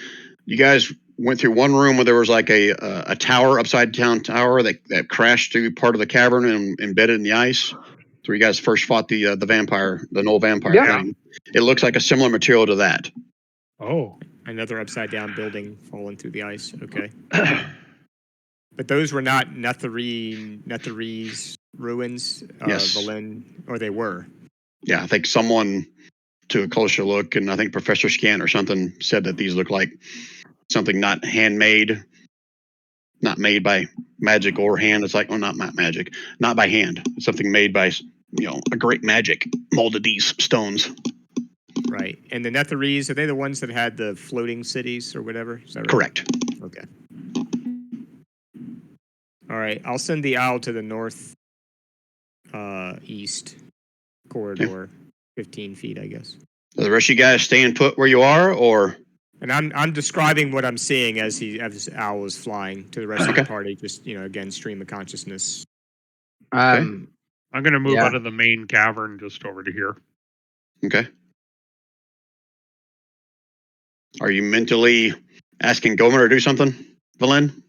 you guys went through one room where there was like a tower, upside down tower that crashed through part of the cavern and embedded in the ice. So you guys first fought the vampire, the Knoll vampire Yeah. thing. It looks like a similar material to that. Oh. Another upside down building falling through the ice. Okay. But those were not Nethere's ruins, Yes. Valen, or they were. Yeah, I think someone took a closer look, and I think Professor Scant or something said that these look like something not handmade, not made by magic or hand. It's like, not magic, not by hand. It's something made by, a great magic molded these stones. Right. And the Netheres, are they the ones that had the floating cities or whatever? Is that right? Correct. Okay. All right. I'll send the owl to the north east corridor, 15 feet, I guess. Are the rest of you guys staying put where you are, or? And I'm describing what I'm seeing as this owl is flying to the rest of the party. Just again, stream of consciousness. I'm going to move Yeah. out of the main cavern just over to here. Okay. Are you mentally asking Gomer to do something, Valen?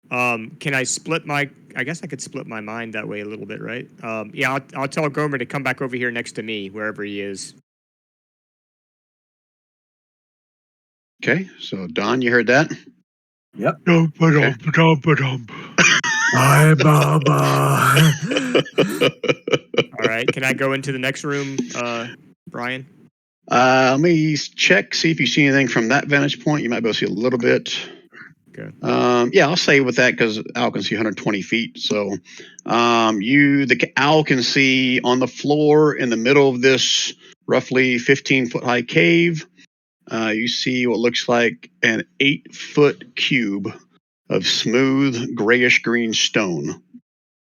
Can I split my? I guess I could split my mind that way a little bit, right? Yeah, I'll tell Gomer to come back over here next to me, wherever he is. Okay, so Don, you heard that? Hi, Baba. All right. Can I go into the next room, Brian? Let me check, see if you see anything from that vantage point. You might be able to see a little bit. Okay. Yeah, I'll say with that because owl can see 120 feet. So the owl can see on the floor in the middle of this roughly 15-foot high cave. You see what looks like an 8-foot cube of smooth grayish green stone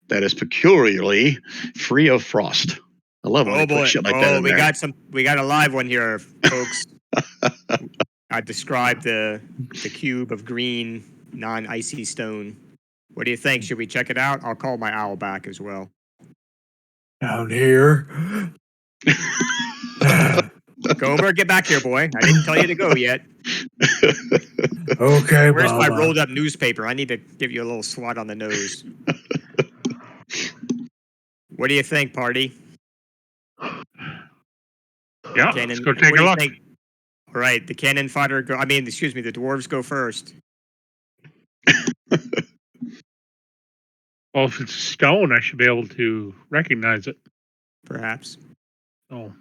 that is peculiarly free of frost. I love when they put shit like that in there. We got a live one here, folks. I described the cube of green, non-icy stone. What do you think? Should we check it out? I'll call my owl back as well. Down here. Gomer, get back here, boy. I didn't tell you to go yet. Okay, Where's my Baba. rolled up newspaper? I need to give you a little swat on the nose. What do you think, party? Yeah, Cannon, let's go take what a do you look. think? Right, the cannon fodder go. I mean, excuse me, the dwarves go first. Well, if it's stone, I should be able to recognize it. Perhaps. Oh,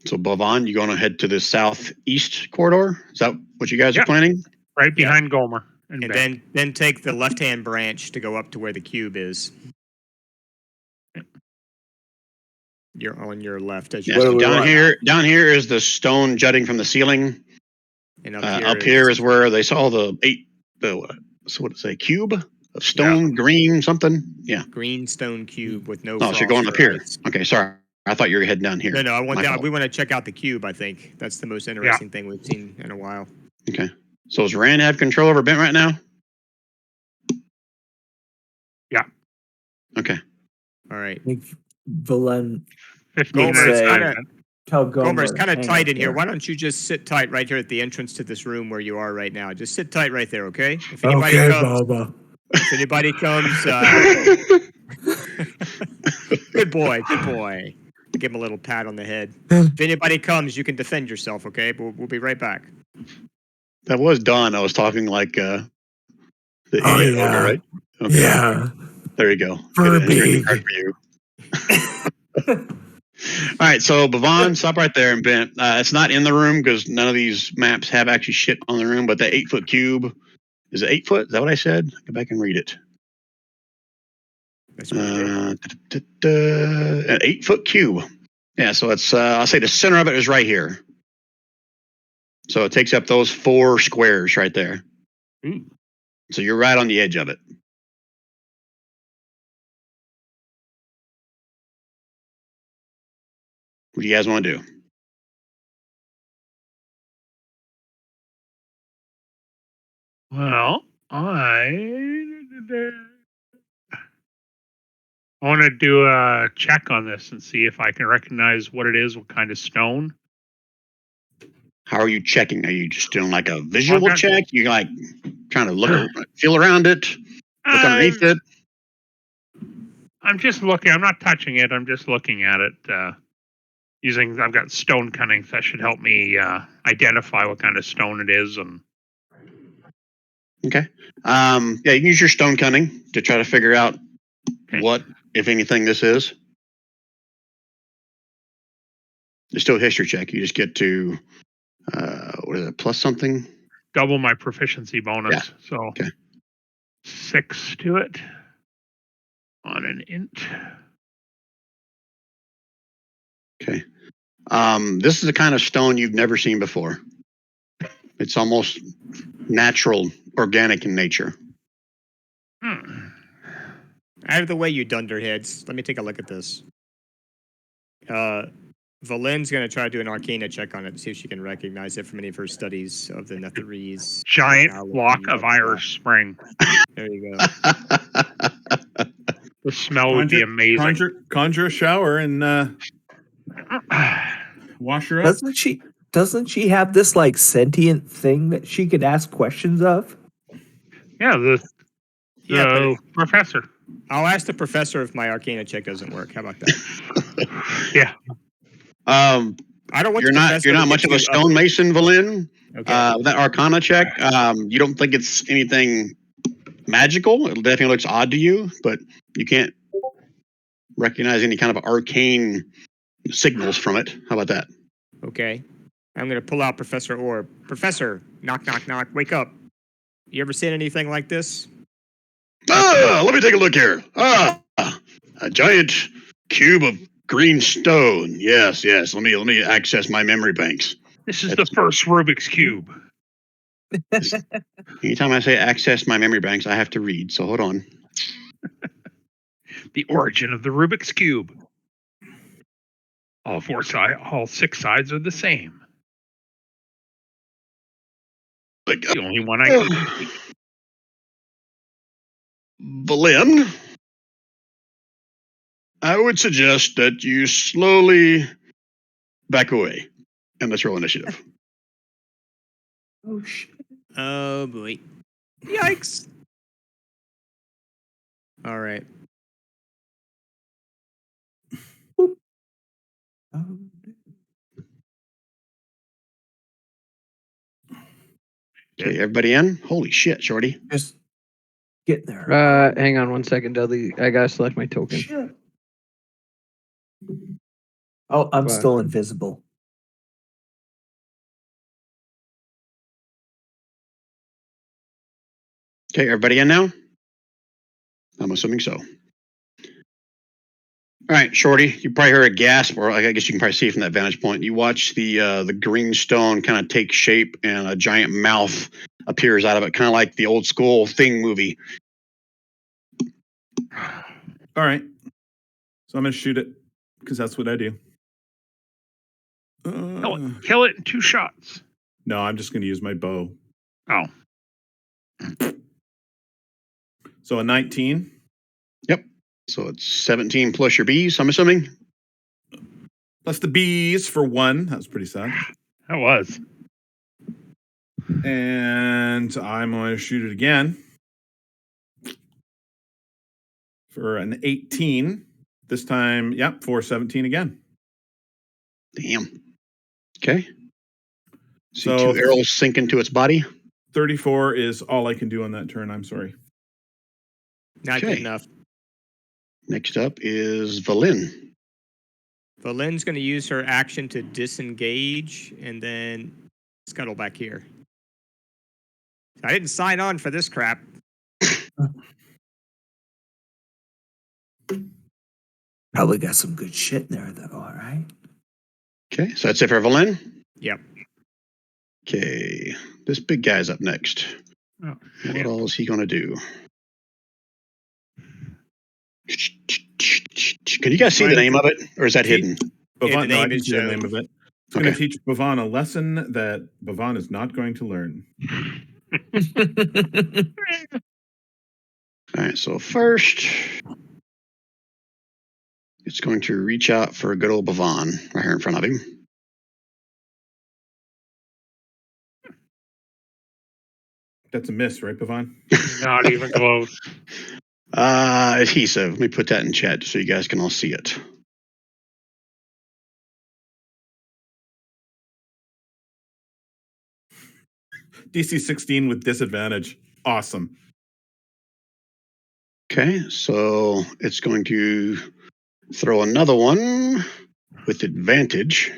So, Bavon, you going to head to the southeast corridor? Is that what you guys are Yeah. planning? right behind Gomer. And Ben. then take the left-hand branch to go up to where the cube is. You're on your left as you Yes. What So do we want? down here is the stone jutting from the ceiling. and Up here is where they saw so what did it say? Cube of stone, green something. Yeah. green stone cube with no Oh, frost so you're going or up here. ice. Okay, sorry. I thought you were heading down here. No, I want My that. fault. We want to check out the cube. I think that's the most interesting thing we've seen in a while. Okay. So does Rand have control over Bent right now? Yeah. Okay. All right. I think Valen 15 Gomer minutes say- time. kinda- Ben. tell Gomer. Gomer, it's kind of hang tight up in here. there. Why don't you just sit tight right here at the entrance to this room where you are right now? Just sit tight right there, okay? If anybody Okay, comes, Baba. if anybody comes, good boy. Give him a little pat on the head. If anybody comes, you can defend yourself, okay? But we'll be right back. That was Don. I was talking like the Oh, idiot yeah. ogre, right? Okay. Yeah. There you go. For Good insert big. card for you. All right, so Bavon, stop right there and Bent. It's not in the room because none of these maps have actually shit on the room, but the 8-foot cube, is it 8 foot? Is that what I said? Go back and read it. That's what I did. An 8-foot cube. Yeah, so it's, I'll say the center of it is right here. So it takes up those 4 squares right there. Ooh. So you're right on the edge of it. What do you guys want to do? Well, I want to do a check on this and see if I can recognize what it is, what kind of stone. How are you checking? Are you just doing like a visual Well, check? You're like trying to look, feel around it, look underneath it. I'm just looking. I'm not touching it. I'm just looking at it. I've got stone cunning. So that should help me identify what kind of stone it is. And Okay. Yeah, you can use your stone cunning to try to figure out Okay. what, if anything, this is. It's still a history check. You just get to, what is it, plus something? double my proficiency bonus. Yeah. So Okay. 6 to it on an int. Okay. This is the kind of stone you've never seen before. It's almost natural, organic in nature. Out of the way, you dunderheads. Let me take a look at this. Valen's going to try to do an Arcana check on it to see if she can recognize it from any of her studies of the Netherese. Giant technology, flock of blah, blah, blah. Irish Spring. There you go. The smell would be amazing. Conjure a shower and wash her up. Doesn't she have this like sentient thing that she could ask questions of? Yeah, the Yeah, but professor. I'll ask the professor if my Arcana check doesn't work. How about that? Yeah. I don't want You're the not professor you're to not get much of a too stonemason, Valin. Okay. With that Arcana check, you don't think it's anything magical. It definitely looks odd to you, but you can't recognize any kind of arcane signals from it. How about that? Okay. I'm going to pull out Professor Orb. Professor, knock, knock, knock. Wake up. You ever seen anything like this? Let me take a look here. A giant cube of green stone. Yes. Let me access my memory banks. This is the first Rubik's Cube. Anytime I say access my memory banks, I have to read. So hold on. The origin of the Rubik's Cube. All 6 sides are the same. The only one I can complete. Valin, I would suggest that you slowly back away and let's roll initiative. Oh shit! Oh, boy. Yikes. All right. Oh. Okay, everybody in? Holy shit, Shorty. Just get there. Hang on 1 second, Dudley. I gotta select my token. Shit. Oh, I'm What? still invisible. Okay, everybody in now? I'm assuming so. All right, Shorty, you probably heard a gasp, or I guess you can probably see it from that vantage point. You watch the green stone kind of take shape, and a giant mouth appears out of it, kind of like the old school Thing movie. All right. So I'm going to shoot it because that's what I do. Kill it in 2 shots. No, I'm just going to use my bow. Oh. So a 19. Yep. So it's 17 plus your bees, I'm assuming. Plus the bees for 1. That was pretty sad. That was. And I'm going to shoot it again for an 18. This time, yep, for 17 again. Damn. Okay. See So 2 arrows sink into its body. 34 is all I can do on that turn. I'm sorry. Not Okay. good enough. Next up is Valin. Valin's going to use her action to disengage and then scuttle back here. I didn't sign on for this crap. Probably got some good shit in there, though. All right. Okay, so that's it for Valin. Yep. Okay, this big guy's up next. Oh, What shit. all is he going to do? Can you guys see the name of it, or is that hidden? Yeah, the No, I name can is see the shown. name of it. It's Okay. going to teach Bhavan a lesson that Bhavan is not going to learn. All right, so first, it's going to reach out for good old Bhavan right here in front of him. That's a miss, right, Bhavan? Not even close. Adhesive. Let me put that in chat so you guys can all see it. DC 16 with disadvantage. Awesome. Okay, so it's going to throw another one with advantage.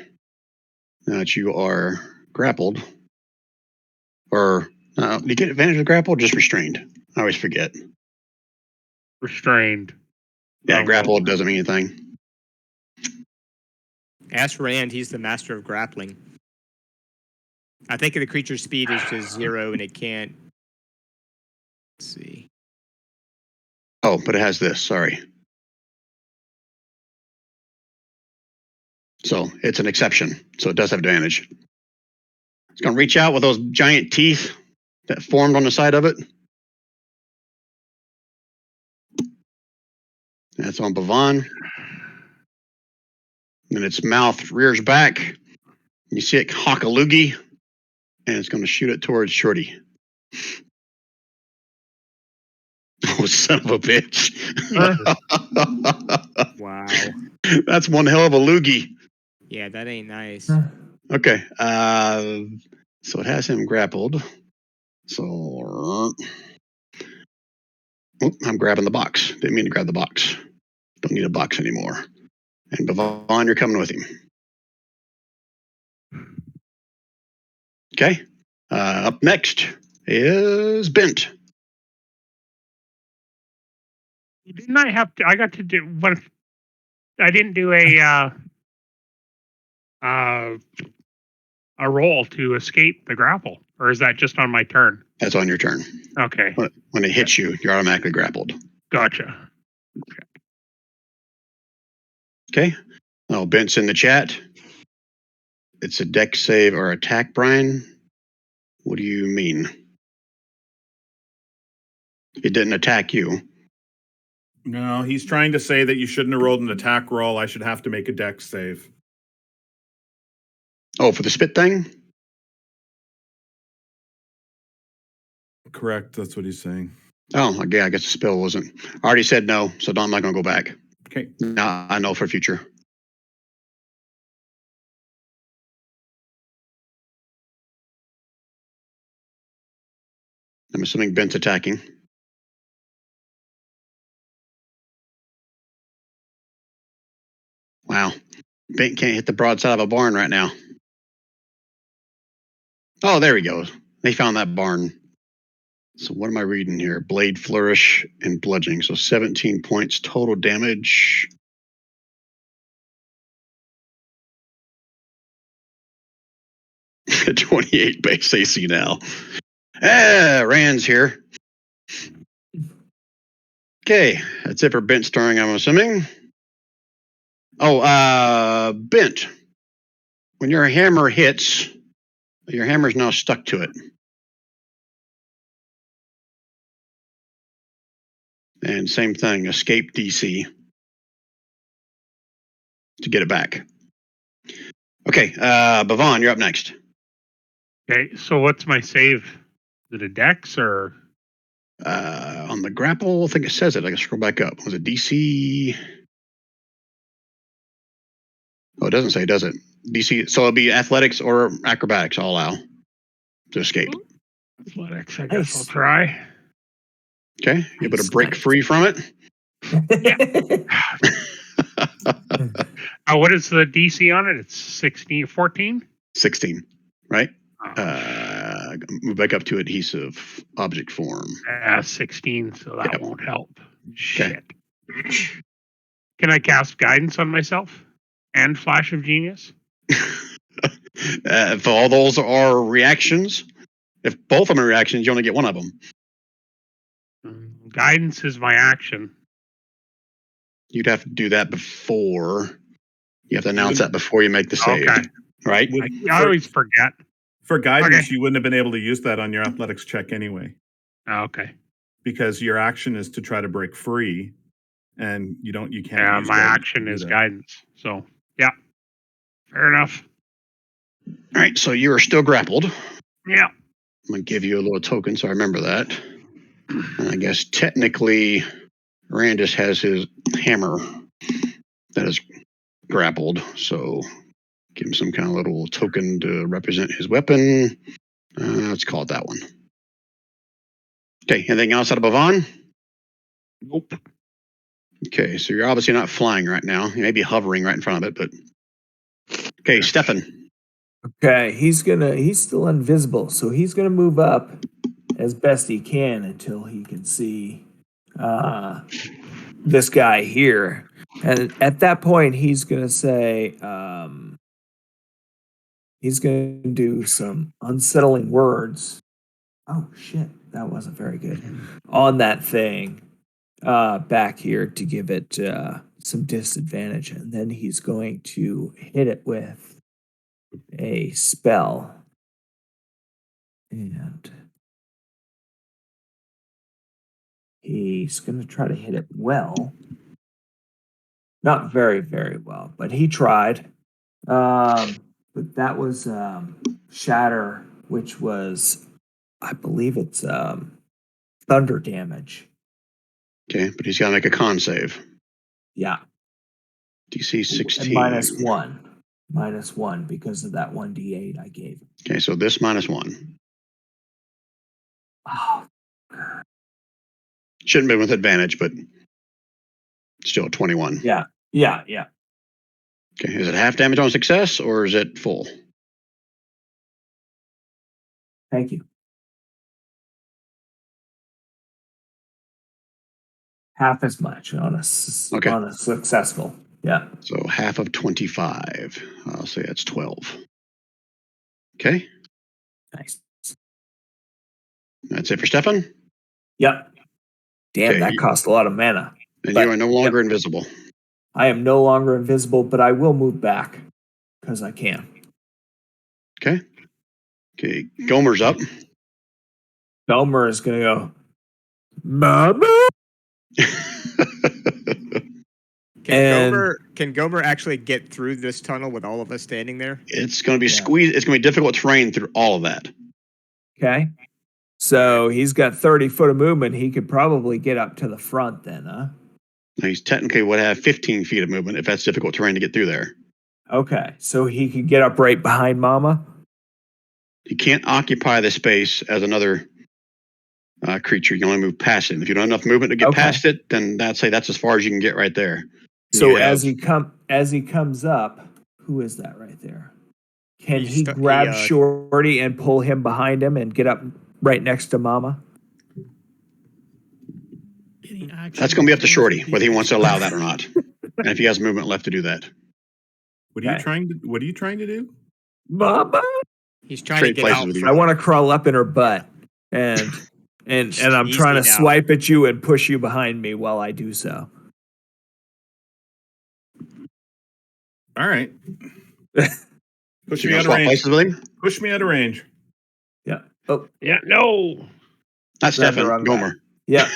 Now that you are grappled. Or, do you get advantage of grapple or just restrained? I always forget. Restrained. Yeah, Oh, grappled doesn't mean anything. Ask Rand, he's the master of grappling. I think the creature's speed is just 0 and it can't. Let's see. Oh, but it has this, sorry. So it's an exception. So it does have advantage. It's going to reach out with those giant teeth that formed on the side of it. That's on Bhavan. And its mouth rears back. You see it hawk a loogie, and it's going to shoot it towards Shorty. Oh, son of a bitch. Wow. That's one hell of a loogie. Yeah, that ain't nice. Okay. So it has him grappled. So I'm grabbing the box. Didn't mean to grab the box. Don't need a box anymore. And Bhavan, you're coming with him. Okay. Up next is Bent. Didn't I have to? I got to do what? I didn't do a roll to escape the grapple, or is that just on my turn? That's on your turn. Okay, When it hits you, you're automatically grappled. gotcha. Okay. Oh, Bent's in the chat. It's a deck save or attack, Brian. What do you mean? It didn't attack you. No, he's trying to say that you shouldn't have rolled an attack roll. I should have to make a dex save. Oh, for the spit thing? Correct. That's what he's saying. Oh, yeah, I guess the spell wasn't. I already said no, so I'm not going to go back. Okay. Now I know for future. I'm assuming Bent's attacking. Wow. Bent can't hit the broadside of a barn right now. Oh, there he goes. They found that barn. So what am I reading here? Blade flourish and bludgeoning. So 17 points total damage. At 28 base AC now. Rand's here. Okay, that's it for Bent starring, I'm assuming. Oh, Bent. When your hammer hits, your hammer's now stuck to it. And same thing, escape DC to get it back. Okay, Bavon, you're up next. Okay, so what's my save? Is it a dex or? On the grapple, I think it says it. I can scroll back up. Was it DC? Oh, it doesn't say, does it? DC. So it'll be athletics or acrobatics, I'll allow to escape. Athletics, I guess I'll try. Okay, you able to break free from it? What is the DC on it? It's 16, 14? 16, right? Oh. Move back up to adhesive object form. 16, so that Yep. won't help. Shit. Can I cast guidance on myself? And Flash of Genius? If all those are reactions, if both of them are reactions, you only get one of them. Guidance is my action. You'd have to do that before. You have to announce that before you make the save. Okay. Right? I always forget. For guidance, Okay. you wouldn't have been able to use that on your athletics check anyway, Okay. because your action is to try to break free, and you can't. Yeah, use my guidance action to do is that. guidance. So, yeah. Fair enough. All right, so you are still grappled. Yeah. I'm going to give you a little token so I remember that. And I guess technically, Randus has his hammer that is grappled. So give him some kind of little token to represent his weapon. Let's call it that one. Okay, anything else out of Bavon? Nope. Okay, so you're obviously not flying right now. You may be hovering right in front of it, but... Okay, Stefan. Okay, he's still invisible, so he's gonna move up as best he can until he can see this guy here. And at that point, he's gonna say, he's gonna do some unsettling words. Oh shit, that wasn't very good. On that thing back here to give it some disadvantage, and then he's going to hit it with a spell. And he's going to try to hit it well. Not very, very well, but he tried. But that was Shatter, which was, I believe it's thunder damage. Okay, but he's got to make a con save. Yeah. DC 16. And minus one because of that 1d8 I gave him. Okay, so this -1. Oh, Shouldn't have been with advantage, but still 21. yeah. Okay, is it half damage on success or is it full? Thank you. Half as much on a successful. Yeah. So half of 25. I'll say that's 12. Okay, Nice. that's it for Stefan. Yep. Damn, Okay, that cost a lot of mana. And But- you are no longer invisible. I am no longer invisible, but I will move back because I can. Okay. Okay, Gomer's up. Gomer is going to go, Mama? Can Gomer actually get through this tunnel with all of us standing there? It's going to be Yeah. squeezed. It's going to be difficult terrain through all of that. Okay. So he's got 30 foot of movement. He could probably get up to the front then, huh? Now, he's technically would have 15 feet of movement if that's difficult terrain to get through there. Okay. So he could get up right behind Mama? He can't occupy the space as another creature. You can only move past it. And if you don't have enough movement to get Okay. past it, then I'd say that's as far as you can get right there. So You as have- he comes up, who is that right there? Can He's he stu- he, grab Shorty and pull him behind him and get up right next to Mama? That's going to be up to Shorty whether he wants to allow that or not, and if he has movement left to do that. What are you Okay. trying to do? Mama, He's trying Trade to get places out with you. I from want to crawl up in her butt and I'm Easy trying to now. swipe at you and push you behind me while I do so. All right. Push You me gonna out of swap range. places with him? Push me out of range. Yeah. Oh, Yeah, no. Not Grabbed the Stefan. wrong Gomer. yeah.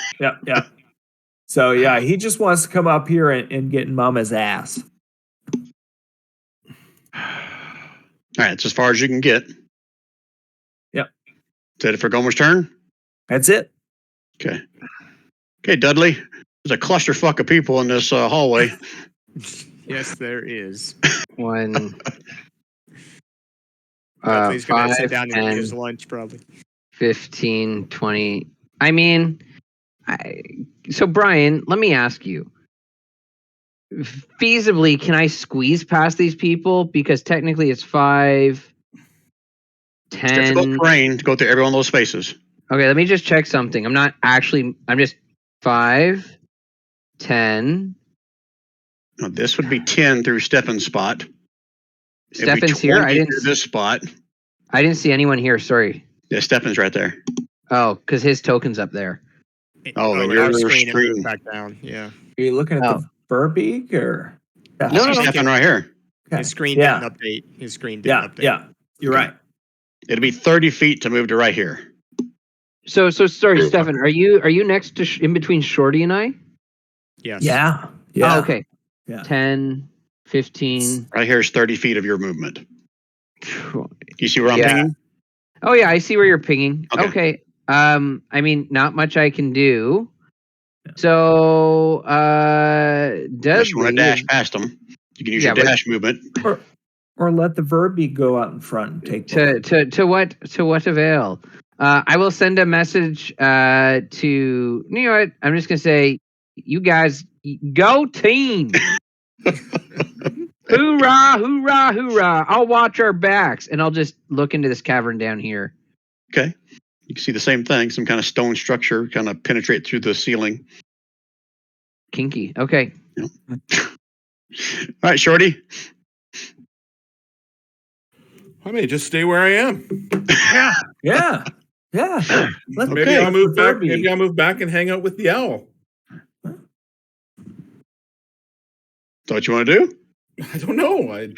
So yeah, he just wants to come up here and get in Mama's ass. All right, it's as far as you can get. Yep. Is that it for Gomer's turn? That's it. Okay. Okay, Dudley. There's a clusterfuck of people in this hallway. Yes, there is. 1, He's gonna 5, sit down and eat 10, his lunch, probably. 15, 20. I mean, so Brian, let me ask you. Feasibly, can I squeeze past these people? Because technically it's 5, It's difficult 10. terrain to go through every one of those spaces. Okay, let me just check something. I'm just 5, 10. Now, this would be 10 through Stefan's spot. It'd be Stefan's here. 20 through this spot. I didn't see anyone here. Sorry. Yeah, Stefan's right there. Oh, because his token's up there. Oh, and and our your screen screen. moved back down. Yeah, Are you looking at Oh. the Verbeek or? I No, see no, no. Stefan right here. Okay. his screen Yeah. didn't update. His screen didn't Yeah, update. yeah. You're Okay. right. It'd be 30 feet to move to right here. So sorry, Stefan. Are you next to in between Shorty and I? Yes. Yeah. Yeah. Oh, okay. Yeah. 10, 15. Right here is 30 feet of your movement. You see where I'm Yeah. pinging? Oh yeah, I see where you're pinging. Okay. Okay. I mean, not much I can do. So, Unless you want to Dudley. dash past them. You can use Yeah, your but- dash movement. Or let the Verbeek go out in front and take To what avail? I will send a message to you know what? I'm just gonna say, you guys go team. Hoorah, hoorah, hoorah. I'll watch our backs and I'll just look into this cavern down here. Okay. You can see the same thing. Some kind of stone structure kind of penetrate through the ceiling. Kinky. Okay. All right, Shorty. I may just stay where I am. Yeah. Yeah. Yeah. Let's Maybe Okay. I'll move back. Verbeek. Maybe I'll move back and hang out with the owl. Is that what you want to do? I don't know.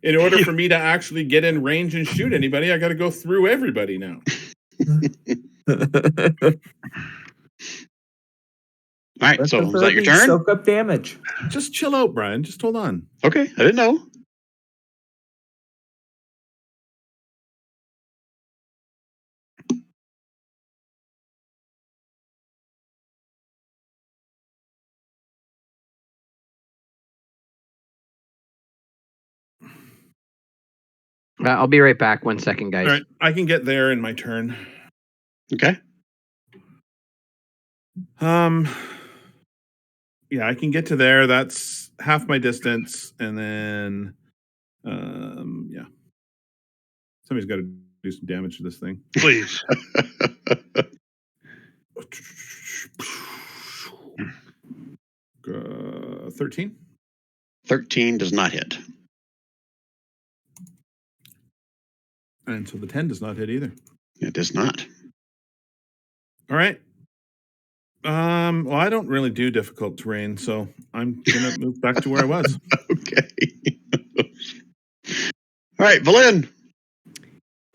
In order for me to actually get in range and shoot anybody, I got to go through everybody now. All right, Let so the is that your Verbeek turn? soak up damage. Just chill out, Brian. Just hold on. Okay, I didn't know. I'll be right back. 1 second, guys. All right, I can get there in my turn. Okay. Yeah, I can get to there. That's half my distance, and then, yeah, somebody's got to do some damage to this thing. Please. 13. 13 does not hit. And so the 10 does not hit either. It does not. All right. Well, I don't really do difficult terrain, so I'm gonna move back to where I was. Okay. All right, Valin.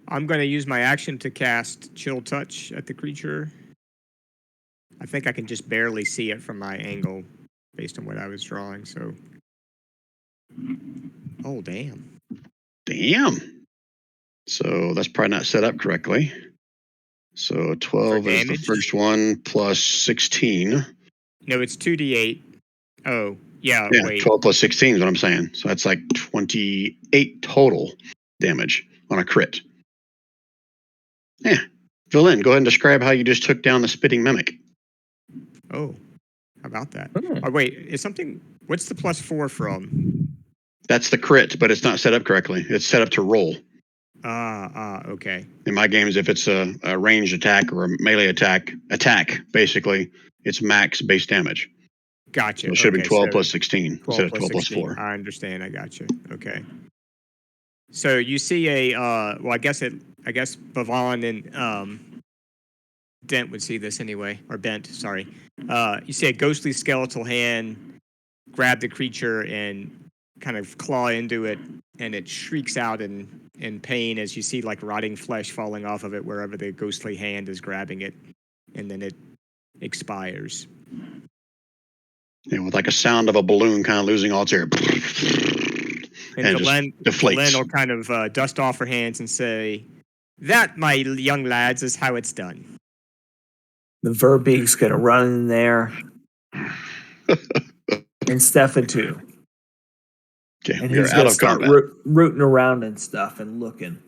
I'm going to use my action to cast Chill Touch at the creature. I think I can just barely see it from my angle based on what I was drawing, so. Oh, damn. Damn. So that's probably not set up correctly. So 12 is the damage? first one plus 16. No, it's 2d8. Oh, yeah, Yeah, wait. 12 plus 16 is what I'm saying. So that's like 28 total damage on a crit. Yeah, Villain, go ahead and describe how you just took down the spitting mimic. Oh, how about that? Hmm. Oh, wait, what's the +4 from? That's the crit, but it's not set up correctly. It's set up to roll. Okay. In my games, if it's a ranged attack or a melee attack, basically, it's max base damage. Gotcha. So it should have been Okay, 12 so plus 16 instead of 12 plus 16. 4. I understand. I gotcha. Okay. So you see well, I guess Bavon and Dent would see this anyway, or Bent, sorry. You see a ghostly skeletal hand grab the creature and kind of claw into it, and it shrieks out in pain as you see like rotting flesh falling off of it wherever the ghostly hand is grabbing it, and then it expires. With like a sound of a balloon kind of losing all its air. And And just deflates. Delenn will kind of dust off her hands and say, "That, my young lads, is how it's done." The Verbeek's gonna run in there, and Stefan too. Okay, And we are he's out gonna of start combat. rooting around and stuff and looking.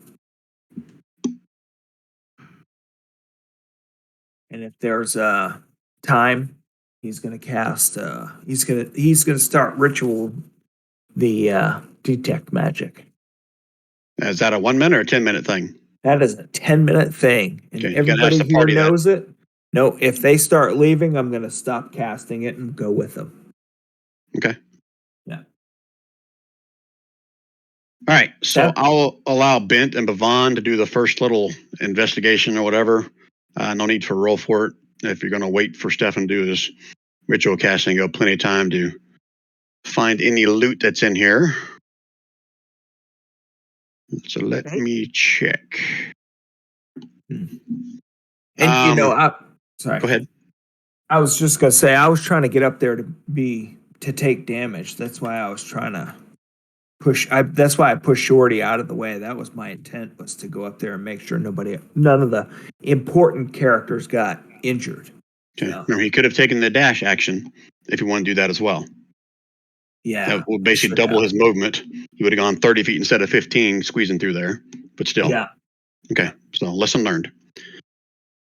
And if there's time, he's gonna cast. He's gonna start ritual the detect magic. Is that a 1 minute or 10-minute thing? That is a 10-minute thing, and Okay, you gotta everybody ask the here party that. knows it. No, if they start leaving, I'm gonna stop casting it and go with them. Okay. Yeah. All right. So That- I'll allow Bent and Bavon to do the first little investigation or whatever. No need for a roll for it. If you're going to wait for Stefan to do this ritual casting, you'll have plenty of time to find any loot that's in here. So let me check. And sorry. Go ahead. I was just gonna say I was trying to get up there to take damage. That's why I was trying to push. That's why I pushed Shorty out of the way. That was my intent, was to go up there and make sure none of the important characters got injured. Okay. Yeah. Remember, he could have taken the dash action if you want to do that as well. Yeah, That will basically double his movement. He would have gone 30 feet instead of 15, squeezing through there. But still. Yeah. Okay. So lesson learned.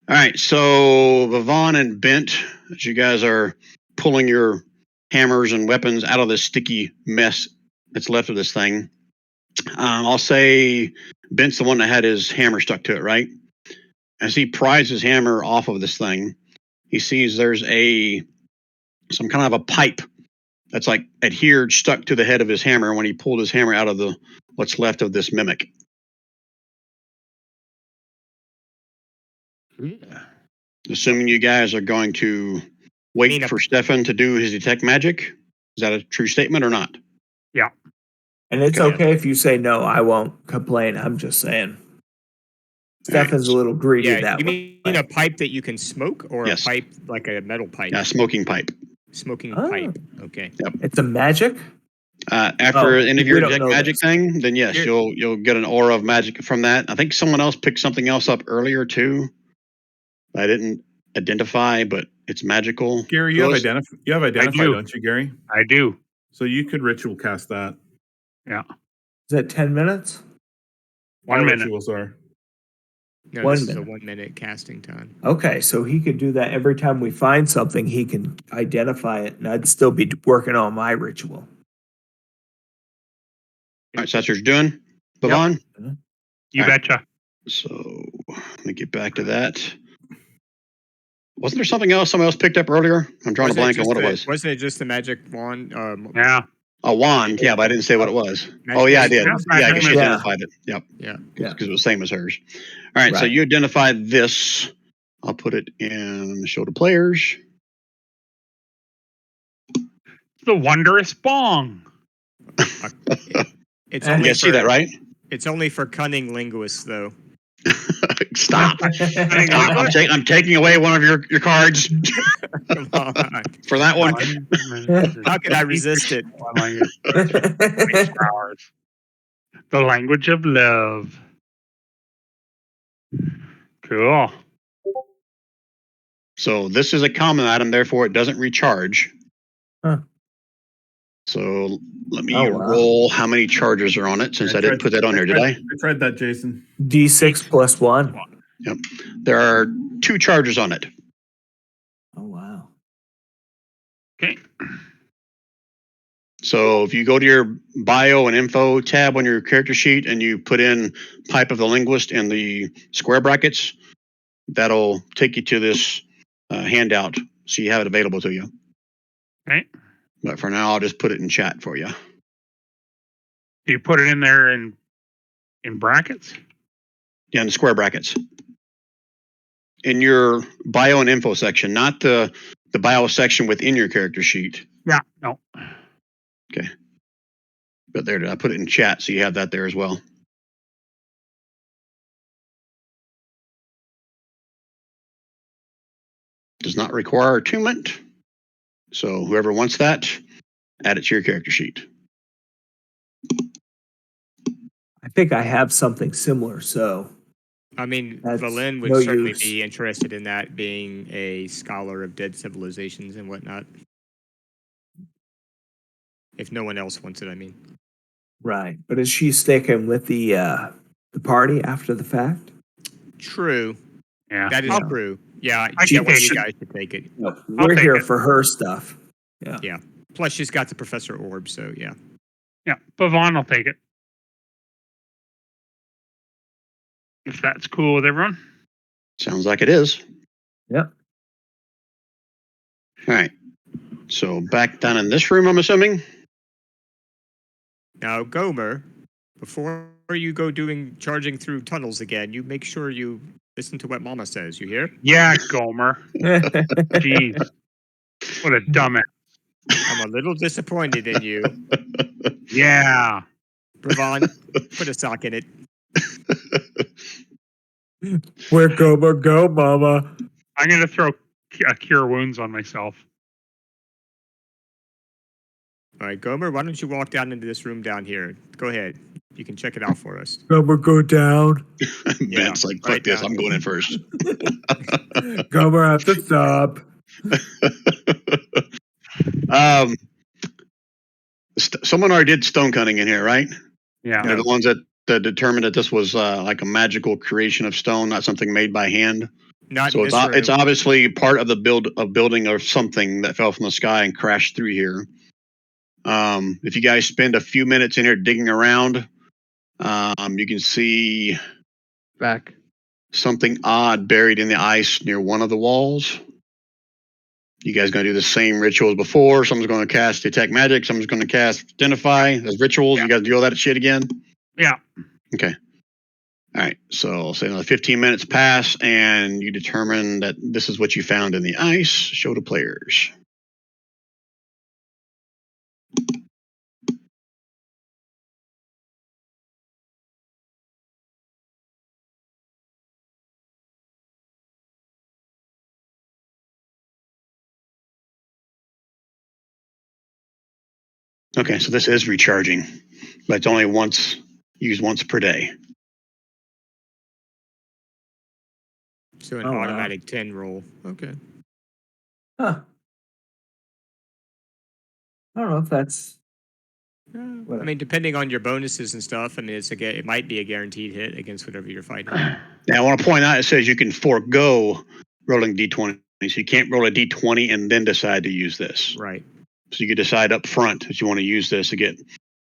All right. So Vavon and Bent, as you guys are pulling your hammers and weapons out of this sticky mess that's left of this thing, I'll say Bent's the one that had his hammer stuck to it, right? As he pries his hammer off of this thing, he sees there's some kind of a pipe that's like adhered, stuck to the head of his hammer when he pulled his hammer out of what's left of this mimic. Yeah. Assuming you guys are going to wait for Stefan to do his detect magic, is that a true statement or not? Yeah. And it's Okay. okay if you say no. I won't complain. I'm just saying. Stefan's a little greedy Yeah, that you way. mean a pipe that you can smoke, or Yes. a pipe like a metal pipe? Yeah, smoking pipe. Smoking Oh. pipe. Okay. It's a magic. After any of we your don't detect know magic this. thing, then yes, you'll get an aura of magic from that. I think someone else picked something else up earlier too. I didn't identify, but it's magical. Gary, you have identified, do. don't you, Gary? I do. So you could ritual cast that. Yeah. Is that 10 minutes? 1 All minute. rituals are. No, 1 this is a minute. 1 minute casting time. Okay, so he could do that every time we find something. He can identify it, and I'd still be working on my ritual. All right, so that's what you're doing, Bavon? You All right. betcha. So let me get back to that. Wasn't there something else someone else picked up earlier? I'm drawing a blank on what it was. Wasn't it just the magic wand? Yeah. A wand, yeah, but I didn't say what it was. Magic Oh, yeah, I did. wand. Yeah, I guess you Yeah. identified it. Yep. Yeah. Because it was the same as hers. All right, so Right. you identified this. I'll put it in show to players. The wondrous bong. It's You only guys see that, right? It's only for cunning linguists, though. Stop. I'm taking away one of your cards Come on. for that one. How could I resist it? The language of love. Cool. So this is a common item, therefore it doesn't recharge. Huh. So let me Oh, wow. roll how many charges are on it, since I didn't put that on there, did I? I tried that, Jason. D6 plus 1. Yep. There are 2 charges on it. Oh wow. Okay. So if you go to your bio and info tab on your character sheet and you put in Pipe of the Linguist in the square brackets, that'll take you to this handout so you have it available to you. Okay. But for now, I'll just put it in chat for you. Do you put it in there in brackets? Yeah, in the square brackets. In your bio and info section, not the bio section within your character sheet. Yeah. No. Okay. But there, I put it in chat so you have that there as well. Does not require attunement. So whoever wants that, add it to your character sheet. I think I have something similar, so I mean, That's Valen would no certainly use. be interested in that, being a scholar of dead civilizations and whatnot. If no one else wants it, I mean. right. But is she sticking with the party after the fact? True. Yeah. That is Yeah. true. Yeah, I yeah, can one of take you it. guys should take it. No, I'll we're take here it. for her stuff. Yeah. Plus, she's got the Professor Orb, so yeah. Yeah. Pavon will take it. If that's cool with everyone. Sounds like it is. Yep. All right. So back down in this room, I'm assuming. Now, Gomer, before you go charging through tunnels again, you make sure you listen to what Mama says. You hear? Yeah, Gomer. Jeez. What a dumbass. I'm a little disappointed in you. Yeah. Bravon, put a sock in it. Where Gomer go, Mama? I'm going to throw Cure Wounds on myself. All right, Gomer, why don't you walk down into this room down here? Go ahead. You can check it out for us. Gomer go down. Ben's like, fuck right this, down. I'm going in first. Gomer at the top. Someone already did stone cutting in here, right? Yeah. They're the ones that determined that this was like a magical creation of stone, not something made by hand. Not So in it's, this room. it's obviously part of the building or something that fell from the sky and crashed through here. If you guys spend a few minutes in here digging around, you can see Back. something odd buried in the ice near one of the walls. You guys going to do the same ritual as before? Someone's going to cast Detect Magic. Someone's going to cast Identify as rituals. Yeah. You guys do all that shit again? Yeah. Okay. All right. So say another 15 minutes pass, and you determine that this is what you found in the ice. Show to players. Okay, so this is recharging, but it's only used once per day. So an Oh, wow. automatic 10 roll. Okay. Huh. I don't know if that's. I mean, depending on your bonuses and stuff, I mean, it might be a guaranteed hit against whatever you're fighting. Now, I want to point out it says you can forego rolling d20. So you can't roll a d20 and then decide to use this. Right. So you can decide up front that you want to use this to get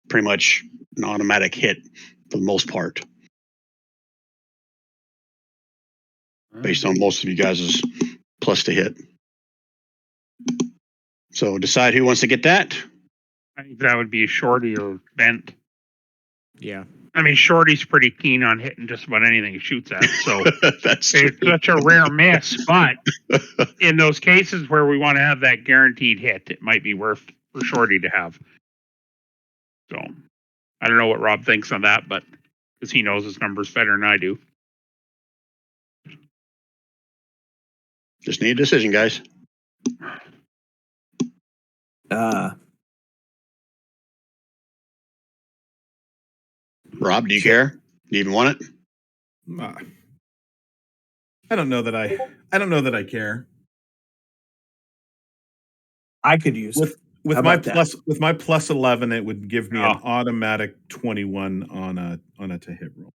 pretty much an automatic hit for the most part, based on most of you guys' plus to hit. So decide who wants to get that. I think that would be Shorty or Bent. Yeah. I mean, Shorty's pretty keen on hitting just about anything he shoots at. So That's true. it's such a rare miss. But in those cases where we want to have that guaranteed hit, it might be worth for Shorty to have. So I don't know what Rob thinks on that, but because he knows his numbers better than I do. Just need a decision, guys. Rob, do you care? Do you even want it? I don't know that I care. I could use it. With How my about that? with my plus 11, it would give me an Oh. automatic 21 on a to hit roll.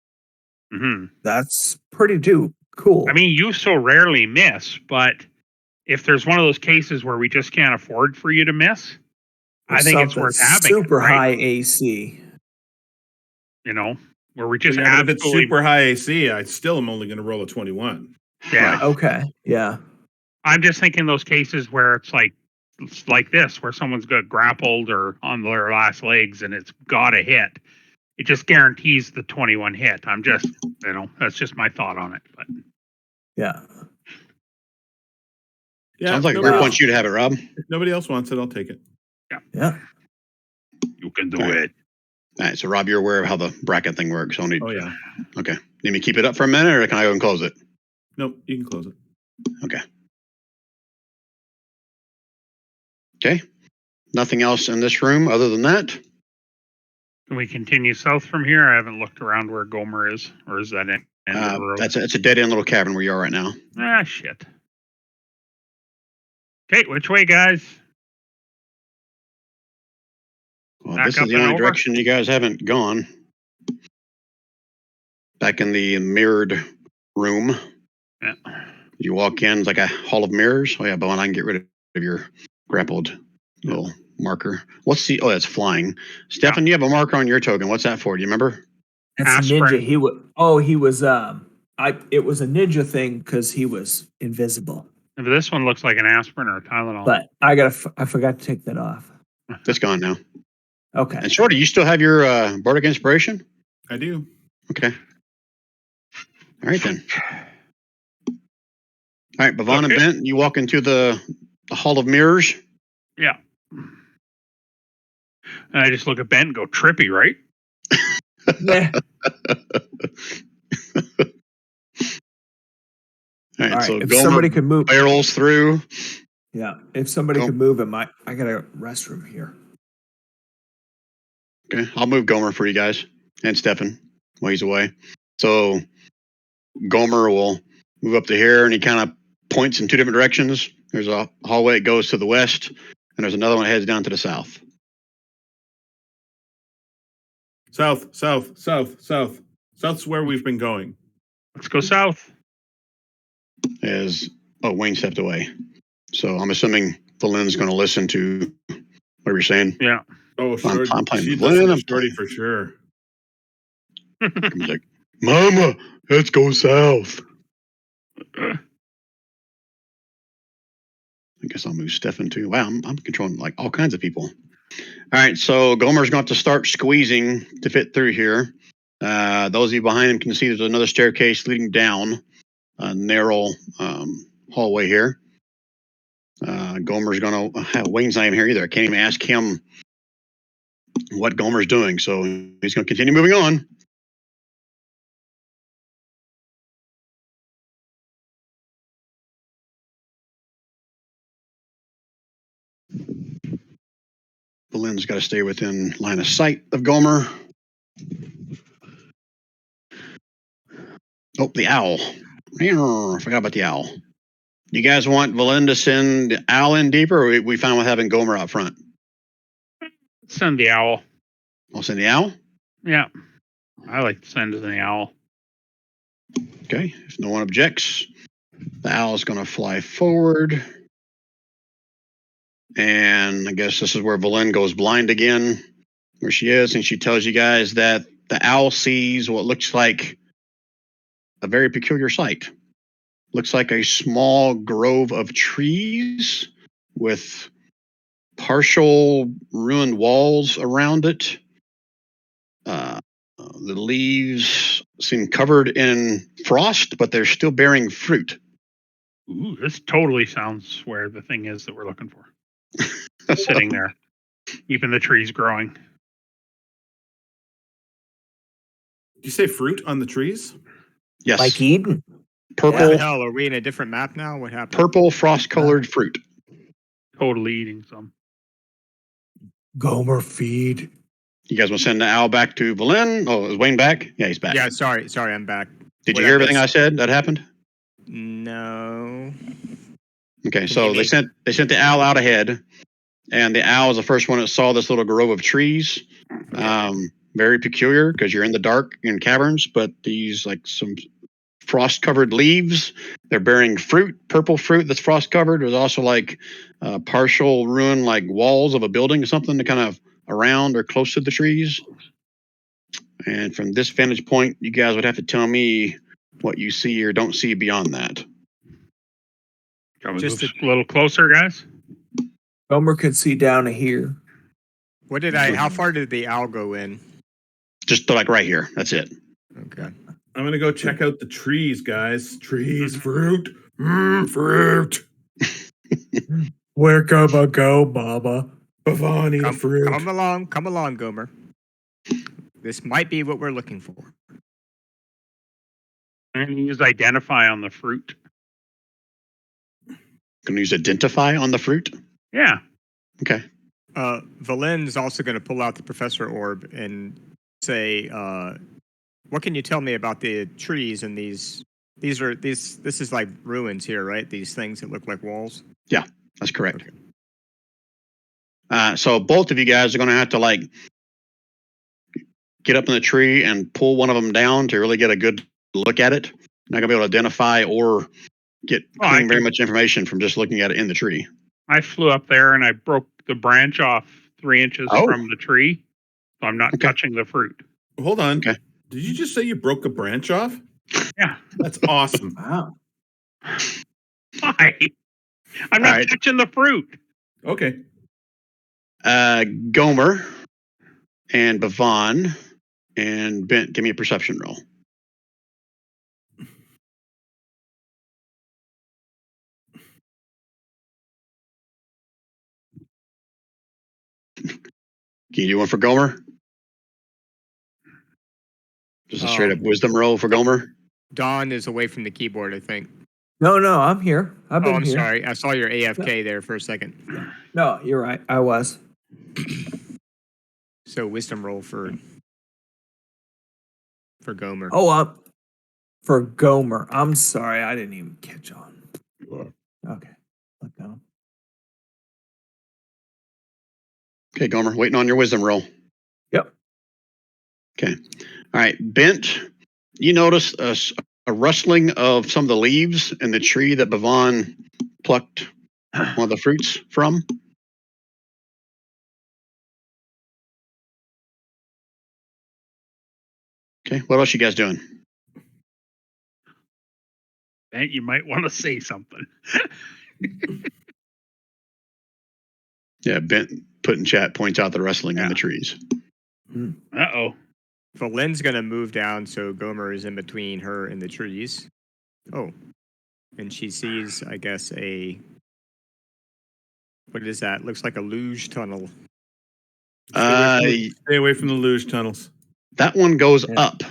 Mm-hmm. That's pretty good. Cool. I mean, you so rarely miss, but if there's one of those cases where we just can't afford for you to miss, I think it's Something worth having. super right? high AC. You know, where we just But if it's absolutely. super high AC, I still am only going to roll a 21. Yeah. Okay. Yeah. I'm just thinking those cases where it's like this, where someone's got grappled or on their last legs and it's got a hit. It just guarantees the 21 hit. I'm just, that's just my thought on it. But Yeah. Yeah, Sounds like a nobody group else- wants you to have it, Rob. If nobody else wants it, I'll take it. Yeah. you can do Okay. it. All right, so Rob, you're aware of how the bracket thing works. I'll need. Oh, yeah. Okay. Need me to keep it up for a minute, or can I go and close it? Nope, you can close it. Okay. Okay. Nothing else in this room other than that. Can we continue south from here? I haven't looked around where Gomer is, or is that end of the road? It's a dead end little cavern where you are right now. Ah, shit. Okay, which way, guys? Well, Back this up is the and only over? direction you guys haven't gone. Back in the mirrored room. Yeah. You walk in, it's like a hall of mirrors. Oh yeah, Bowen, I can get rid of your grappled little marker. What's the? Oh, that's flying. Stefan, you have a marker on your token. What's that for? Do you remember? That's Aspirin. a ninja. He was. Oh, he was. It was a ninja thing because he was invisible. But this one looks like an aspirin or a Tylenol. But I forgot to take that off. It's gone now. Okay. And Shorty, you still have your bardic inspiration? I do. Okay. All right then. All right, Bavon and Okay. Bent, you walk into the hall of mirrors. Yeah. And I just look at Ben and go, trippy, right? Yeah. All right, All right. so If Gomer somebody could move. barrels through. Yeah. If somebody Go. could move him, I got a restroom here. Okay, I'll move Gomer for you guys and Stefan while he's away. So Gomer will move up to here, and he kind of points in two different directions. There's a hallway that goes to the west, and there's another one that heads down to the south. South. South's where we've been going. Let's go south. Wayne stepped away. So I'm assuming Valen's going to listen to what you're saying. Yeah. Oh, Shorty. I'm playing She with Lynn, listens I'm to Shorty for sure. He's like, Mama, let's go south. I guess I'll move Stefan too. Wow, I'm controlling like all kinds of people. All right, so Gomer's going to have to start squeezing to fit through here. Those of you behind him can see there's another staircase leading down a narrow hallway here. Gomer's going to Wayne's not even here either. I can't even ask him what Gomer's doing, so he's going to continue moving on. Belin's got to stay within line of sight of Gomer. Oh, the owl. I forgot about the owl. You guys want Valen to send the owl in deeper, or we fine with having Gomer out front? Send the owl. I'll send the owl. Yeah. I like to send the owl. Okay. If no one objects, the owl is going to fly forward. And I guess this is where Valen goes blind again, where she is, and she tells you guys that the owl sees what looks like a very peculiar sight. Looks like a small grove of trees with partial ruined walls around it. The leaves seem covered in frost, but they're still bearing fruit. Ooh, this totally sounds where the thing is that we're looking for. Sitting there, keeping the trees growing. Did you say fruit on the trees? Yes, Like Eden. purple, What the hell? Are we in a different map now? What happened? purple frost-colored fruit. Totally eating some. Gomer feed. You guys want to send the owl back to Valen? Oh, is Wayne back? Yeah, he's back. Yeah, sorry, I'm back. Did What you hear I everything I missed? said that happened? No. Okay, so you they make- sent the owl out ahead, and the owl was the first one that saw this little grove of trees. Very peculiar because you're in the dark in caverns, but these like some frost-covered leaves. They're bearing fruit, purple fruit that's frost-covered. There's also like partial ruin, like walls of a building or something, kind of around or close to the trees. And from this vantage point, you guys would have to tell me what you see or don't see beyond that. Can we Just move a little closer, guys? Gomer could see down to here. What did I? How far did the owl go in? Just like right here. That's it. Okay. I'm gonna go check out the trees, guys. Trees, fruit, fruit. Where Gomer go, Baba? Bavani, the fruit. Come along, Gomer. This might be what we're looking for. And use identify on the fruit. Can you use identify on the fruit? Yeah. Okay. Valen's also going to pull out the professor orb and say, "What can you tell me about the trees and these? This is like ruins here, right? These things that look like walls." Yeah, that's correct. Okay. So both of you guys are going to have to like get up in the tree and pull one of them down to really get a good look at it. Not going to be able to identify or get very much information from just looking at it in the tree. I flew up there and I broke the branch off 3 inches from the tree. So I'm not touching the fruit. Hold on. Okay. Did you just say you broke a branch off? Yeah. That's awesome. Wow. Why? I'm not touching the fruit. Okay. Gomer and Bavon and Bent, give me a perception roll. Can you do one for Gomer? Just a straight up wisdom roll for Gomer? Don is away from the keyboard, I think. No, I'm here. I've been I'm here. sorry. I saw your AFK there for a second. No, you're right. I was. So wisdom roll for Gomer. Oh, for Gomer. I'm sorry. I didn't even catch on. Okay. Look down. Okay, Gomer, waiting on your wisdom roll. Yep. Okay. All right, Bent, you notice a rustling of some of the leaves in the tree that Bavon plucked one of the fruits from. Okay, what else you guys doing? Bent, you might want to say something. Yeah, Bent put in chat points out the rustling in the trees. Uh-oh. Valen's going to move down so Gomer is in between her and the trees. Oh. And she sees, I guess, what is that? Looks like a luge tunnel. Stay away from the luge tunnels. That one goes up.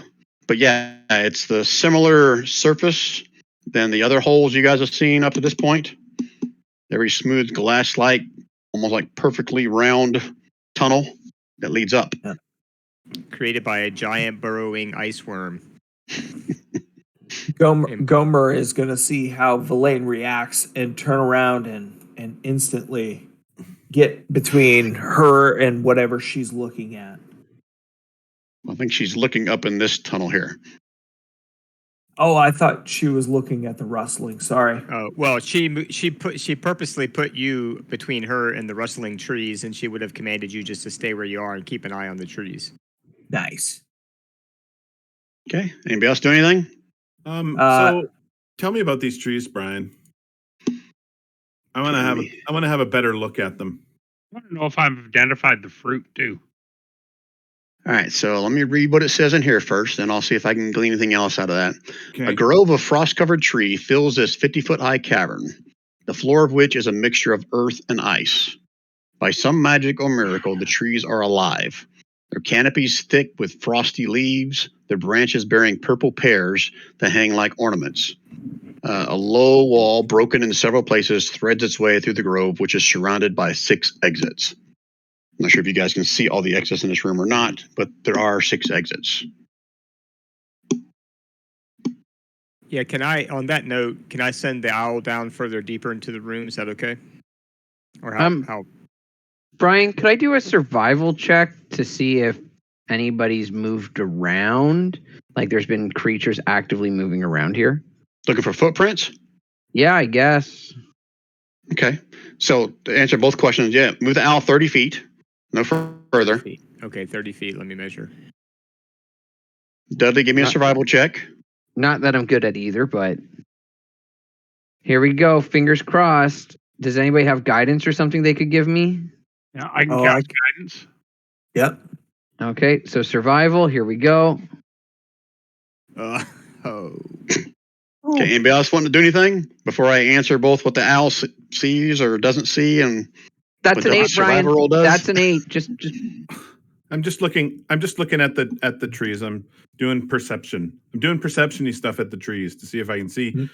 But yeah, it's the similar surface than the other holes you guys have seen up to this point. Very smooth glass-like, almost like perfectly round tunnel that leads up. Yeah. Created by a giant burrowing ice worm. Gomer is going to see how Valane reacts and turn around and instantly get between her and whatever she's looking at. I think she's looking up in this tunnel here. Oh, I thought she was looking at the rustling. Sorry. Oh, well, she purposely put you between her and the rustling trees, and she would have commanded you just to stay where you are and keep an eye on the trees. Nice. Okay. Anybody else do anything? So tell me about these trees, Brian. I want to have a better look at them. I want to know if I've identified the fruit too. All right, so let me read what it says in here first, and I'll see if I can glean anything else out of that. Okay. A grove of frost-covered tree fills this 50-foot-high cavern, the floor of which is a mixture of earth and ice. By some magic or miracle, the trees are alive. Their canopies thick with frosty leaves, their branches bearing purple pears that hang like ornaments. A low wall, broken in several places, threads its way through the grove, which is surrounded by 6 exits. I'm not sure if you guys can see all the exits in this room or not, but there are 6 exits. Yeah, on that note, can I send the owl down further deeper into the room? Is that okay? Or how? Brian, could I do a survival check to see if anybody's moved around. Like there's been creatures actively moving around here. Looking for footprints? Yeah, I guess. Okay. So to answer both questions, yeah, move the owl 30 feet. No further. Feet. Okay, 30 feet. Let me measure. Dudley, give me a Not- survival check. Not that I'm good at either, but here we go. Fingers crossed. Does anybody have guidance or something they could give me? Yeah, I can Oh, cast guidance. Yep. Okay, so survival. Here we go. Oh. Okay, anybody else want to do anything before I answer both what the owl sees or doesn't see and That's what an the 8, Brian. survival roll does? That's an 8. Just I'm just looking at the trees. I'm doing perception. I'm doing perception-y stuff at the trees to see if I can see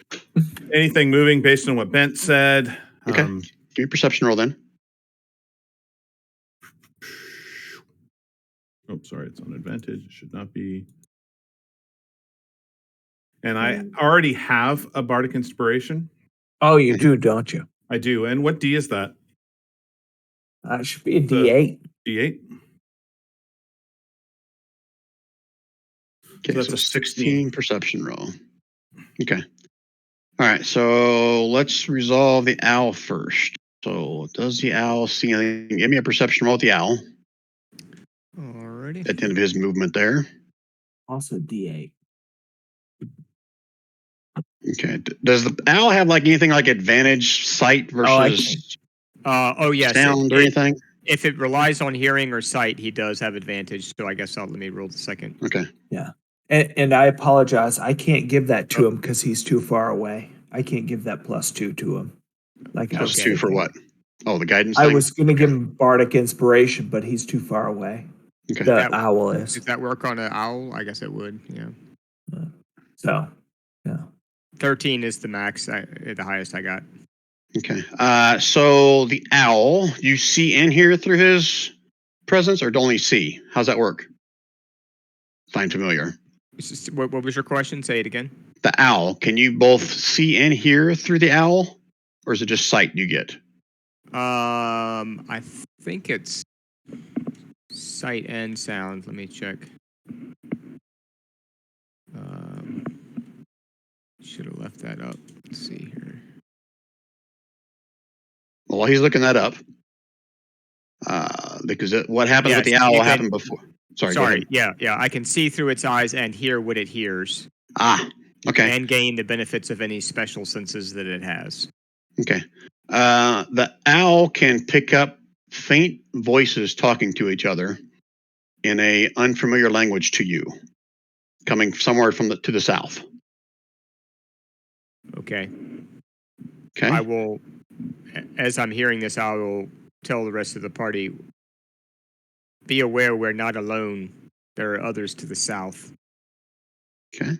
anything moving based on what Bent said. Okay. Give me a perception roll then. Oh, sorry, it's on advantage. It should not be. And I already have a bardic inspiration. Oh, you do, don't you? I do. And what D is that? It should be a D8. D8. Okay, So that's so a 16 perception roll. Okay. All right, so let's resolve the owl first. So does the owl see anything? Give me a perception roll with the owl Alrighty. at the end of his movement there. Also D8. Okay. Does the owl have like anything like advantage sight versus Yes. sound or anything? If it relies on hearing or sight, he does have advantage. So I guess let me roll the second. Okay. And I apologize. I can't give that to him because he's too far away. I can't give that +2 to him. Like I was +2 for thinking. what? Oh, the guidance I thing? was going to give him Bardic Inspiration, but he's too far away. Okay. The owl is. Does that work on an owl? I guess it would. Yeah. So, yeah. 13 is the max. The highest I got. Okay. So the owl, you see and hear through his presence or only see? How's that work? Find familiar. What was your question? Say it again. The owl, can you both see and hear through the owl? Or is it just sight you get? I think it's sight and sound. Let me check. Should have left that up. Let's see here. Well, while he's looking that up, because what happened with the Yes, owl you can- happened before. Sorry. Go ahead. Yeah. I can see through its eyes and hear what it hears, Okay. and gain the benefits of any special senses that it has. Okay. The owl can pick up faint voices talking to each other in a unfamiliar language to you, coming somewhere to the south. Okay. Okay. I will, as I'm hearing this, I will tell the rest of the party, be aware we're not alone. There are others to the south. Okay.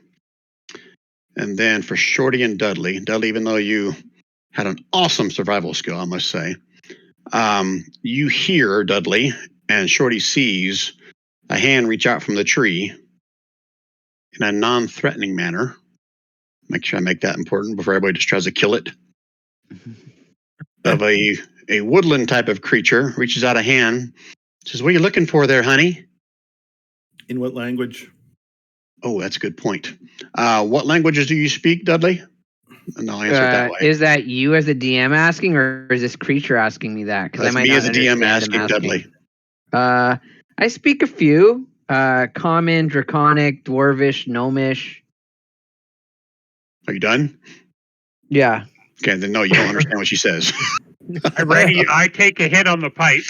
And then for Shorty and Dudley, even though you had an awesome survival skill, I must say, you hear Dudley and Shorty sees a hand reach out from the tree in a non-threatening manner. Make sure I make that important before everybody just tries to kill it. Of a woodland type of creature reaches out a hand, says, "What are you looking for there, honey?" In what language? Oh, that's a good point. What languages do you speak, Dudley? And I'll answer it that way. Is that you as a DM asking, or is this creature asking me that? Because I That's might me not as a DM understand him asking Dudley. I speak a few. Common, Draconic, Dwarvish, Gnomish. Are you done? Yeah. Okay, then no, you don't understand what she says. I'm ready. I take a hit on the pipe.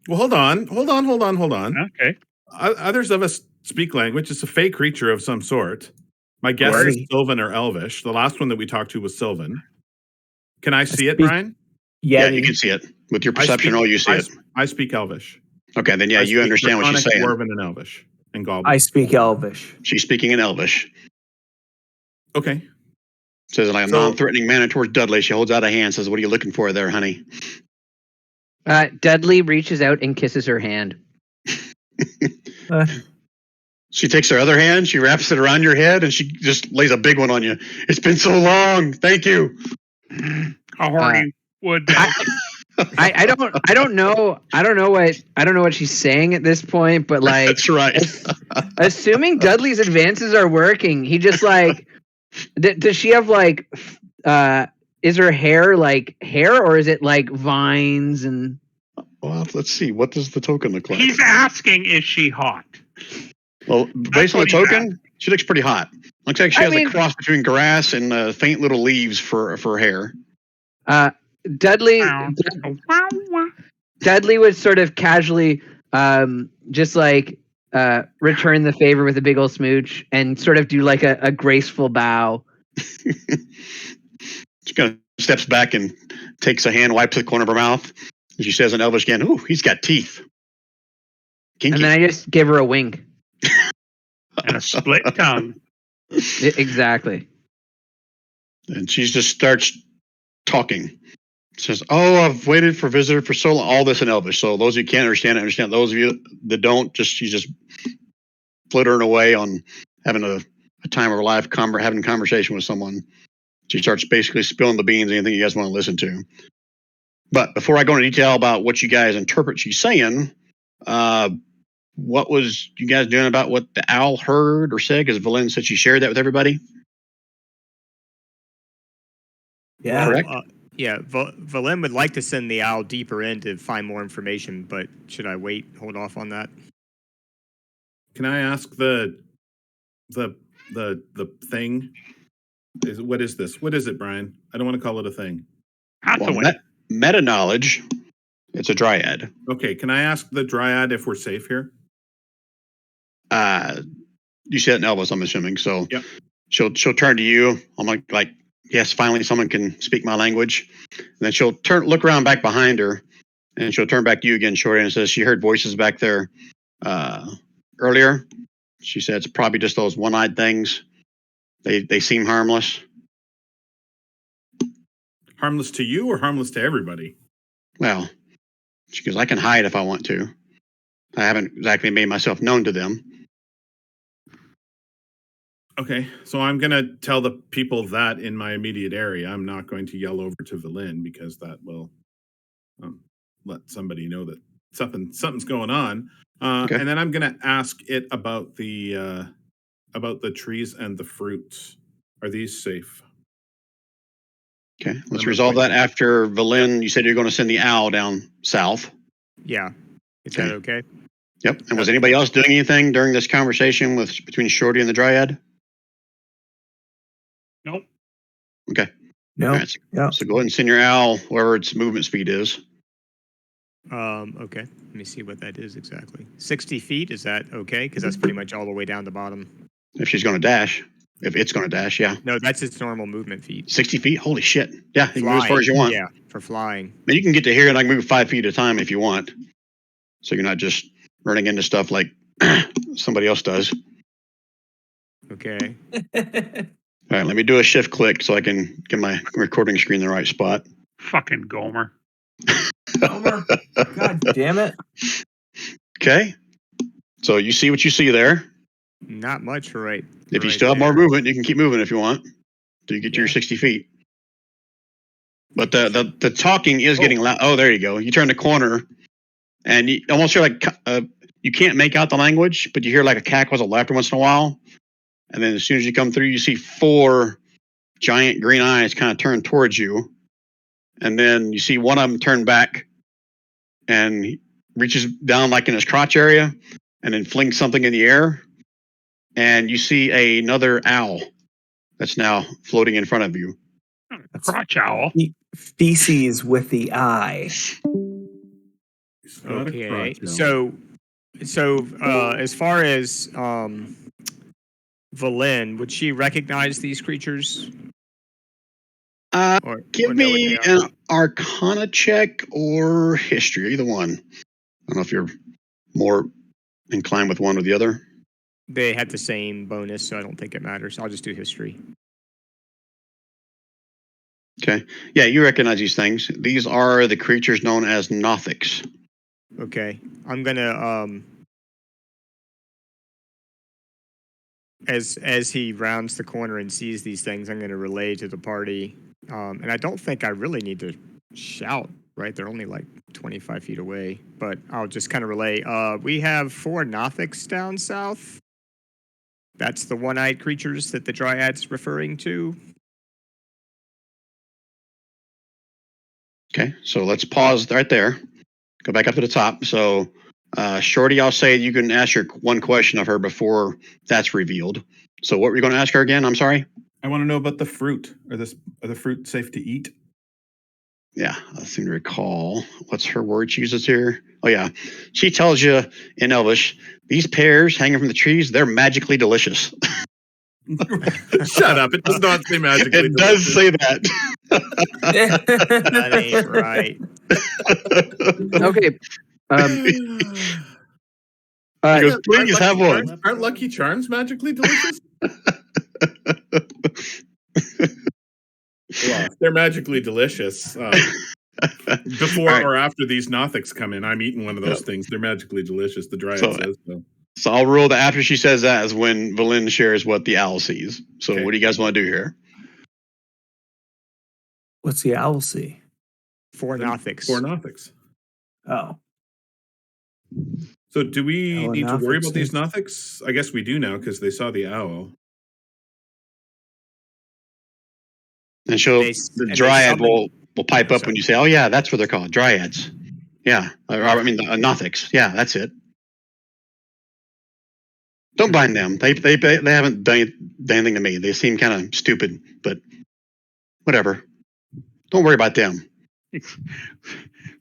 Well, hold on. Okay. Others of us speak language. It's a fey creature of some sort. My guess Right. is Sylvan or Elvish. The last one that we talked to was Sylvan. Can I see it, speak- Brian? Yeah, Yeti. you can see it. With your perception roll, you see it. I speak Elvish. Okay, then yeah, I you speak understand what she's Draconic, saying. Dwarven, and Elvish. And Goblin. I speak Elvish. She's speaking in Elvish. Okay. Says in like a So- non-threatening manner towards Dudley. She holds out a hand, says, "What are you looking for there, honey?" Dudley reaches out and kisses her hand. Uh, She takes her other hand, she wraps it around your head, and she just lays a big one on you. "It's been so long. Thank you." How horny would that? I don't know what she's saying at this point, but like That's right. assuming Dudley's advances are working, he just like does she have like is her hair like hair or is it like vines and Well, let's see. What does the token look like? He's asking, is she hot? Well, based on the what he's token, she looks pretty hot. Looks like she has a cross between grass and faint little leaves for hair. Dudley would sort of casually just like return the favor with a big old smooch and sort of do like a graceful bow. She kind of steps back and takes a hand, wipes the corner of her mouth, and she says in Elvish again, "Ooh, he's got teeth." Kinky. And then I just give her a wink. And a split tongue. Exactly. And she just starts talking. Says, "Oh, I've waited for visitor for so long." All this in Elvish. So those of you who can't understand it, understand. Those of you that don't, she's just flittering away on having a time of her life, having a conversation with someone. She starts basically spilling the beans, anything you guys want to listen to. But before I go into detail about what you guys interpret she's saying, what was you guys doing about what the owl heard or said? Because Valen said she shared that with everybody. Yeah. Correct. Valen would like to send the owl deeper in to find more information, but should I hold off on that? Can I ask the thing? What is this? What is it, Brian? I don't want to call it a thing. Meta knowledge. It's a dryad. Okay, can I ask the dryad if we're safe here? You said it in Elvis, I'm assuming. So yep. She'll turn to you. I'm like, yes, finally someone can speak my language. And then she'll look around back behind her, and she'll turn back to you again, Shorty, and says she heard voices back there earlier. She said it's probably just those one-eyed things. They seem harmless. Harmless to you or harmless to everybody? Well, she goes, I can hide if I want to. I haven't exactly made myself known to them. Okay, so I'm going to tell the people that in my immediate area. I'm not going to yell over to Valen because that will let somebody know that something's going on. Okay. And then I'm going to ask it about the trees and the fruits. Are these safe? Okay, let's resolve that after Valen. You said you're going to send the owl down south. Yeah. Is that okay? Yep. And was anybody else doing anything during this conversation between Shorty and the Dryad? Nope. Okay. No. Right, so go ahead and send your owl wherever its movement speed is. Okay. Let me see what that is exactly. 60 feet, is that okay? Because that's pretty much all the way down the bottom. If she's going to dash. If it's going to dash, yeah. No, that's its normal movement feet. 60 feet? Holy shit. Yeah, you can move as far as you want. Yeah, for flying. And you can get to here and I can move 5 feet at a time if you want. So you're not just running into stuff like somebody else does. Okay. All right, let me do a shift click so I can get my recording screen in the right spot. Fucking Gomer. Gomer. God damn it. Okay. So you see what you see there. Not much, right? If you still have more movement, you can keep moving if you want. Till you get to your 60 feet. But the talking is getting loud. Oh, there you go. You turn the corner, and you almost hear like you can't make out the language, but you hear like a cackle of laughter once in a while. And then as soon as you come through, you see 4 giant green eyes kind of turn towards you. And then you see one of them turn back and he reaches down like in his crotch area and then flings something in the air. And you see another owl that's now floating in front of you. Crotch owl. Feces with the eye. Okay. So as far as Valen, would she recognize these creatures? Give me an Arcana check or History, either one. I don't know if you're more inclined with one or the other. They had the same bonus, so I don't think it matters. I'll just do History. Okay. Yeah, you recognize these things. These are the creatures known as Nothics. Okay. I'm gonna as he rounds the corner and sees these things, I'm gonna relay to the party. And I don't think I really need to shout, right? They're only like 25 feet away. But I'll just kind of relay. We have 4 Nothics down south. That's the one-eyed creatures that the Dryad's referring to. Okay, so let's pause right there. Go back up to the top. So, Shorty, I'll say you can ask your one question of her before that's revealed. So, what were you going to ask her again? I'm sorry. I want to know about the fruit. Are the fruit safe to eat? Yeah, I seem to recall. What's her word she uses here? Oh, yeah. She tells you in Elvish, these pears hanging from the trees, they're magically delicious. Shut up. It does not say magically. It does say that. That ain't right. Okay. He goes, please have one. Aren't Lucky Charms magically delicious? Well, if they're magically delicious. Before Right. or after these Nothics come in, I'm eating one of those things. They're magically delicious. The Dryad says so. So I'll rule that after she says that is when Valin shares what the owl sees. So Okay. what do you guys want to do here? What's the owl see? 4 Nothics. 4 Nothics. Oh. So do we Oh, need to worry Nothics about these is- Nothics? I guess we do now because they saw the owl. And the they Dryad summon- will pipe Oh, up sorry. when you say, oh, yeah, that's what they're called, Dryads. Yeah. I mean, the Nothics. Yeah, that's it. Don't bind them. They haven't done anything to me. They seem kind of stupid, but whatever. Don't worry about them.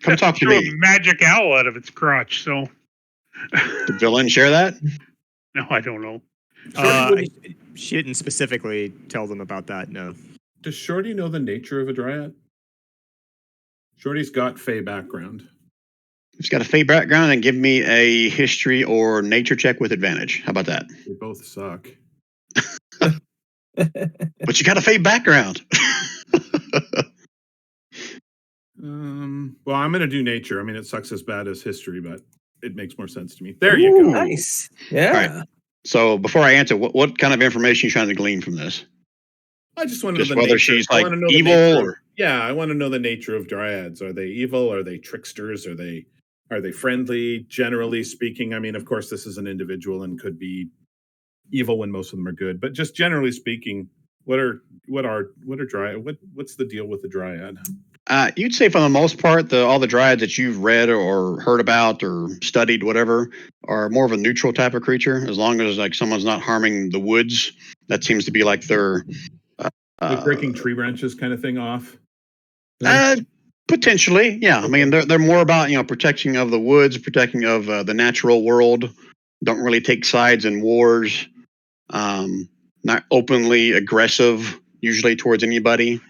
Come talk to Threw me. a magic owl out of its crotch. So Did Villain share that? no, I don't know. She didn't specifically tell them about that, no. Does Shorty know the nature of a Dryad? Shorty's got Fey background. He's got a Fey background and give me a history or nature check with advantage. How about that? They both suck. But you got a Fey background. Well, I'm going to do nature. I mean, it sucks as bad as history, but it makes more sense to me. There you go. Nice. Yeah. Right. So before I answer, what kind of information are you trying to glean from this? I just want to Just know the whether nature. she's I like wanna know the evil nature of- or yeah, I want to know the nature of Dryads. Are they evil? Are they tricksters? Are they friendly? Generally speaking, I mean, of course, this is an individual and could be evil when most of them are good. But just generally speaking, what are Dryad? What's the deal with the Dryad? you'd say for the most part, all the Dryads that you've read or heard about or studied, whatever, are more of a neutral type of creature. As long as like someone's not harming the woods, that seems to be like their Like breaking tree branches kind of thing off? potentially, yeah. I mean, they're more about precting of the woods, protecting of the natural world. Don't really take sides in wars. Not openly aggressive, usually towards anybody.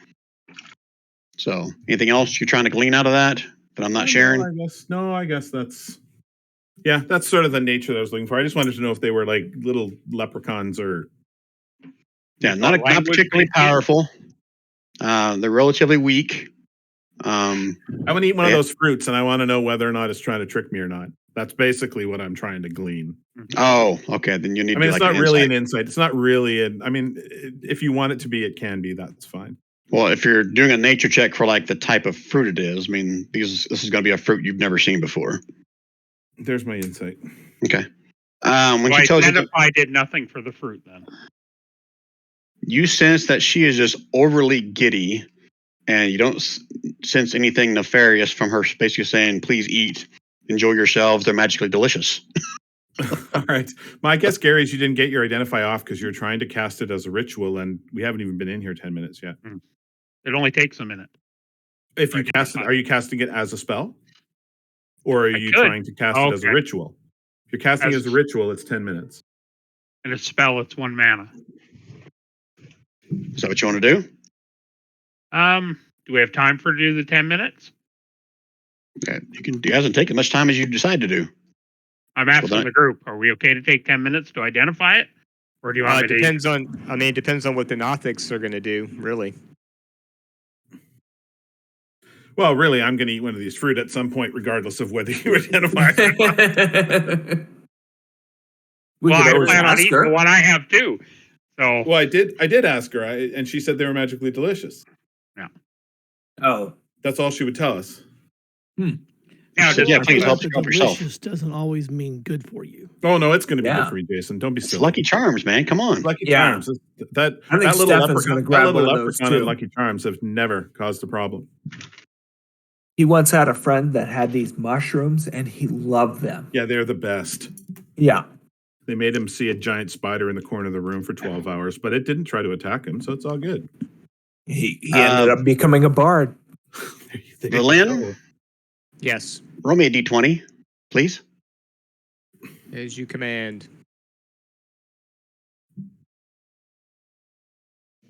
So, anything else you're trying to glean out of that I'm not sharing? I guess that's sort of the nature that I was looking for. I just wanted to know if they were like little leprechauns or Yeah, not particularly powerful. They're relatively weak. I want to eat one of those fruits, and I want to know whether or not it's trying to trick me or not. That's basically what I'm trying to glean. Oh, okay. Then you need. I mean, to it's like not really an insight. It's not really an. I mean, if you want it to be, it can be. That's fine. Well, if you're doing a nature check for like the type of fruit it is, I mean, this is going to be a fruit you've never seen before. There's my insight. Okay. When So she tells you, identify did nothing for the fruit then. you sense that she is just overly giddy, and you don't sense anything nefarious from her. Basically saying, "Please eat, enjoy yourselves. They're magically delicious." All right. My guess, Gary, is you didn't get your identify off because you're trying to cast it as a ritual, and we haven't even been in here 10 minutes yet. It only takes a minute. If you cast it, are you casting it as a spell? Or are you trying to cast it as a Okay. ritual? If you're casting it as a ritual, it's 10 minutes. And a spell, it's 1 mana. Is that what you want to do? Do we have time for to do the 10 minutes? Okay. It hasn't taken much time as you decide to do. I'm asking then- the group. Are we okay to take 10 minutes to identify it? Or do you want me to? Depends on what the Nothics are going to do, really. Well, really, I'm going to eat one of these fruit at some point, regardless of whether you identify it or not. We Well, could I always plan on ask eating her. the one I have too. So Well, I did ask her, and she said they were magically delicious. Oh, That's all she would tell us. Now, So, yeah, please help the yourself. delicious doesn't always mean good for you. Oh no, it's going to be Yeah. good for you, Jason. Don't be It's silly. Lucky Charms, man. Come on. Lucky Yeah. Charms. That I think little Stefan's gonna leprechaun, grab that little one of those, leprechaun and too. Lucky Charms have never caused a problem. He once had a friend that had these mushrooms, and he loved them. Yeah, they're the best. Yeah. They made him see a giant spider in the corner of the room for 12 hours, but it didn't try to attack him, so it's all good. He ended up becoming a bard. There you Valin? go. Yes, Roll me a d20, please. as you command.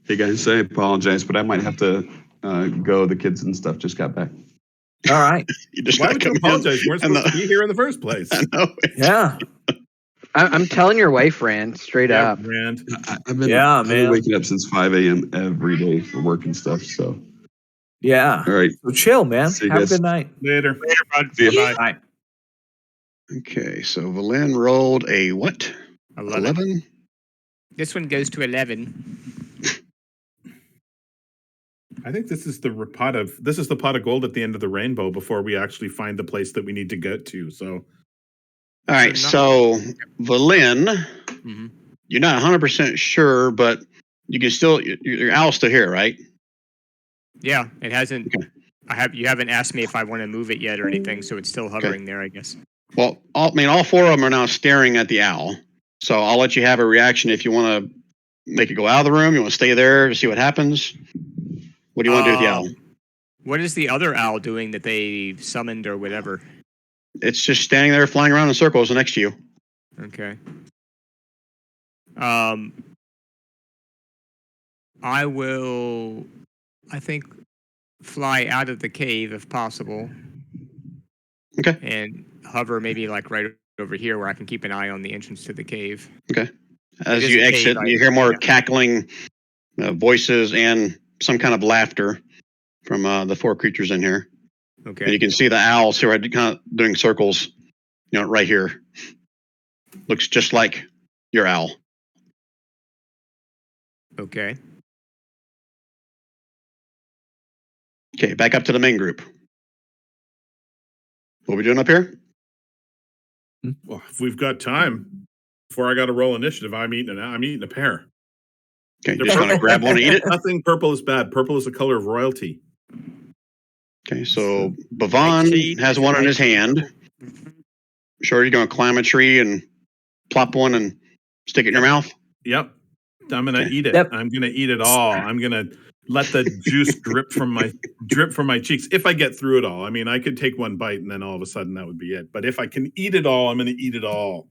Hey guys, I apologize, but I might have to go. The kids and stuff just got back. All right. You just Why gotta would you come in apologize? We're and supposed to be here in the first place. I know. Yeah. I'm telling your wife, Rand, straight Yeah, up. Rand. I've been man. waking up since 5 a.m. every day for work and stuff. So, Yeah. all right. So chill, man. See you Have a guys. good night. Later. Later, bud. See ya. Bye. Bye. Okay, so Valin rolled a what? 11. This one goes to 11. I think this is the pot of gold at the end of the rainbow before we actually find the place that we need to get to. So, All right, so Valin, Mm-hmm. you're not 100% sure, but you can still, your owl's still here, right? Yeah, it hasn't. Okay. You haven't asked me if I want to move it yet or anything, so it's still hovering there, I guess. Well, all four of them are now staring at the owl. So I'll let you have a reaction if you want to make it go out of the room. You want to stay there to see what happens. What do you want to do with the owl? What is the other owl doing that they summoned or whatever? It's just standing there, flying around in circles next to you. Okay. I will, I think, fly out of the cave if possible. Okay. And hover maybe like right over here where I can keep an eye on the entrance to the cave. Okay. It As is you a exit, cave, you hear more yeah. cackling voices and some kind of laughter from the four creatures in here. Okay. And you can see the owls who are kind of doing circles, right here. Looks just like your owl. Okay. Okay, back up to the main group. What are we doing up here? well, if we've got time before I got to roll initiative, I'm eating a pear. Okay, just going to grab one and eat it. Nothing purple is bad. Purple is the color of royalty. Okay, so Bavon has one in his hand. Sure, you're going to climb a tree and plop one and stick it in your mouth? Yep. I'm gonna eat it. Yep. I'm gonna eat it all. I'm gonna let the juice drip from my cheeks if I get through it all. I mean, I could take one bite and then all of a sudden that would be it. But if I can eat it all, I'm gonna eat it all.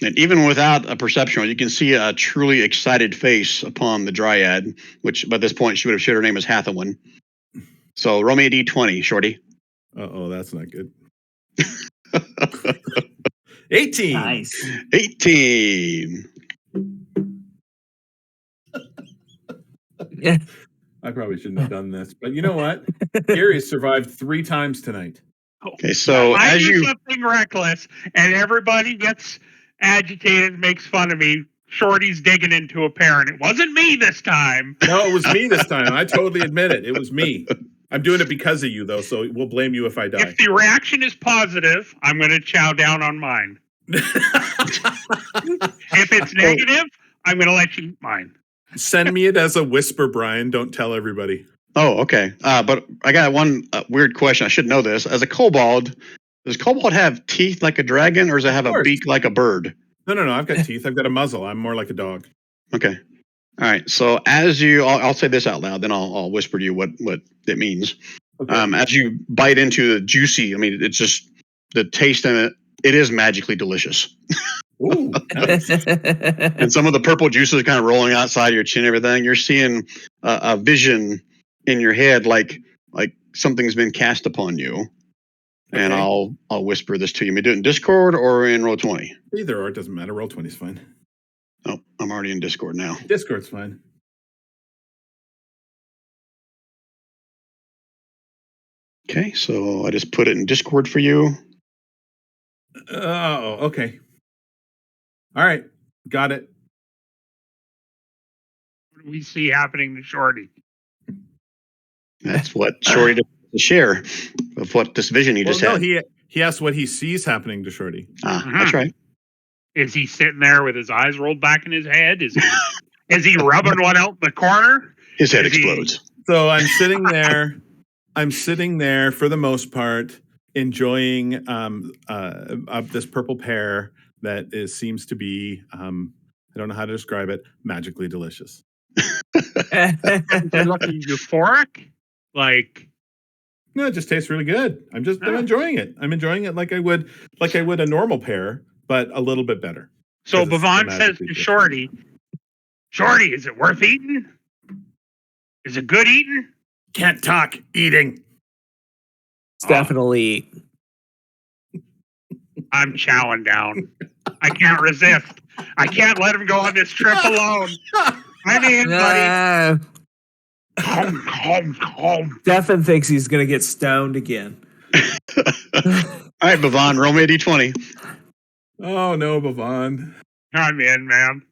And even without a perception roll, you can see a truly excited face upon the dryad, which by this point she would have shared her name as Hathawin. So roll me a d20, Shorty. Oh, that's not good. 18. Nice. 18. Yeah. I probably shouldn't have done this, but you know what? Gary survived 3 times tonight. Okay, so I as do you something reckless, and everybody gets agitated, makes fun of me. Shorty's digging into a pear, and it wasn't me this time. No, it was me this time. I totally admit it. It was me. I'm doing it because of you, though, so we'll blame you if I die. If the reaction is positive, I'm going to chow down on mine. If it's negative, I'm going to let you eat mine. Send me it as a whisper, Brian. Don't tell everybody. Oh, okay. But I got one weird question. I should know this. As a kobold, does kobold have teeth like a dragon, or does it have a course. beak like a bird? No. I've got teeth. I've got a muzzle. I'm more like a dog. Okay. All right. So as I'll say this out loud, then I'll whisper to you what it means. Okay. As you bite into the juicy, I mean, it's just the taste in it. It is magically delicious. Ooh, nice. And some of the purple juices kind of rolling outside your chin, and everything. You're seeing a vision in your head, like something's been cast upon you. And Okay. I'll whisper this to you. May do it in Discord or in Roll20. Either or, it doesn't matter. Roll 20 is fine. Oh, I'm already in Discord now. Discord's fine. Okay, so I just put it in Discord for you. Oh, okay. All right. Got it. What do we see happening to Shorty? That's what Shorty does to share of what this vision he just had. He asked what he sees happening to Shorty. That's right. Is he sitting there with his eyes rolled back in his head? Is he rubbing one out in the corner? His head explodes. So I'm sitting there. I'm sitting there for the most part, enjoying this purple pear that seems to be, I don't know how to describe it, magically delicious. Looking euphoric? Like, no, it just tastes really good. I'm enjoying it. I'm enjoying it like I would a normal pear, but a little bit better. So Bhavon says to Shorty, Shorty, is it worth eating? Is it good eating? Can't talk, eating. It's definitely. I'm chowing down. I can't resist. I can't let him go on this trip alone. I'm in, buddy. Stefan thinks he's going to get stoned again. All right, Bhavon, roll me a d20. Oh, no, Bhavon. I'm in, man.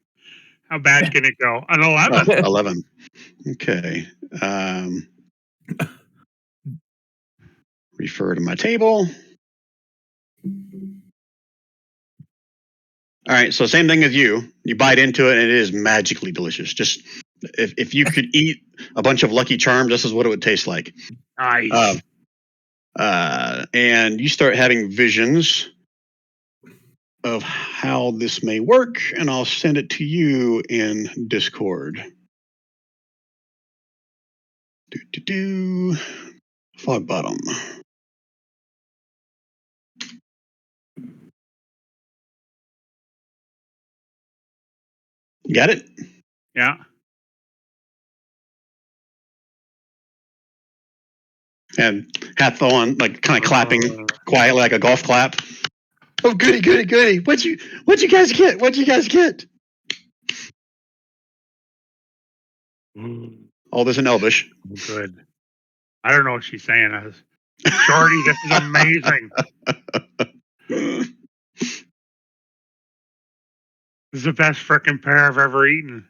How bad can it go? An 11? 11. Okay. Refer to my table. All right, so same thing as you. You bite into it, and it is magically delicious. Just if you could eat a bunch of Lucky Charms, this is what it would taste like. Nice. And you start having visions of how this may work, and I'll send it to you in Discord. Fog bottom. You got it? Yeah. And Hathorn like kind of clapping quietly like a golf clap. Oh, goody, goody, goody! What'd you guys get? What'd you guys get? All this in Elvish. Good. I don't know what she's saying. Shorty, this is amazing. This is the best frickin' pear I've ever eaten.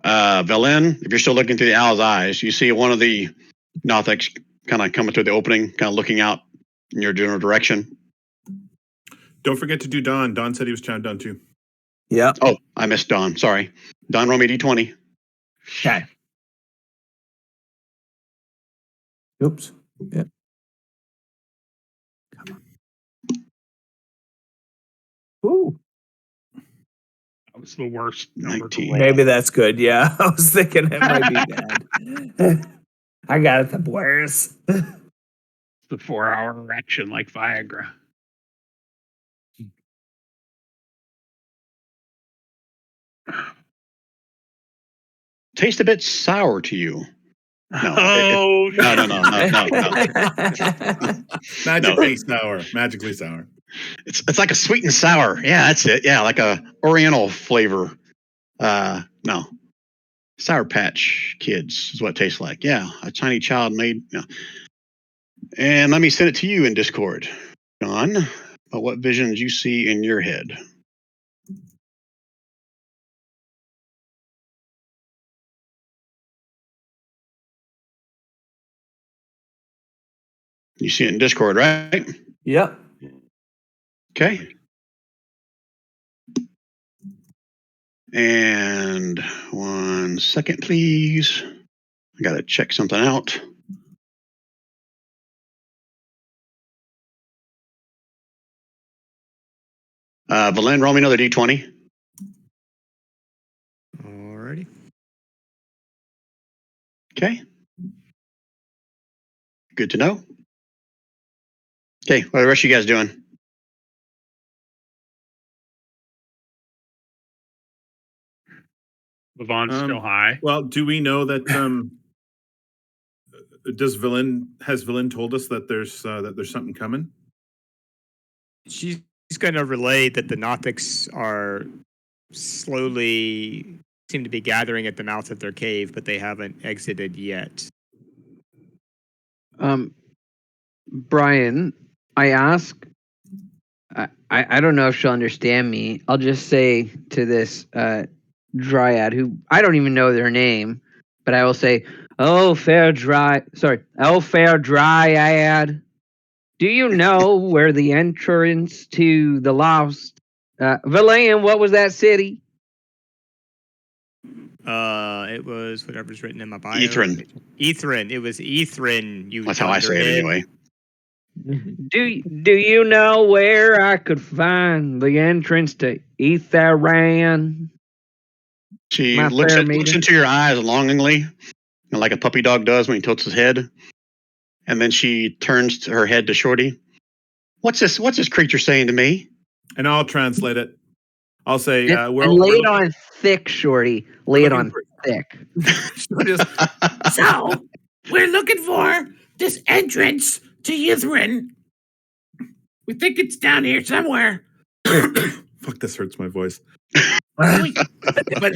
Velen, if you're still looking through the owl's eyes, you see one of the Nothics kind of coming through the opening, kind of looking out in your general direction. Don't forget to do Don. Don said he was chowing down too. Yeah. Oh, I missed Don. Sorry. Don, roll me d20. Okay. Oops. Yeah. Come on. Ooh. That was the worst. 19. Maybe that's good. Yeah. I was thinking it might be bad. I got it the worst. The 4-hour erection like Viagra. Taste a bit sour to you. No. No. Magically sour. Magically sour. It's like a sweet and sour. Yeah, that's it. Yeah, like a Oriental flavor. No. Sour Patch Kids is what it tastes like. Yeah, a tiny child made. Yeah. And let me send it to you in Discord, John. About what visions you see in your head. You see it in Discord, right? Yep. Okay. And 1 second, please. I got to check something out. Valen, roll me another d20. Alrighty. Okay. Good to know. Okay, what are the rest of you guys doing? Levon's still high. Well, do we know that has Villain told us that there's something coming? She's going to relay that the Nothics are slowly seem to be gathering at the mouth of their cave, but they haven't exited yet. Brian, I ask I don't know if she'll understand me. I'll just say to this dryad, who I don't even know their name, but I will say, oh fair dryad, do you know where the entrance to the lost Valayan, what was that city? It was whatever's written in my bio. Ethrin. Ethrin. It was Ethrin. You. That's how I say it anyway. Do you know where I could find the entrance to Etheran? She My looks fair maiden. into your eyes longingly, like a puppy dog does when he tilts his head, and then she turns her head to Shorty. What's this creature saying to me? And I'll translate it. I'll say, And lay it on thick, Shorty. Lay it on thick. So, we're looking for this entrance to Yithrin. We think it's down here somewhere. Fuck, this hurts my voice. but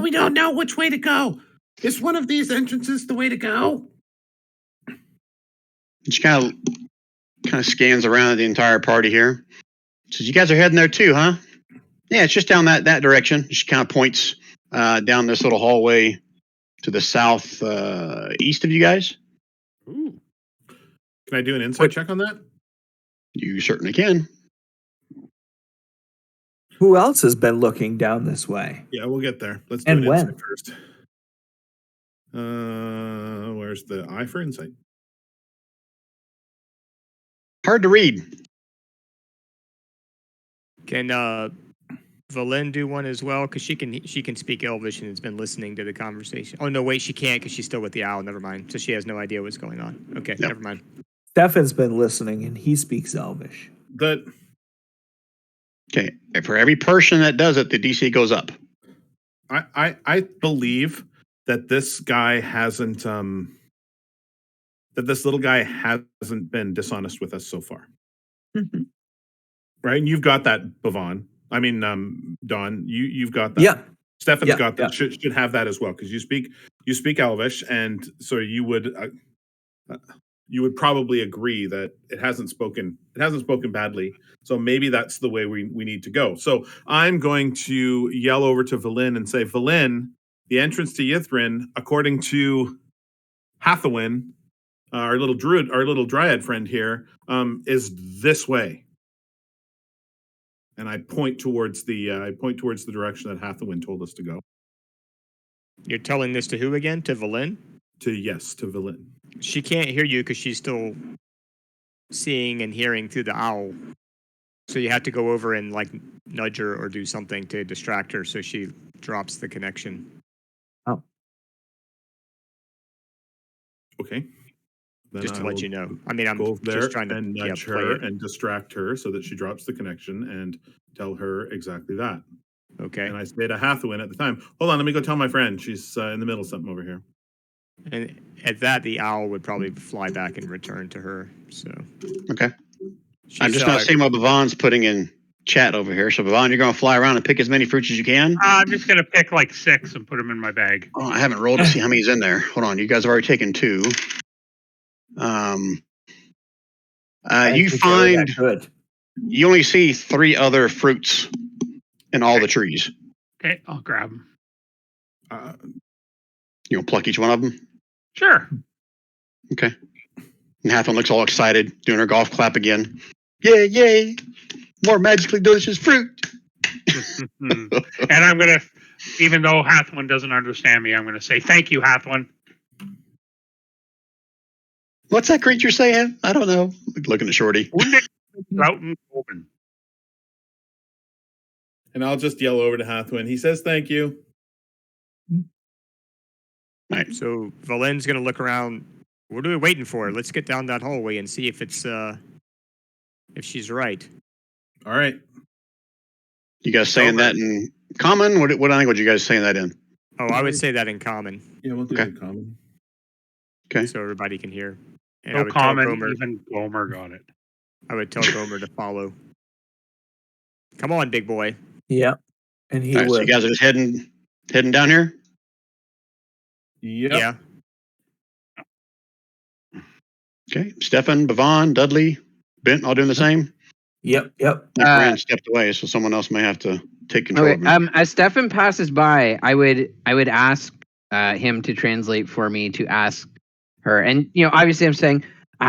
we don't know which way to go. Is one of these entrances the way to go? She kind of scans around the entire party here. Says, "You guys are heading there too, huh?" Yeah, it's just down that direction. She kind of points down this little hallway to the south east of you guys. Ooh. Can I do an insight check on that? You certainly can. Who else has been looking down this way? Yeah, we'll get there. Let's do And an when? insight first. Where's the eye for insight? Hard to read. Can Valen do one as well? Because she can speak Elvish and has been listening to the conversation. Oh no, wait, she can't because she's still with the owl. Never mind. So she has no idea what's going on. Okay, Yep. never mind. Stefan's been listening, and he speaks Elvish. Okay, for every person that does it, the DC goes up. I believe that this guy hasn't that this little guy hasn't been dishonest with us so far. Mm-hmm. Right? And you've got that, Bhavan. I mean, Don, you've got that. Yeah. Stefan's got that. Should have that as well, because you speak Elvish, and so you would probably agree that it hasn't spoken badly. So maybe that's the way we need to go. So I'm going to yell over to Valin and say, Valin, the entrance to Yithrin, according to Hathawin, our little dryad friend here, is this way. And I point towards the direction that Hathawin told us to go. You're telling this to who again? To Valen? To Valin. She can't hear you because she's still seeing and hearing through the owl. So you have to go over and like nudge her or do something to distract her so she drops the connection. Oh. Okay. Then Just to let you know. I mean, I'm go there just trying to and nudge play her it. and distract her so that she drops the connection and tell her exactly that. Okay. And I say to Hathawin at the time, hold on, let me go tell my friend. She's in the middle of something over here. And at that, the owl would probably fly back and return to her. So. Okay. I'm just not seeing what Bhavan's putting in chat over here. So Bhavan, you're going to fly around and pick as many fruits as you can? I'm just going to pick like 6 and put them in my bag. Oh, I haven't rolled to see how many's in there. Hold on. You guys have already taken 2. You find you only see 3 other fruits in all the trees. Okay, I'll grab them. You want to pluck each one of them? Sure. Okay. And Hathawin looks all excited, doing her golf clap again. Yay, yay! More magically delicious fruit! And I'm going to, even though Hathawin doesn't understand me, I'm going to say, thank you, Hathawin. What's that creature saying? I don't know. Looking at Shorty. And I'll just yell over to Hathawin. He says thank you. Right. So Valen's going to look around. What are we waiting for? Let's get down that hallway and see if it's if she's right. All right. You guys saying that in common? What language you guys saying that in? Oh, I would say that in common. Yeah, we'll do it in common. Okay. So everybody can hear. And No common, even Gomer got it. I would tell Gomer to follow. Come on, big boy. Yeah. And he All right, would. so you guys are just heading down here? Yep. Yeah. Okay. Stefan, Bhavan, Dudley, Bent, all doing the same? Yep. Brand stepped away, so someone else may have to take control Okay, of me. as Stefan passes by, I would ask him to translate for me to ask her. And, obviously I'm saying,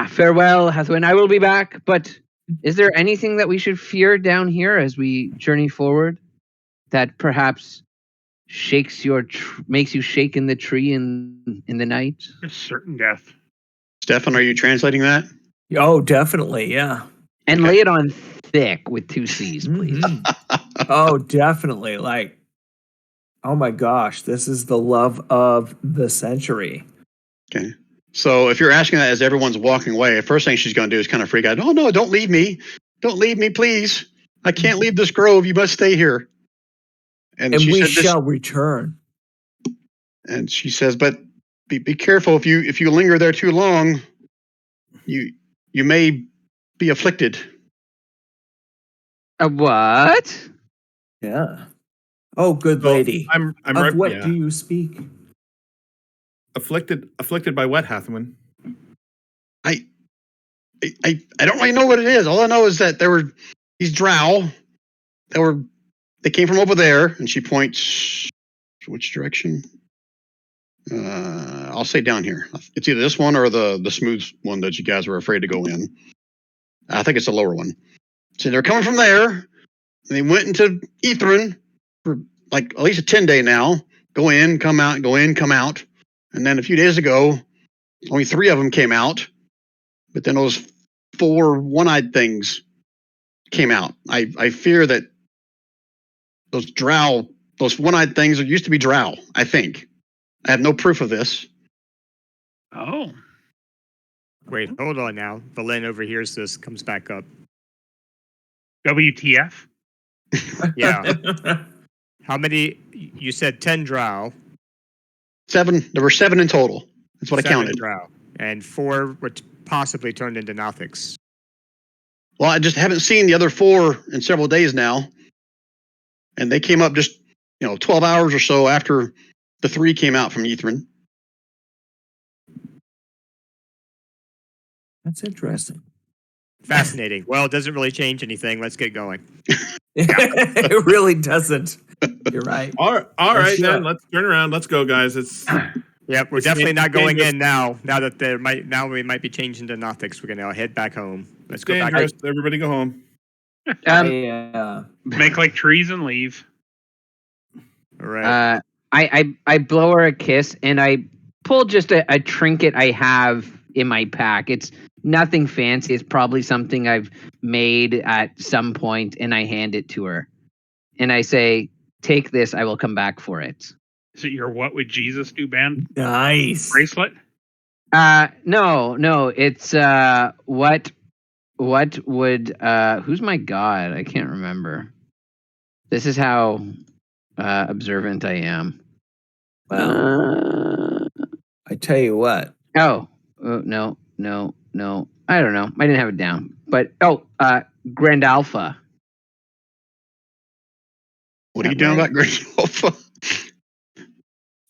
farewell, Hathawin, I will be back. But is there anything that we should fear down here as we journey forward that perhaps makes you shake in the tree in the night? It's certain death. Stefan, are you translating that? Oh, definitely. Yeah. And lay it on thick with 2 C's, please. Mhm. Oh, definitely. Like, oh my gosh, this is the love of the century. Okay. So if you're asking that as everyone's walking away, the first thing she's going to do is kind of freak out. Oh, no, don't leave me. Don't leave me, please. I can't leave this grove. You must stay here. And she we said shall return. And she says, but be careful. If you linger there too long, you may be afflicted. What? Yeah. Oh, good So lady. I'm Of right. what Yeah. do you speak? Afflicted by what, Hathawin? I don't really know what it is. All I know is that there were these drow they came from over there, and she points which direction? I'll say down here. It's either this one or the smooth one that you guys were afraid to go in. I think it's the lower one. So they're coming from there, and they went into Ethrin for like at least a 10-day now. Go in, come out, go in, come out. And then a few days ago, only 3 of them came out. But then those 4 one-eyed things came out. I fear that those drow, those one-eyed things used to be drow, I think. I have no proof of this. Oh. Wait, hold on now. Valen overhears this, comes back up. WTF? Yeah. How many? You said 10 drow. 7. There were 7 in total. That's what I 7 counted. drow. And 4 were possibly turned into Nothics. Well, I just haven't seen the other 4 in several days now. And they came up just, 12 hours or so after the 3 came out from Ethrin. That's interesting. Fascinating. Well, it doesn't really change anything. Let's get going. It really doesn't. You're right. All right, sure. then let's turn around. Let's go, guys. It's Yep, we're It's definitely not going dangerous. in now. Now that now we might be changing to Nothics. We're gonna head back home. Let's go back. dangerous. Everybody go home. Make like trees and leave. All right. I blow her a kiss and I pull just a trinket I have in my pack. It's nothing fancy. It's probably something I've made at some point, and I hand it to her. And I say, take this, I will come back for it. Is it your What Would Jesus Do band Nice. bracelet? No, it's what would who's my god? I can't remember. This is how observant I am. Well, I tell you what. No. I don't know. I didn't have it down. But Grand Alpha. What are you doing about Great Alpha?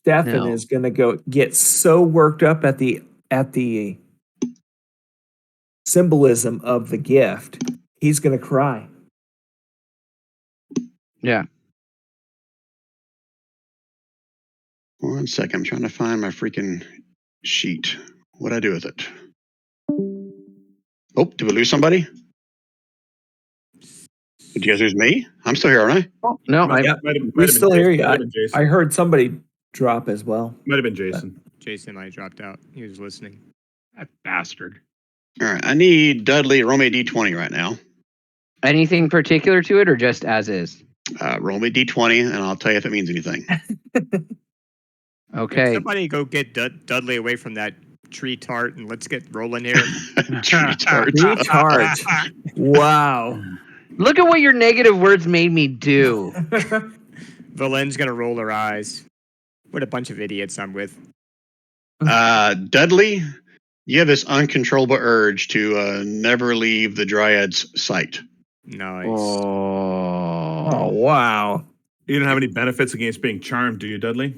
Stefan No. is going to go get so worked up at the symbolism of the gift, he's going to cry. Yeah. 1 second. I'm trying to find my freaking sheet. What'd I do with it? Oh, did we lose somebody? Did you guys lose me? I'm still here, aren't I? No, Might I have We been still Jason. hear you. Might have been Jason. I heard somebody drop as well. Might have been Jason. Jason I dropped out. He was listening. That bastard. All right. I need Dudley roll me a D20 right now. anything particular to it or just as is? Roll me D20, and I'll tell you if it means anything. Okay. Somebody go get Dudley away from that tree tart and let's get rolling here. Tree tart. Retard. Wow. Look at what your negative words made me do. Valen's gonna roll her eyes. What a bunch of idiots I'm with. Dudley, you have this uncontrollable urge to never leave the Dryad's sight. Nice. Oh, wow. You don't have any benefits against being charmed, do you, Dudley?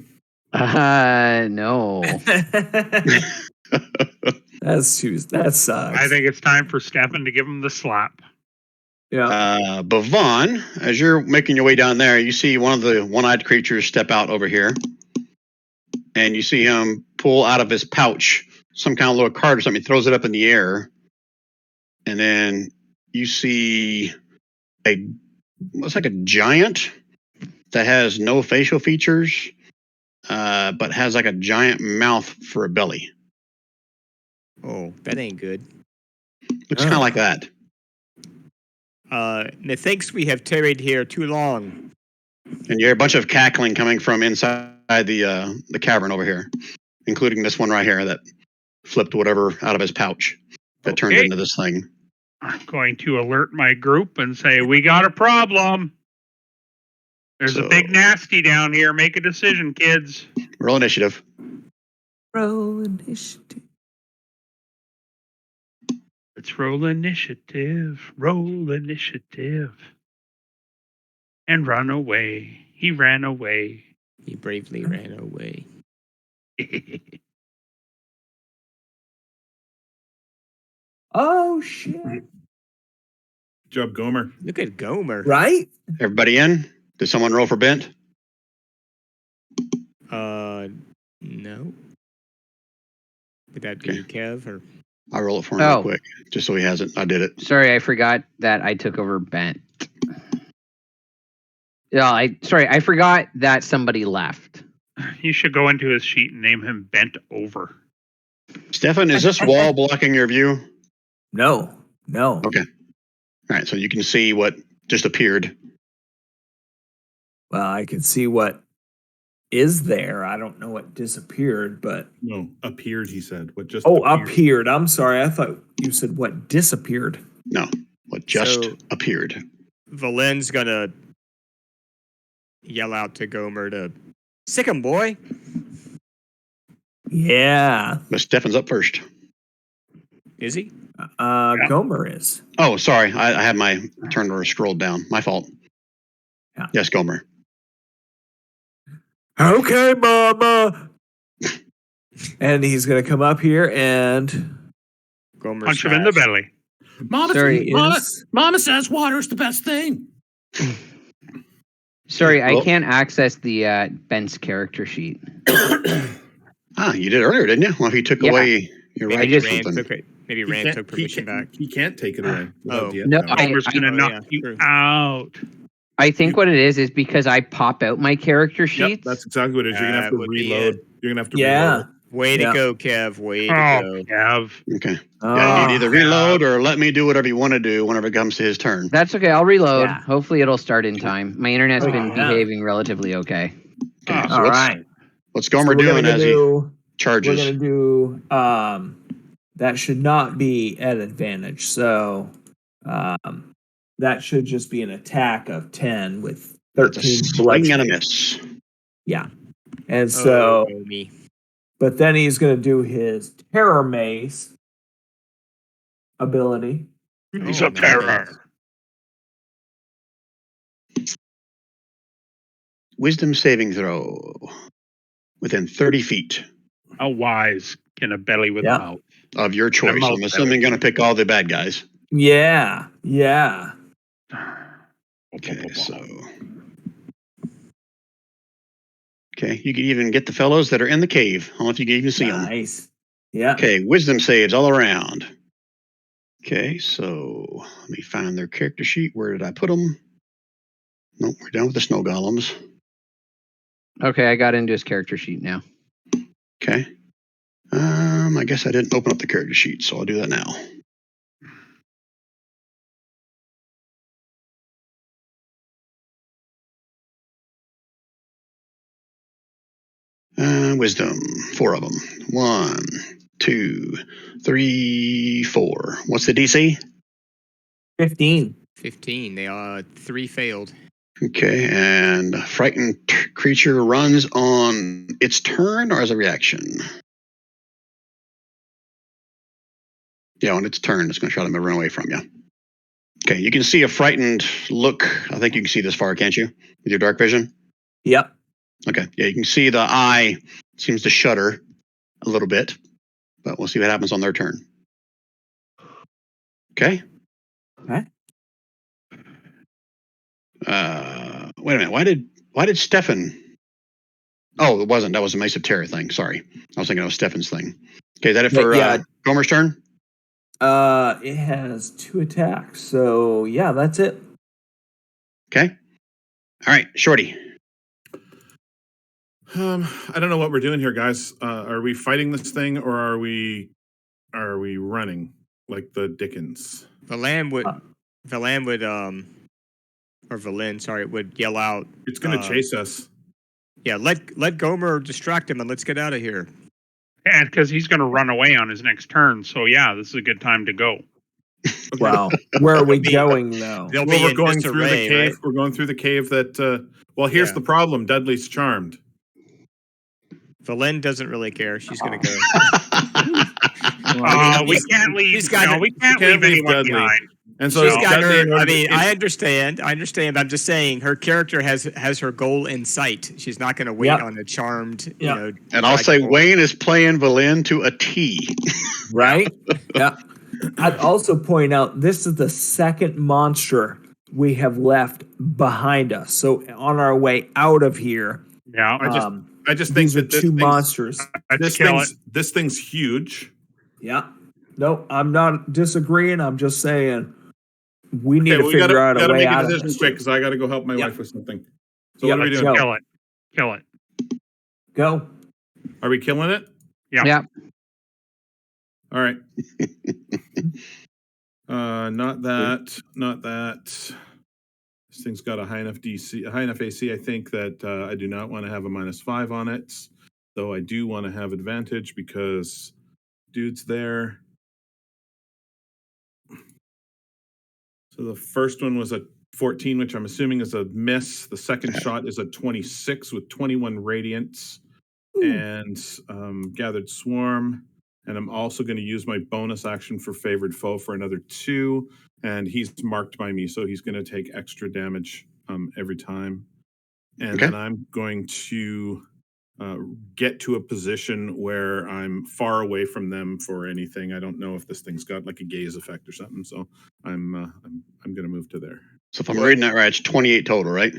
No. That sucks. I think it's time for Stefan to give him the slap. Yeah. But Vaughn, as you're making your way down there, you see one of the one-eyed creatures step out over here, and you see him pull out of his pouch some kind of little card or something. He throws it up in the air, and then you see looks like a giant that has no facial features, but has like a giant mouth for a belly. Oh, that ain't good. Looks kind of like that. Methinks we have tarried here too long. And you hear a bunch of cackling coming from inside the cavern over here, including this one right here that flipped whatever out of his pouch that turned Okay. into this thing. I'm going to alert my group and say, we got a problem. There's a So- big nasty down here. Make a decision, kids. Roll initiative. Roll initiative. Let's roll initiative. Roll initiative. And run away. He ran away. He bravely ran away. Oh shit! Good job, Gomer. Look at Gomer. Right? Everybody in? Did someone roll for Bent? No. Would that be Kev or? I'll roll it for him Oh. real quick, just so he has it. I did it. Sorry, I forgot that I took over Bent. Yeah, I forgot that somebody left. You should go into his sheet and name him Bent Over. Stefan, is this wall blocking your view? No. Okay. All right, so you can see what just appeared. Well, I can see what is there. I don't know what disappeared, but No, appeared, he said. What just appeared. I'm sorry. I thought you said what disappeared. No, what just So- appeared. Valen's gonna yell out to Gomer to sick him, boy. Yeah. But Stefan's up first. Is he? Gomer is. Oh, sorry. I had my turn or scrolled down. My fault. Yeah. Yes, Gomer. Okay, Mama. And he's gonna come up here and Gomer Punch him in the smash. belly. Mama, Sorry, Mama says water's the best thing. Sorry, I Well- can't access the Bent's character sheet. You did earlier, didn't you? Well, if you took Yeah. away your Maybe right just- or Rand something. took it. Maybe He Rand can't- took he permission can't- back. He can't take it away. Oh. No, Gomer's gonna knock yeah, you true. out. I think what it is because I pop out my character Yep, sheets. that's exactly what it is. You're gonna have That to would be reload. it. You're gonna have to yeah. reload. Way Yeah. to go, Kev. Way to Oh, go. Kev. Okay. Oh, Yeah, you either reload or let me do whatever you want to do whenever it comes to his turn. That's okay. I'll reload. Yeah. Hopefully, it'll start in time. My internet's Oh, been yeah. behaving relatively okay. Okay, Oh, so all what's, right. what's So Gomer we're doing gonna as he do- charges? We're gonna do that should not be at advantage. So that should just be an attack of 10 with It's a 13 swing and a bludgeoning. miss. Yeah. And so Oh, me. but then he's gonna do his terror mace ability. He's Oh, a terror. nice. Wisdom saving throw within 30 feet How wise can a belly with Yeah. a mouth? of your choice. mouth I'm assuming going to pick all the bad guys. Yeah. Yeah. Okay, so. Okay, you can even get the fellows that are in the cave. I don't know if you can even see them. Nice. Yeah. Okay, wisdom saves all around. Okay, so let me find their character sheet. Where did I put them? Nope, we're done with the snow golems. Okay, I got into his character sheet now. Okay. I guess I didn't open up the character sheet, so I'll do that now. Wisdom, 4 of them. 1, 2, 3, 4. What's the DC? 15. 15. They are 3 failed. Okay, and a frightened creature runs on its turn or as a reaction? Yeah, on its turn, it's going to try to run away from you. Okay, you can see a frightened look. I think you can see this far, can't you? With your dark vision? Yep. Okay, yeah, you can see the eye seems to shudder a little bit, but we'll see what happens on their turn. Okay. Okay. Wait a minute. Why did Stefan? Oh, it wasn't. That was a Mace of Terror thing. Sorry, I was thinking it was Stefan's thing. Okay, is that it for Yeah. Gomer's turn? It has 2 attacks, so yeah, that's it. Okay. All right, Shorty. I don't know what we're doing here, guys. Are we fighting this thing or are we running like the Dickens? Valan would yell out. It's going to chase us. Yeah, let Gomer distract him and let's get out of here. And because he's going to run away on his next turn. So, yeah, this is a good time to go. Wow. Where are we going, though? They'll Well, be we're in going through the disarray, cave. right? We're going through the cave that. Well, here's Yeah. the problem. Dudley's charmed. Valan doesn't really care. She's going to go. We can't leave. He's got we can't leave anyone Dudley. behind. And so She's got Dudley, in her. order I to- mean, I understand. But I'm just saying her character has her goal in sight. She's not going to wait Yep. on a charmed, Yep. And I'll say dragon. Wayne is playing Valin to a T. Right? Yeah. I'd also point out this is the second monster we have left behind us. So on our way out of here, Yeah. I just think these are that this 2 thing's- monsters. Let's kill it. This thing's huge. Yeah. No, I'm not disagreeing. I'm just saying we need Okay, to well, figure out a gotta way make out a of decision this. quick because I got to go help my Yeah. wife with something. So Yeah, what are we let's doing? go. Kill it. Kill it. Go. Are we killing it? Yeah. Yeah. All right. Not that. Not that. This thing's got a high enough DC, a high enough AC. I think that I do not want to have a -5 on it, though I do want to have advantage because dude's there. So the first one was a 14, which I'm assuming is a miss. The second shot is a 26 with 21 radiance and gathered swarm. And I'm also going to use my bonus action for favored foe for another 2. And he's marked by me, so he's going to take extra damage every time. And Okay. then I'm going to get to a position where I'm far away from them for anything. I don't know if this thing's got like a gaze effect or something, so I'm going to move to there. So if I'm reading that right, it's 28 total, right?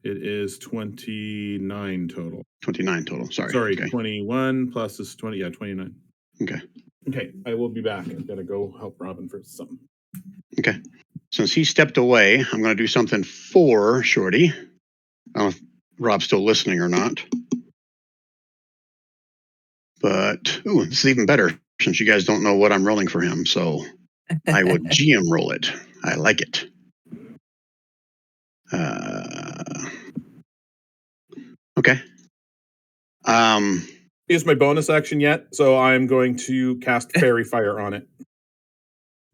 It is 29 total. 29 total. Sorry. Sorry, Okay. 21 plus this 20. Yeah, 29. Okay. Okay, I will be back. I've got to go help Robin for something. Okay. Since he stepped away, I'm going to do something for Shorty. I don't know if Rob's still listening or not. But, ooh, this is even better since you guys don't know what I'm rolling for him. So I will GM roll it. I like it. Okay. Use my bonus action yet, so I'm going to cast Fairy Fire on it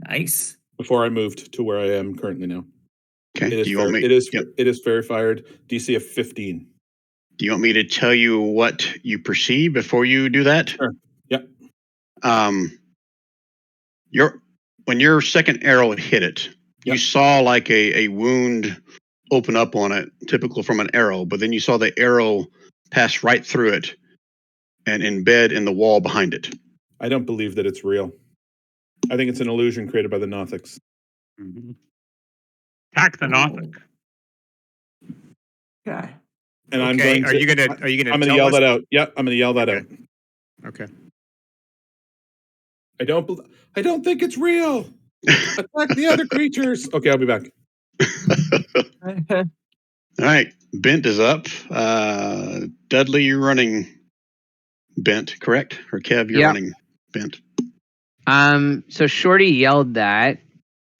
Nice. before I moved to where I am currently now. Okay. It is Do you want me? it is Yep. it is Fairy Fired, DC of 15. Do you want me to tell you what you perceive before you do that? Sure. Yep. When your second arrow hit it, you Yep. saw like a wound open up on it, typical from an arrow, but then you saw the arrow pass right through it and embed in the wall behind it. I don't believe that it's real. I think it's an illusion created by the Nothics. Mm-hmm. Attack the Nothic. Okay. And I'm Okay, going to are you gonna I'm going to tell yell us? that out. Yep, I'm going to yell that out. Okay. I don't think it's real. Attack the other creatures. Okay, I'll be back. All right, Bent is up. Dudley, you're running Bent, correct? Or Kev, you're Yeah. running Bent. So Shorty yelled that.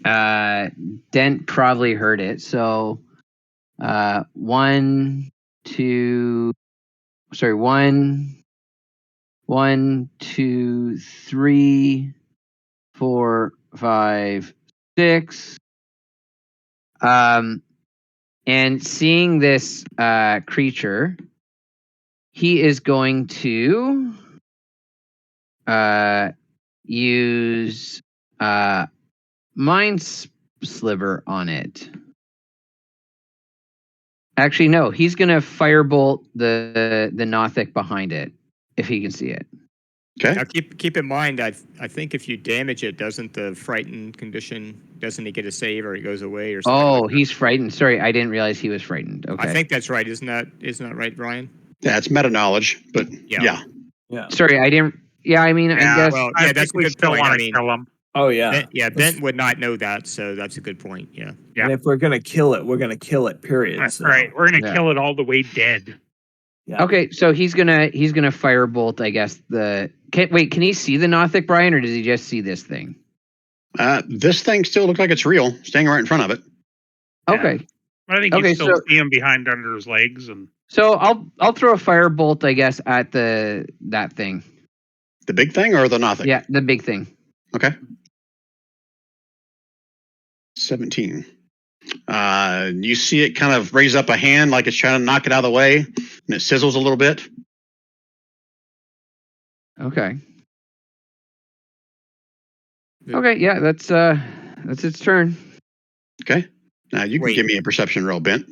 Dent probably heard it. So, 1, 2, 3, 4, 5, 6. And seeing this creature, he is going to use Mind Sliver on it. Actually, no, he's going to firebolt the Nothic behind it, if he can see it. Okay. Now keep in mind, I think if you damage it, doesn't the frightened condition, doesn't he get a save or he goes away or something? Oh, like that? he's frightened. Sorry, I didn't realize he was frightened. Okay. I think that's right. Isn't that right, Brian? Yeah, it's meta knowledge, but yeah. Sorry, I didn't. Yeah, I mean, I guess. Well, I yeah, that's think a we good still point. want I to mean, kill him. Oh yeah. Bent would not know that, so that's a good point. Yeah. Yeah. And if we're gonna kill it, we're gonna kill it. Period. That's So, right. We're gonna Yeah. kill it all the way dead. Yeah. Okay, so he's gonna firebolt. I guess can he see the Nothic, Brian, or does he just see this thing? This thing still looks like it's real, standing right in front of it. Yeah. Okay, But I think Okay, you still so- see him behind under his legs, and so I'll throw a firebolt, I guess, at that thing. The big thing or the Nothic? Yeah, the big thing. Okay. 17. You see it kind of raise up a hand like it's trying to knock it out of the way, and it sizzles a little bit. Okay. Okay, yeah, that's its turn. Okay. Now you can Wait. give me a perception roll, Bent.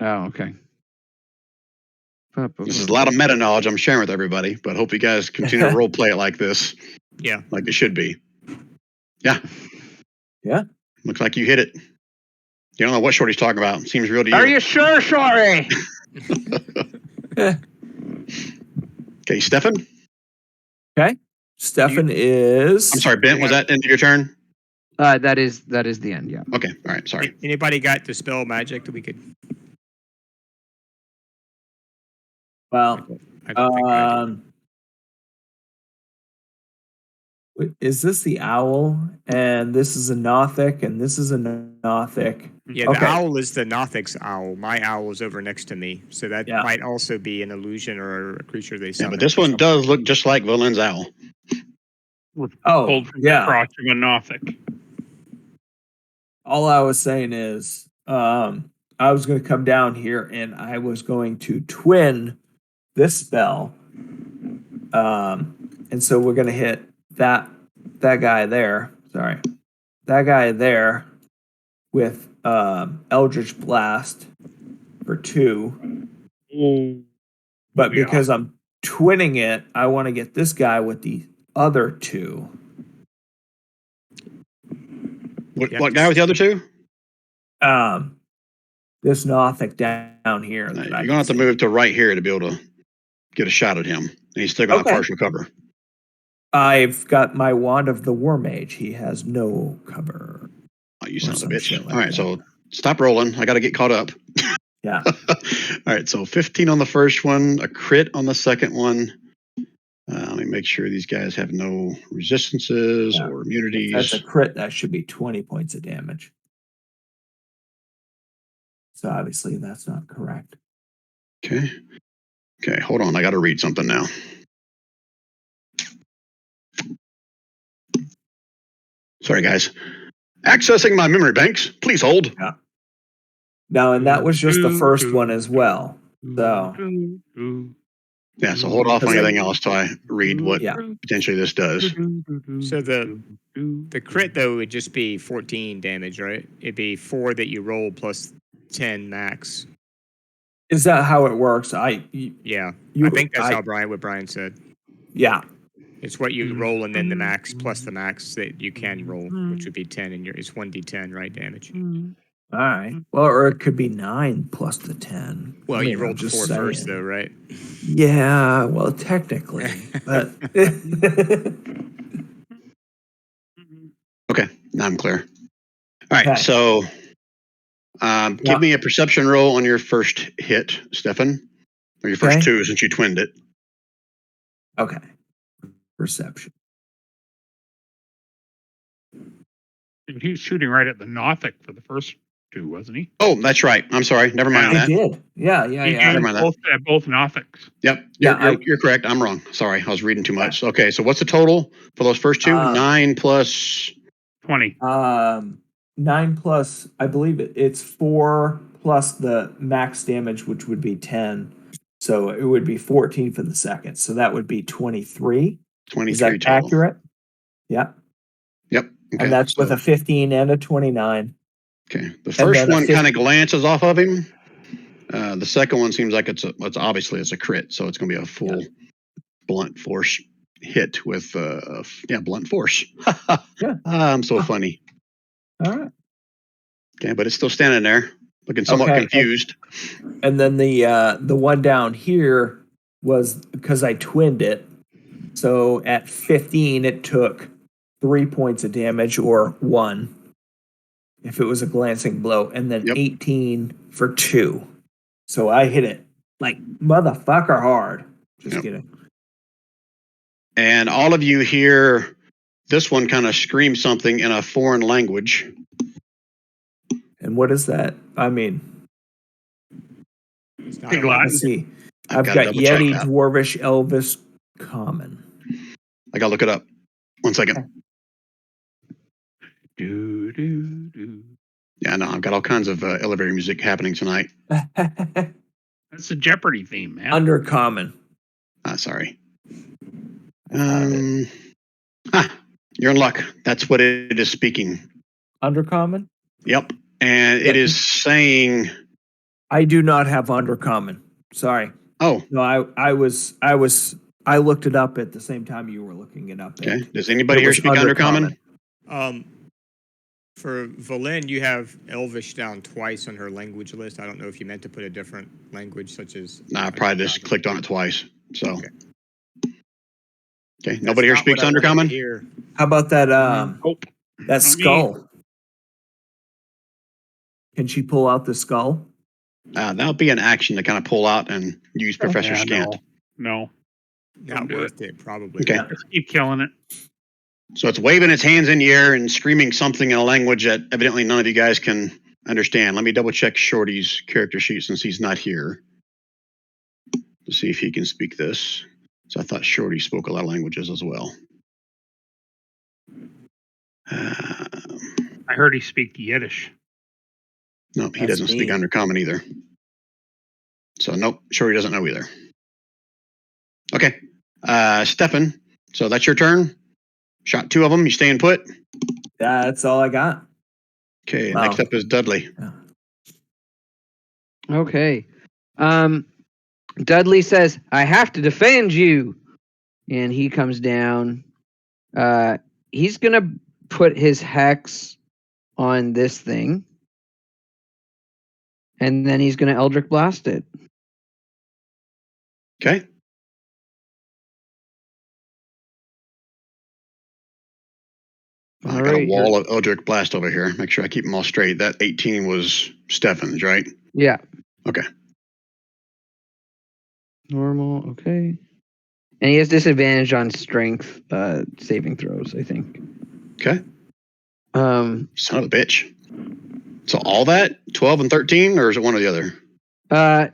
Oh, okay. This is a lot of meta knowledge I'm sharing with everybody, but hope you guys continue to role play it like this, Yeah. like it should be. Yeah. Yeah. Looks like you hit it. You don't know what Shorty's talking about. Seems real to you. Are you sure, Shorty? Okay, Stefan? Stefan is. I'm sorry, Bent, was that end of your turn? That is the end. Yeah. Okay, all right, sorry. Anybody got dispel magic that we could? Well, I don't think I do. is this the owl? And this is a Nothic, and this is a Nothic. Yeah, Okay. the owl is the Nothic's owl. My owl is over next to me, so that Yeah. might also be an illusion or a creature they Yeah, summon. but this one does look just like Valen's owl. Oh, pulled from the yeah. crotch of a Nothic. All I was saying is, I was going to come down here and I was going to twin this spell. And so we're going to hit that guy there. Sorry. That guy there with Eldritch Blast for 2. Oh, But Yeah. because I'm twinning it, I want to get this guy with the other 2. What guy with the other two? This Nothic down here. You're that I going to can have to see. move to right here to be able to get a shot at him. And he's still going to Okay. have partial cover. I've got my Wand of the War Mage. He has no cover. Oh, you Or son of a some bitch. shit like All right, that. so stop rolling. I got to get caught up. Yeah. All right, so 15 on the first one, a crit on the second one. Let me make sure these guys have no resistances Yeah. or If immunities. that's a crit, that should be 20 points of damage. So obviously that's not correct. Okay. Okay, hold on. I got to read something now. Sorry, guys. Accessing my memory banks. Please hold. Now, and that was just the first one as well. So Yeah, so hold off on Okay. anything else till I read what Yeah. potentially this does. So the crit though would just be 14 damage, right? It'd be 4 that you roll plus 10 max. is that how it works? Yeah, You- I think that's I- how what Brian said. Yeah. It's what you roll and then the max plus the max that you can roll, which would be 10, and it's 1d10, right? Damage. All right. Well, or it could be 9 plus the 10. Well, I mean, you rolled I'm just 4 first, saying. though, right? Yeah. Well, technically, but Okay, now I'm clear. All right, Okay. so Yeah. give me a perception roll on your first hit, Stefan. Or your first Okay. 2 since you twinned it. okay. Perception. he was shooting right at the Nothic for the first 2, wasn't he? Oh, that's right. I'm sorry. Never mind I that. did. Yeah. He Yeah. aimed mind that. both Nothics. Yep, Yeah, you're correct. I'm wrong. Sorry, I was reading too much. Okay, so what's the total for those first 2? 9 plus 20. 9 plus, I believe it's 4 plus the max damage, which would be 10. So it would be 14 for the second. So that would be 23. 23 Is that total. accurate? Yeah. Yep. Okay, And that's with so- a 15 and a 29. Okay, the first then a one 50. kind of glances off of him. The second one seems like it's obviously a crit, so it's going to be a full blunt force hit with blunt force. Yeah. I'm so funny. All right. Okay, but it's still standing there, looking somewhat Okay, confused. And then the one down here was because I twinned it. So at 15, it took 3 points of damage or 1 if it was a glancing blow, and then Yep. 18 for 2. So I hit it like motherfucker hard. Just Yep. kidding. And all of you hear this one kind of scream something in a foreign language. And what is that? I mean, It's not Big a- Latin. let's see. I've I've gotta got double check Yeti, that. Dwarvish, Elvish, Common. I gotta look it up. 1 second. Do, do, do. Yeah, no, I've got all kinds of elevator music happening tonight. That's the Jeopardy theme, man. Undercommon. Sorry. I found it. You're in luck. That's what it is speaking. Undercommon? Yep. And it Yeah. is saying, I do not have undercommon. Sorry. oh, No, I looked it up at the same time you were looking it up. okay. And Does anybody it here was speak Undercommon? For Valen, you have Elvish down twice on her language list. I don't know if you meant to put a different language, such as. Nah, I probably just clicked on it twice. So, Okay. okay. Nobody here speaks Undercommon? Here. How about that Nope. that Not me. skull? Can she pull out the skull? That'll be an action to kind of pull out and use Professor Yeah, Scant. No. Not Don't do worth it, probably. Okay. Let's keep killing it. So it's waving its hands in the air and screaming something in a language that evidently none of you guys can understand. Let me double check Shorty's character sheet since he's not here to see if he can speak this. So I thought Shorty spoke a lot of languages as well. I heard he speak Yiddish. No, he That's doesn't speak me. Undercommon either. So nope, Shorty doesn't know either. Okay, Stefan. So that's your turn. Shot 2 of them. You staying put? That's all I got. Okay. Wow. Next up is Dudley. Okay. Dudley says, I have to defend you. And he comes down. He's going to put his hex on this thing. And then he's going to Eldritch Blast it. Okay. I got a wall of Eldritch Blast over here. Make sure I keep them all straight. That 18 was Stefan's, right? Yeah. Okay. Normal. Okay. And he has disadvantage on strength saving throws, I think. Okay. Um, Son of a bitch. So all that 12 and 13, or is it one or the other?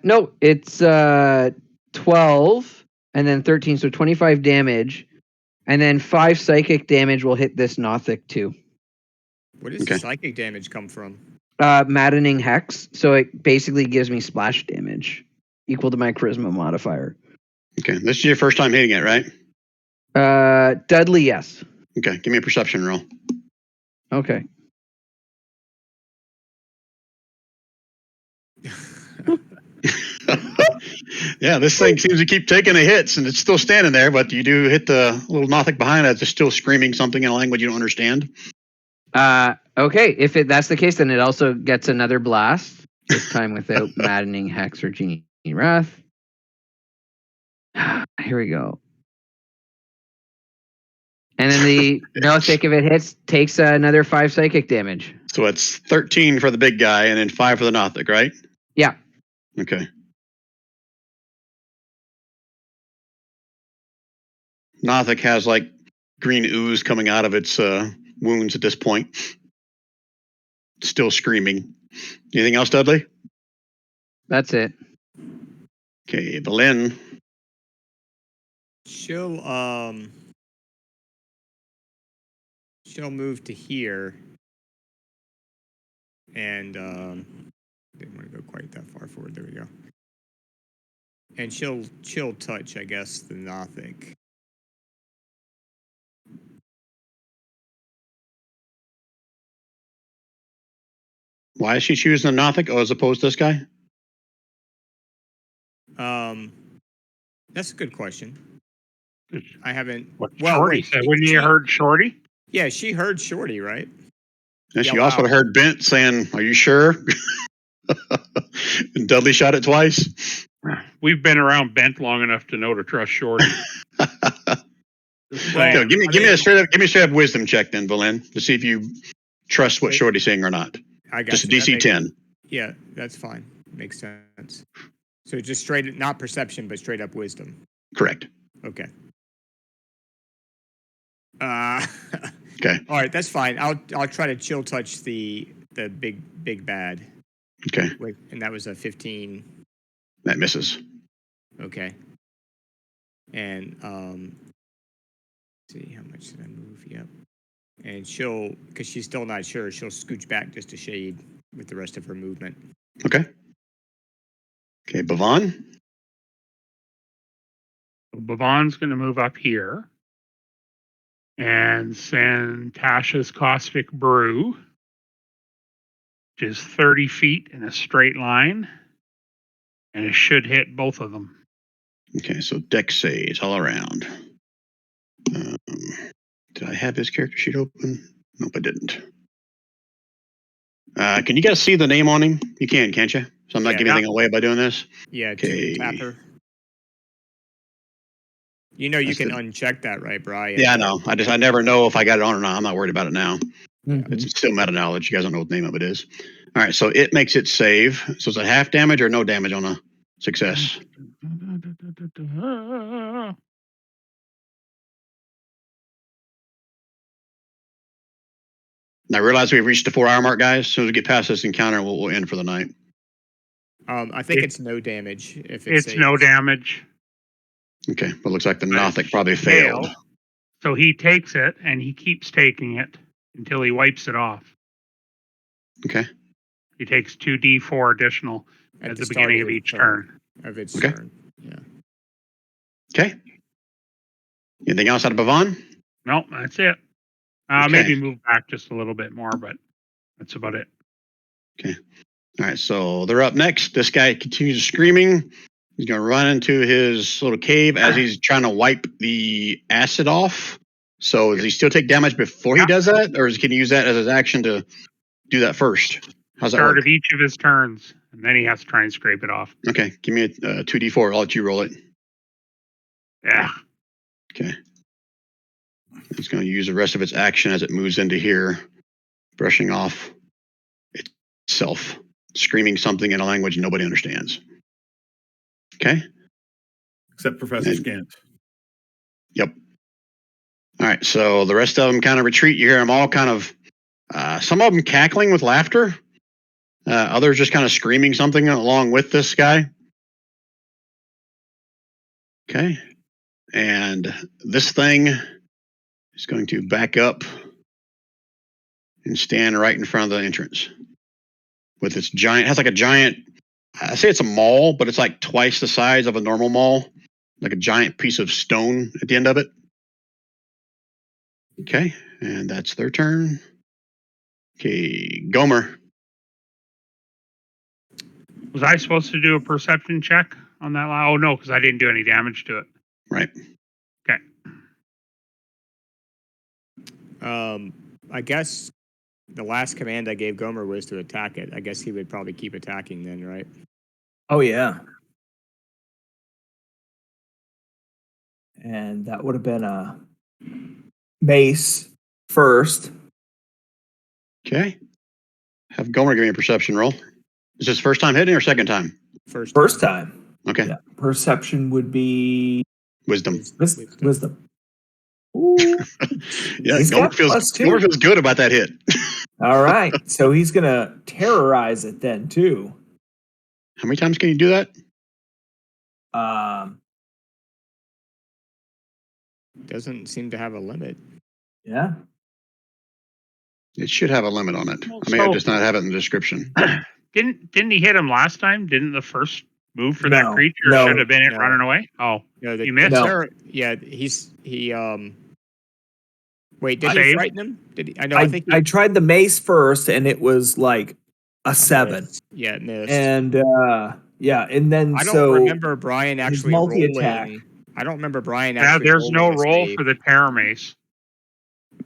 no, it's 12 and then 13, so 25 damage. And then 5 psychic damage will hit this Nothic too. Where does the psychic damage come from? Maddening Hex. So it basically gives me splash damage equal to my charisma modifier. Okay. This is your first time hitting it, right? Dudley, yes. Okay. Give me a perception roll. Okay. Yeah, this thing seems to keep taking the hits, and it's still standing there, but you do hit the little Nothic behind it that's still screaming something in a language you don't understand. Okay, if that's the case, then it also gets another blast, this time without Maddening Hex or Genie Wrath. Here we go. And then the Nothic, if it hits, takes another 5 psychic damage. So it's 13 for the big guy and then 5 for the Nothic, right? Yeah. Okay. Nothic has like green ooze coming out of its wounds at this point. Still screaming. Anything else, Dudley? That's it. Okay, Belen. She'll move to here, and didn't want to go quite that far forward. There we go. And she'll touch, I guess, the Nothic. Why is she choosing the Nothic as opposed to this guy? That's a good question. I haven't. What Well, Shorty wait, said. When you heard Shorty? Yeah, she heard Shorty, right? And she Yell also out. heard Bent saying, "Are you sure?" And Dudley shot it twice. We've been around Bent long enough to know to trust Shorty. Just saying. So give me a straight up wisdom check then, Boleyn, to see if you trust what Okay. Shorty's saying or not. I got Just a you. DC 10. Yeah, that's fine. Makes sense. So just straight, not perception, but straight up wisdom. Correct. Okay. Okay. All right, that's fine. I'll try to chill touch the big bad. Okay. Wait, and that was a 15. That misses. Okay. And see how much did I move? Yep. And she'll, because she's still not sure, she'll scooch back just a shade with the rest of her movement. Okay. Okay, Bavon. Bavon's going to move up here and send Tasha's Caustic Brew, which is 30 feet in a straight line, and it should hit both of them. Okay, so deck saves all around. Did I have his character sheet open? Nope, I didn't. Can you guys see the name on him? You can, can't you? So I'm not giving anything away by doing this. Yeah, Okay. Tapper. You know you can uncheck that, right, Brian? Yeah, I know. I never know if I got it on or not. I'm not worried about it now. Mhm. It's still meta knowledge. You guys don't know what the name of it is. All right, so it makes it save. So is it half damage or no damage on a success? And I realize we've reached the 4-hour mark, guys. As soon as we get past this encounter, we'll end for the night. I think it's no damage. If It's no damage. Okay, but it looks like the But Nothic probably failed. So he takes it, and he keeps taking it until he wipes it off. Okay. He takes 2d4 additional at the beginning of each turn. Of its Okay. turn. Yeah. Okay. Anything else out of Bavon? No, that's it. Okay. Maybe move back just a little bit more, but that's about it. Okay. All right, so they're up next. This guy continues screaming. He's going to run into his little cave as he's trying to wipe the acid off. So does he still take damage before he does that? Or can he use that as his action to do that first? How's that Start work? of each of his turns, and then he has to try and scrape it off. Okay, give me a 2d4. I'll let you roll it. Yeah. Okay. It's going to use the rest of its action as it moves into here, brushing off itself, screaming something in a language nobody understands. Okay. Except Professor Scant. Yep. All right. So the rest of them kind of retreat. You hear them all kind of, some of them cackling with laughter. Others just kind of screaming something along with this guy. Okay. And this thing is going to back up and stand right in front of the entrance with its giant, has like a giant, I say it's a maul, but it's like twice the size of a normal maul, like a giant piece of stone at the end of it. Okay. And that's their turn. Okay. Gomer. Was I supposed to do a perception check on that line? Oh, no, because I didn't do any damage to it. Right. Okay. I guess the last command I gave Gomer was to attack it. I guess he would probably keep attacking then, right? Oh, yeah. And that would have been a mace first. Okay. Have Gomer give me a perception roll. Is this first time hitting or second time? First time. Okay. Yeah. Perception would be Wisdom. wisdom. Ooh. Yeah, He's Gomer got plus 2. feels good about that hit. All right. So he's going to terrorize it then, too. How many times can you do that? Doesn't seem to have a limit. Yeah. It should have a limit on it. I may just not have it in the description. Didn't he hit him last time? Didn't the first move for that creature should have been it running away? Oh, No, you missed. Yeah, Wait, did he frighten him? Did he? I tried the mace first, and it was like a 7. Yeah, it missed. And and then I don't remember Brian his actually multi-attack. rolling. I don't remember Brian Yeah, actually. there's no rolling a roll save. for the Terror Mace.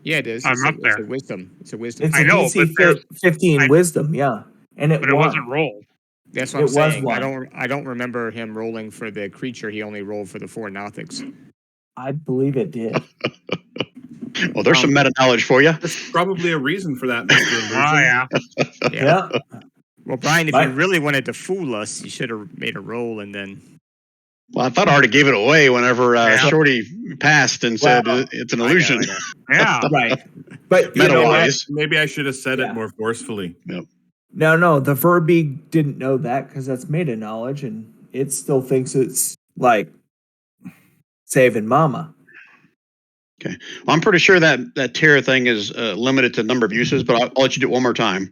Yeah, it is. I'm It's up a there. wisdom. It's a wisdom. It's I a know, DC but there's- 15 I- wisdom, yeah. And it But it won. wasn't rolled. That's what It I'm was saying. one. I don't remember him rolling for the creature. He only rolled for the 4 Nothics. I believe it did. Well, there's some meta knowledge for you. There's probably a reason for that, Mr. Illusion. Oh, yeah. Yeah. Well, Brian, if Right. you really wanted to fool us, you should have made a roll and then. Well, I thought I already gave it away whenever Yeah. Shorty passed and said Well, it's an I know, illusion. I know. Yeah. Right. But you Meta know what? wise. Maybe I should have said Yeah. it more forcefully. No, the Verbeeg didn't know that because that's meta knowledge, and it still thinks it's like saving Mama. Well, I'm pretty sure that Terra thing is limited to number of uses, but I'll let you do it one more time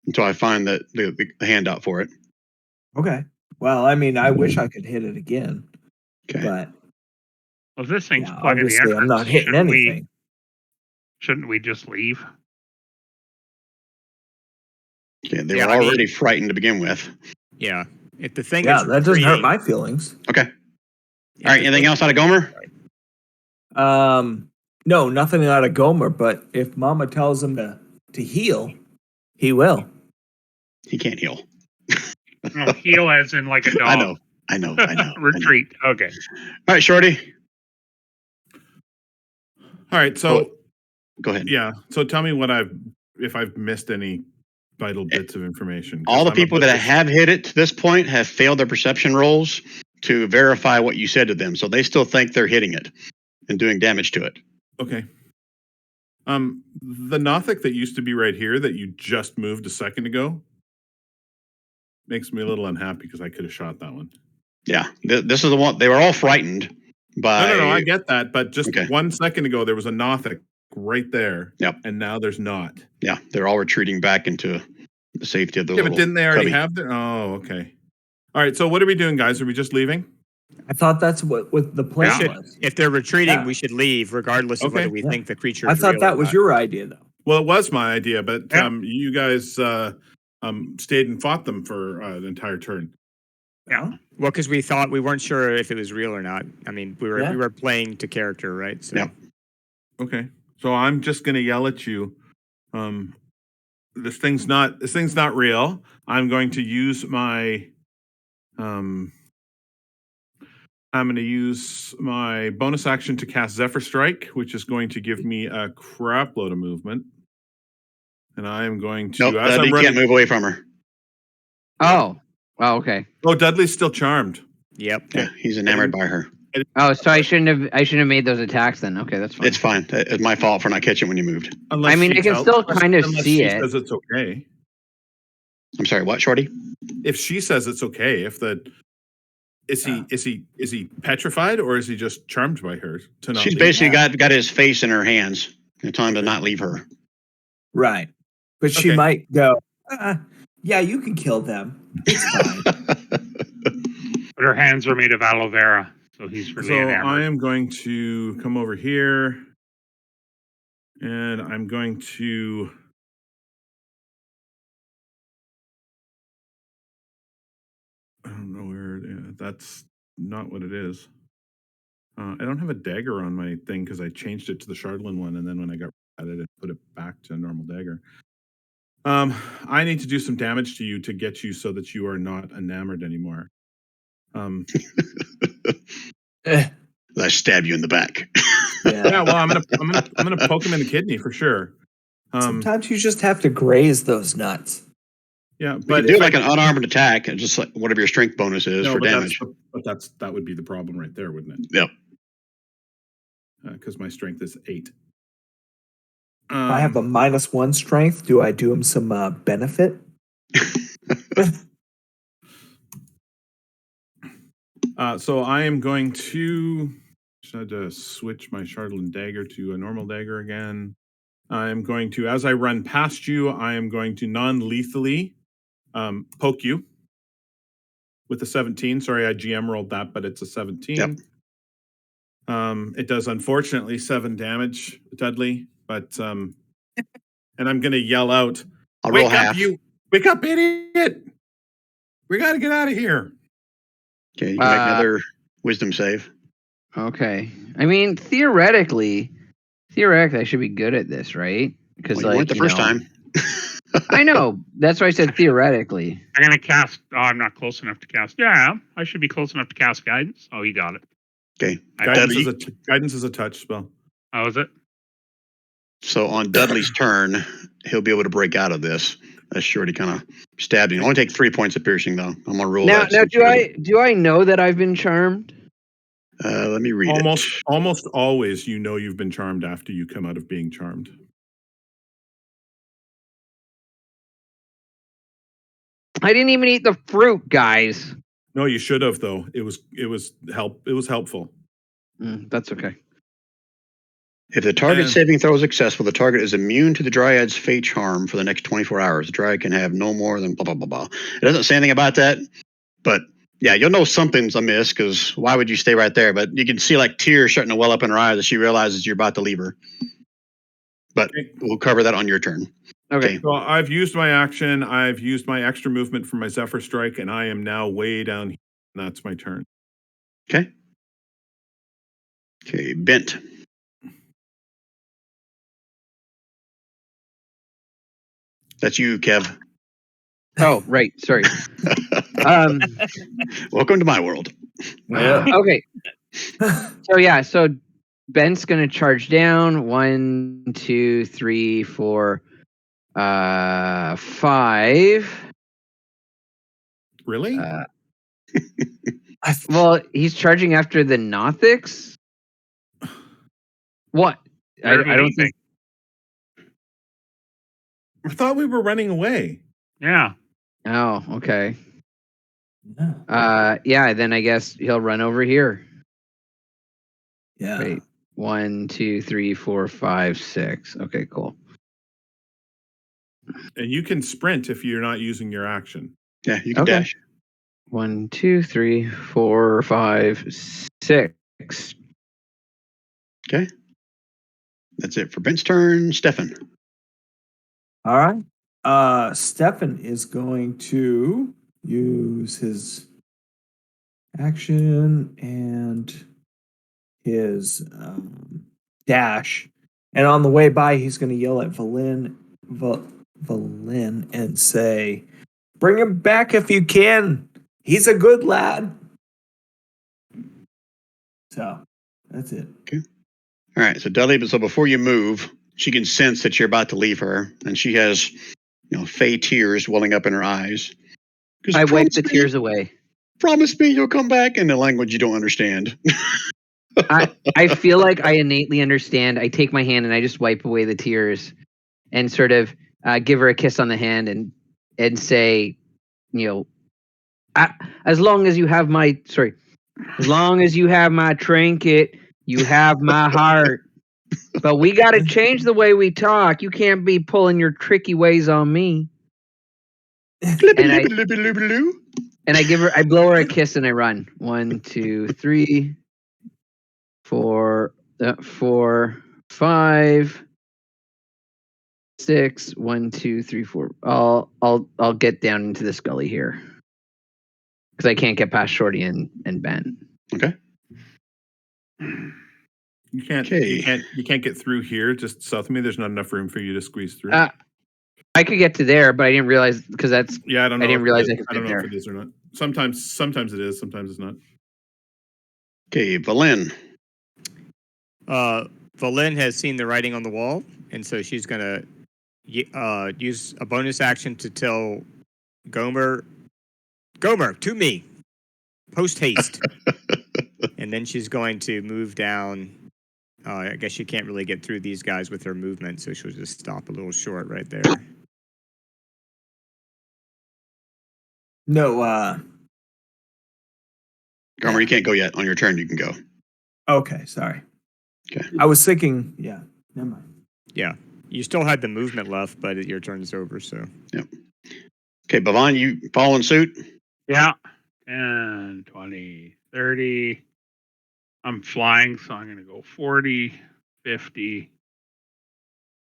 until I find the handout for it. Okay. Well, I mean, I wish I could hit it again, Okay. but Well, this thing's yeah, plugging the obviously I'm not entrance. hitting anything. Shouldn't we just leave? Okay, they Yeah, were I mean- already frightened to begin with. Yeah. If the thing Yeah, is that doesn't hurt retreating- my feelings. Okay. if All right. the Anything thing- else out of Gomer? No, nothing out of Gomer, but if Mama tells him to heal, he will. He can't heal. No, heal as in like a dog. I know. Retreat. Okay. All right, Shorty, All right, so go ahead. yeah, so tell me if I've missed any vital bits of information. 'Cause All the I'm people that oblivious. have hit it to this point have failed their perception rolls to verify what you said to them. So they still think they're hitting it and doing damage to it. Okay. The Nothic that used to be right here that you just moved a second ago makes me a little unhappy because I could have shot that one. Yeah. This is the one. They were all frightened by. No, I get that, but just Okay. 1 second ago there was a Nothic right there. Yep. And now there's not. Yeah. They're all retreating back into the safety of the Yeah, but little didn't they already cubby. have their? Oh, okay. All right. So what are we doing, guys? Are we just leaving? I thought that's what the we plan should- was. if they're retreating, Yeah. we should leave, regardless of Okay. whether we Yeah. think the creature I is thought real that or was not. your idea, though. Well, it was my idea, but Yeah. you guys stayed and fought them for an entire turn. Yeah. Well, because we thought we weren't sure if it was real or not. I mean, we Yeah. were playing to character, right? So Yeah. Okay. So I'm just gonna yell at you. This thing's not real. I'm going to use my I'm going to use my bonus action to cast Zephyr Strike, which is going to give me a crap load of movement. And I am going to, Nope, as I'm you running. can't move away from her. Oh, okay. Oh, Dudley's still charmed. Yep. Yeah, he's enamored by her. Oh, so I shouldn't have made those attacks then. Okay, that's fine. It's fine. It's my fault for not catching when you moved. Unless I mean, she I can tells- still kind of unless see she it. says it's okay. I'm sorry. What, Shorty? If she says it's okay, is he petrified or is he just charmed by her to not She's leave? basically got his face in her hands and telling him to not leave her. Right. But she Okay. might go, yeah, you can kill them. It's fine. But her hands are made of aloe vera, so he's really So enamored. I am going to come over here and I'm going to I don't know where that's not what it is. I don't have a dagger on my thing because I changed it to the Shardlin one, and then when I got at it, I put it back to a normal dagger. I need to do some damage to you to get you so that you are not enamored anymore. Eh, I stab you in the back. yeah. Yeah, well, I'm gonna poke him in the kidney for sure. Sometimes you just have to graze those nuts. Yeah, But but do if like I- an unarmed attack, and just like whatever your strength bonus is no, for but damage. that would be the problem right there, wouldn't it? Yep. Because my strength is 8. If I have a -1 strength, do I do him some benefit? So I am going to switch my Shardlin dagger to a normal dagger again. I am going to, as I run past you, I am going to non-lethally poke you with a 17. Sorry, I GM rolled that, but it's a 17. Yep. It does unfortunately 7 damage, Dudley, but and I'm going to yell out, I'll roll "Wake half. up, you! Wake up, idiot! We got to get out of here!" Okay, you can make another wisdom save. Okay. I mean, theoretically, I should be good at this, right? Because Well, you weren't the first time. I know. That's why I said theoretically. I'm gonna cast. Oh, I'm not close enough to cast. Yeah, I should be close enough to cast guidance. Oh, you got it. Okay. Guidance is a touch spell. How is it? So on Dudley's turn, he'll be able to break out of this. As Shorty kind of stabbed him. Only take 3 points of piercing, though. I'm gonna roll Now, that. do I know that I've been charmed? Let me read Almost always, you know you've been charmed after you come out of being charmed. I didn't even eat the fruit, guys. No, you should have though. It was helpful. That's okay. If the target saving throw is successful, the target is immune to the Dryad's fey charm for the next 24 hours. The Dryad can have no more than blah, blah, blah, blah. It doesn't say anything about that, but yeah, you'll know something's amiss because why would you stay right there? But you can see like tears starting to well up in her eyes as she realizes you're about to leave her. But we'll cover that on your turn. Okay. So I've used my action. I've used my extra movement for my Zephyr Strike, and I am now way down here. And that's my turn. Okay. Okay, Bent. That's you, Kev. Oh, right. Sorry. Welcome to my world. Okay. So Ben's gonna charge down. 1, 2, 3, 4, 5. Really? Well, he's charging after the Nothics. What? I don't think. I thought we were running away. Yeah. Oh, okay. Yeah. Then I guess he'll run over here. Yeah. Wait. 1, 2, 3, 4, 5, 6. Okay, cool. And you can sprint if you're not using your action. Yeah, you can dash. 1, 2, 3, 4, 5, 6. Okay. That's it for Bent's turn. Stefan. All right. Stefan is going to use his action and his dash. And on the way by, he's going to yell at Valin and say, "Bring him back if you can. He's a good lad." So that's it. Okay. All right. So Dudley, so before you move, she can sense that you're about to leave her, and she has, fey tears welling up in her eyes. I wipe the tears away. Promise me you'll come back in a language you don't understand. I feel like I innately understand. I take my hand and I just wipe away the tears, and sort of give her a kiss on the hand and say, as long as you have my trinket, you have my heart. But we got to change the way we talk. You can't be pulling your tricky ways on me. And I blow her a kiss and I run. 1, 2, 3, 4, 5, 6. 1, 2, 3, 4. I'll get down into this gully here because I can't get past Shorty and Ben. Okay. You can't get through here just south of me. There's not enough room for you to squeeze through. I could get to there, but I didn't realize because that's. Yeah, I don't know. I didn't realize I could I don't get know there. if it is or not. Sometimes it is. Sometimes it's not. Okay, Valin. Valin has seen the writing on the wall, and so she's going to use a bonus action to tell Gomer, to me, post haste. And then she's going to move down. I guess she can't really get through these guys with her movement, so she'll just stop a little short right there. No, Gomer, you can't go yet. On your turn, you can go. Okay, sorry. Okay. I was thinking, never mind. Yeah. You still had the movement left, but your turn is over, so. Yep. Okay, Bhavan, you following suit? Yeah. 10, 20, 30. I'm flying, so I'm going to go 40, 50,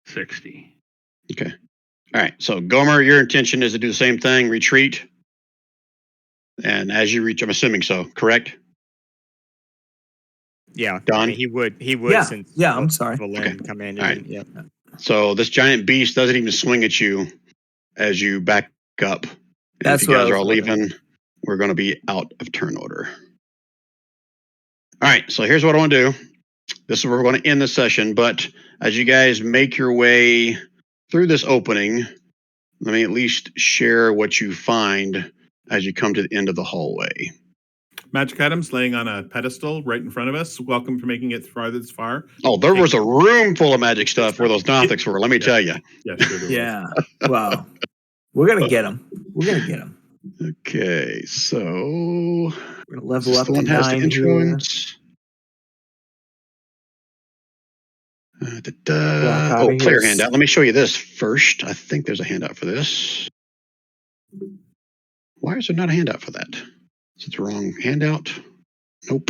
60. Okay. All right. So, Gomer, your intention is to do the same thing, retreat. And as you reach, I'm assuming so, correct? Yeah, Done? I mean, he would Yeah, since I'm sorry. Valin commanded All right. him. Yep. So this giant beast doesn't even swing at you as you back up. And That's if you what I guys are was all wondering. leaving, we're going to be out of turn order. All right, so here's what I want to do. This is where we're going to end the session, but as you guys make your way through this opening, let me at least share what you find as you come to the end of the hallway. Magic items laying on a pedestal right in front of us. Welcome for making it farther this far. Oh, there was a room full of magic stuff where those Nothics were, let me tell you. Yeah, sure there was. Yeah. Well, we're gonna get him. We're gonna get him. Okay, so We're gonna level is this up the to one that has the 9 here. influence? Walk out Oh, of player here. handout. Let me show you this first. I think there's a handout for this. Why is there not a handout for that? Is it the wrong handout? Nope.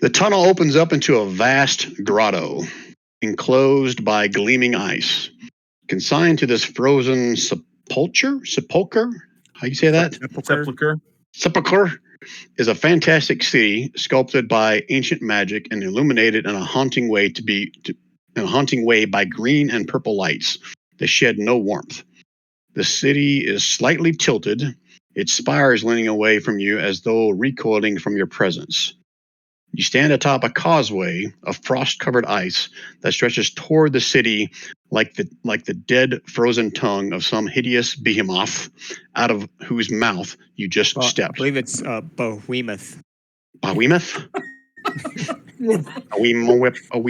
The tunnel opens up into a vast grotto, enclosed by gleaming ice. Consigned to this frozen sepulcher? How you say that? Sepulcher. Sepulcher is a fantastic city sculpted by ancient magic and illuminated in a haunting way by green and purple lights that shed no warmth. The city is slightly tilted, its spires leaning away from you as though recoiling from your presence. You stand atop a causeway of frost-covered ice that stretches toward the city like the dead, frozen tongue of some hideous behemoth, out of whose mouth you just Well, I stepped. believe it's Bohemoth. Behemoth? A wee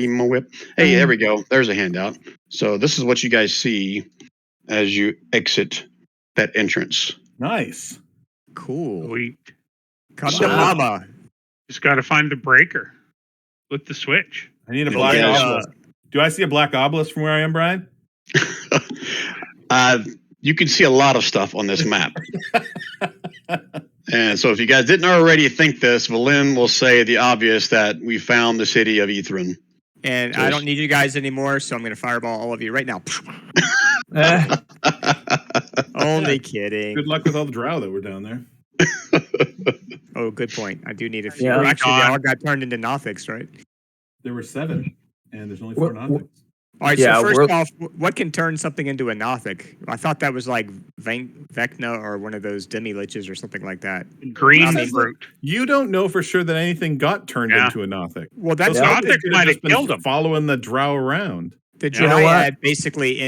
mo whip. Hey, there we go. There's a handout. So this is what you guys see as you exit that entrance. Nice. Cool. We Come So- to mama. just got to find the breaker with the switch. I need a Yeah, black yeah. obelisk. Do I see a black obelisk from where I am, Brian? You can see a lot of stuff on this map. And so if you guys didn't already think this, Valin will say the obvious that we found the city of Ithrin. And I don't need you guys anymore, so I'm going to fireball all of you right now. Eh, Only kidding. Good luck with all the drow that were down there. Oh, good point. I do need a few. Yeah. Well, actually, they all got turned into Nothics, right? There were 7, and there's only 4 Wha- Nothics. All right, Yeah, so first we're- off, what can turn something into a Nothic? I thought that was like Vecna or one of those demi-liches or something like that. Green Says that fruit. You don't know for sure that anything got turned Yeah. into a Nothic. Well, that's Those Yeah. what Nothics Nothic could might have have just been killed 'em. following the drow around. the You know what? Dryad basically,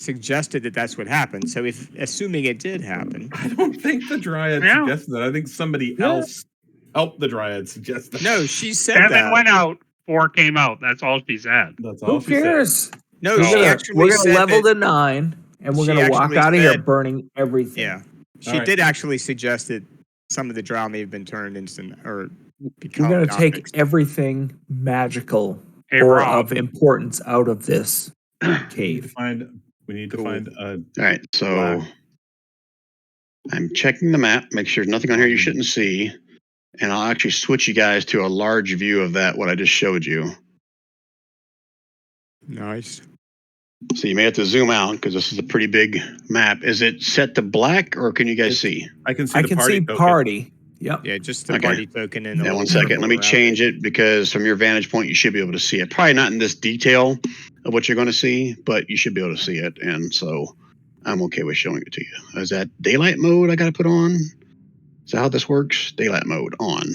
suggested that that's what happened. So if assuming it did happen, I don't think the Dryad Yeah. suggested that. I think somebody Yeah. else helped the Dryad suggest that. no, she said 7 that. went out, 4 came out. That's all she said. That's all who she said. cares? No, We're she gonna, actually we're gonna said level that, to 9, and we're she gonna walk actually out of here said- burning everything. Yeah, she All right. did actually suggest that some of the drow may have been turned into or We're become. gonna take Nothics. everything magical Hey, or Rob. of importance out of this We need to cave. find. We need to Cool. find a. All right, so Black. I'm checking the map, make sure there's nothing on here you shouldn't see, and I'll actually switch you guys to a large view of that, what I just showed you. Nice. So you may have to zoom out because this is a pretty big map. Is it set to black or can you guys see? I can see I the can party see token. party. Yep. Yeah, just the Okay. party token and. a Yeah, one little second. circle Let me around change it because from your vantage point, you should be able to see it. Probably not in this detail of what you're going to see, but you should be able to see it. And so I'm okay with showing it to you. Is that daylight mode I got to put on? Is that how this works? Daylight mode on.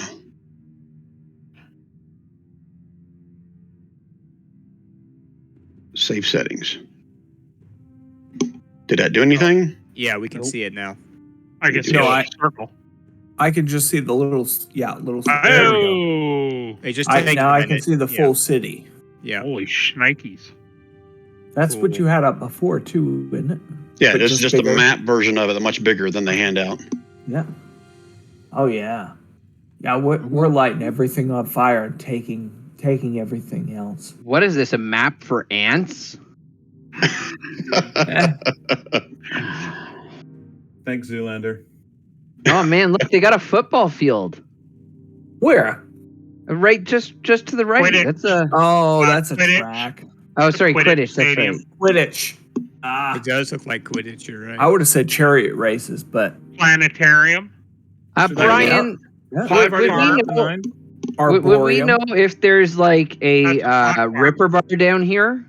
Save settings. Did that do anything? Yeah, we can Nope. see it now. I can see No, a I- circle. I can just see the little. There we go. Oh, Hey, just I, take now a I minute. can see the Yeah, full city. Yeah. holy shnikes. That's what Cool. you had up before too, isn't it? Yeah, But this is just just a bigger? map version of it, much bigger than the handout. Yeah. Oh yeah. Yeah, we're lighting everything on fire and taking everything else. What is this? A map for ants? Eh, Thanks, Zoolander. Oh man, look, they got a football field. where? Right, just to the right. Quidditch. That's a. Oh, that's a Quidditch. track. Oh, sorry, Quidditch Quidditch. That's Stadium. right. Quidditch. It does look like Quidditch, you're right. I would have said chariot races, but Planetarium. Should I- Brian, yeah. Five would we arcane know- nine? would we Arboreum. know if there's like a That's a sock bar. Ripper bar down here?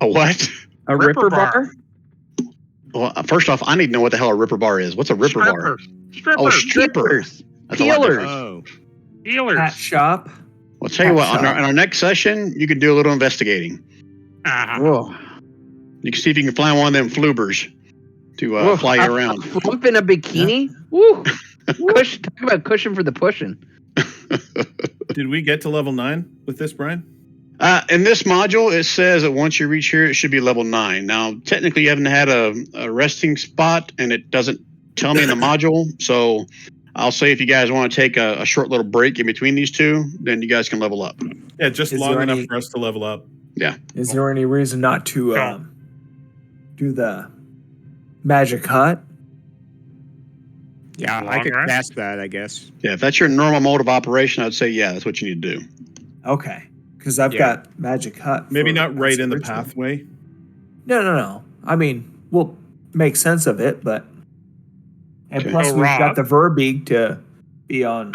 A what? A Ripper Ripper bar. bar? Well, first off, I need to know what the hell a ripper bar is. What's a ripper bar? Strippers. Oh, Strippers. stripper. Strippers. That's a lot different. Peelers. Oh. Healers. Hat shop. Well, tell you what, Hat on our next session, you can do a little investigating. Whoa. You can see if you can find one of them flubers to fly you around. A flump in a bikini? Woo. Talk about cushion for the pushing. Did we get to level 9 with this, Brian? In this module, it says that once you reach here, it should be level 9. Now, technically, you haven't had a resting spot, and it doesn't tell me in the module. So I'll say if you guys want to take a short little break in between these two, then you guys can level up. Yeah, just Is long there enough any- for us to level up. Is there any reason not to do the magic hut? Yeah, I Long could rest? cast that, I guess. Yeah, if that's your normal mode of operation, I'd say, yeah, that's what you need to do. Okay, because I've Yeah. got magic hut. Maybe for not right in the spiritual. pathway. No. I mean, we'll make sense of it, but and Okay. plus So, we've Rob- got the Verbeeg to be on.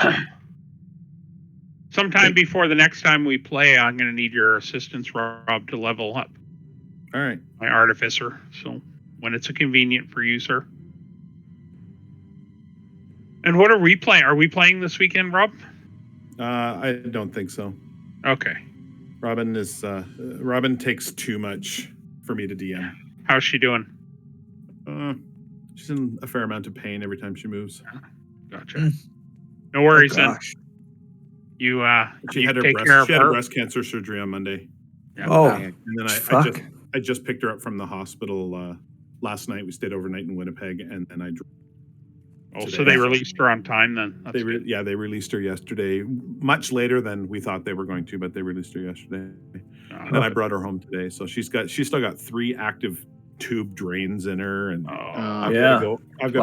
Sometime before the next time we play, I'm going to need your assistance, Rob, to level up All right. my artificer. So when it's convenient for you, sir. And what are we playing? Are we playing this weekend, Rob? I don't think so. Okay. Robin takes too much for me to DM. How's she doing? She's in a fair amount of pain every time she moves. Gotcha. No worries then. Gosh. You She you had her take care of she had her. breast cancer surgery on Monday, Yeah. Oh, and then fuck. I just picked her up from the hospital last night. We stayed overnight in Winnipeg, and then I Oh, so today. they released her on time then. That's good. they released her yesterday, much later than we thought they were going to, but they released her yesterday. And then I brought her home today, so she's still got 3 active tube drains in her, and Oh. I've Yeah. got to go. I've got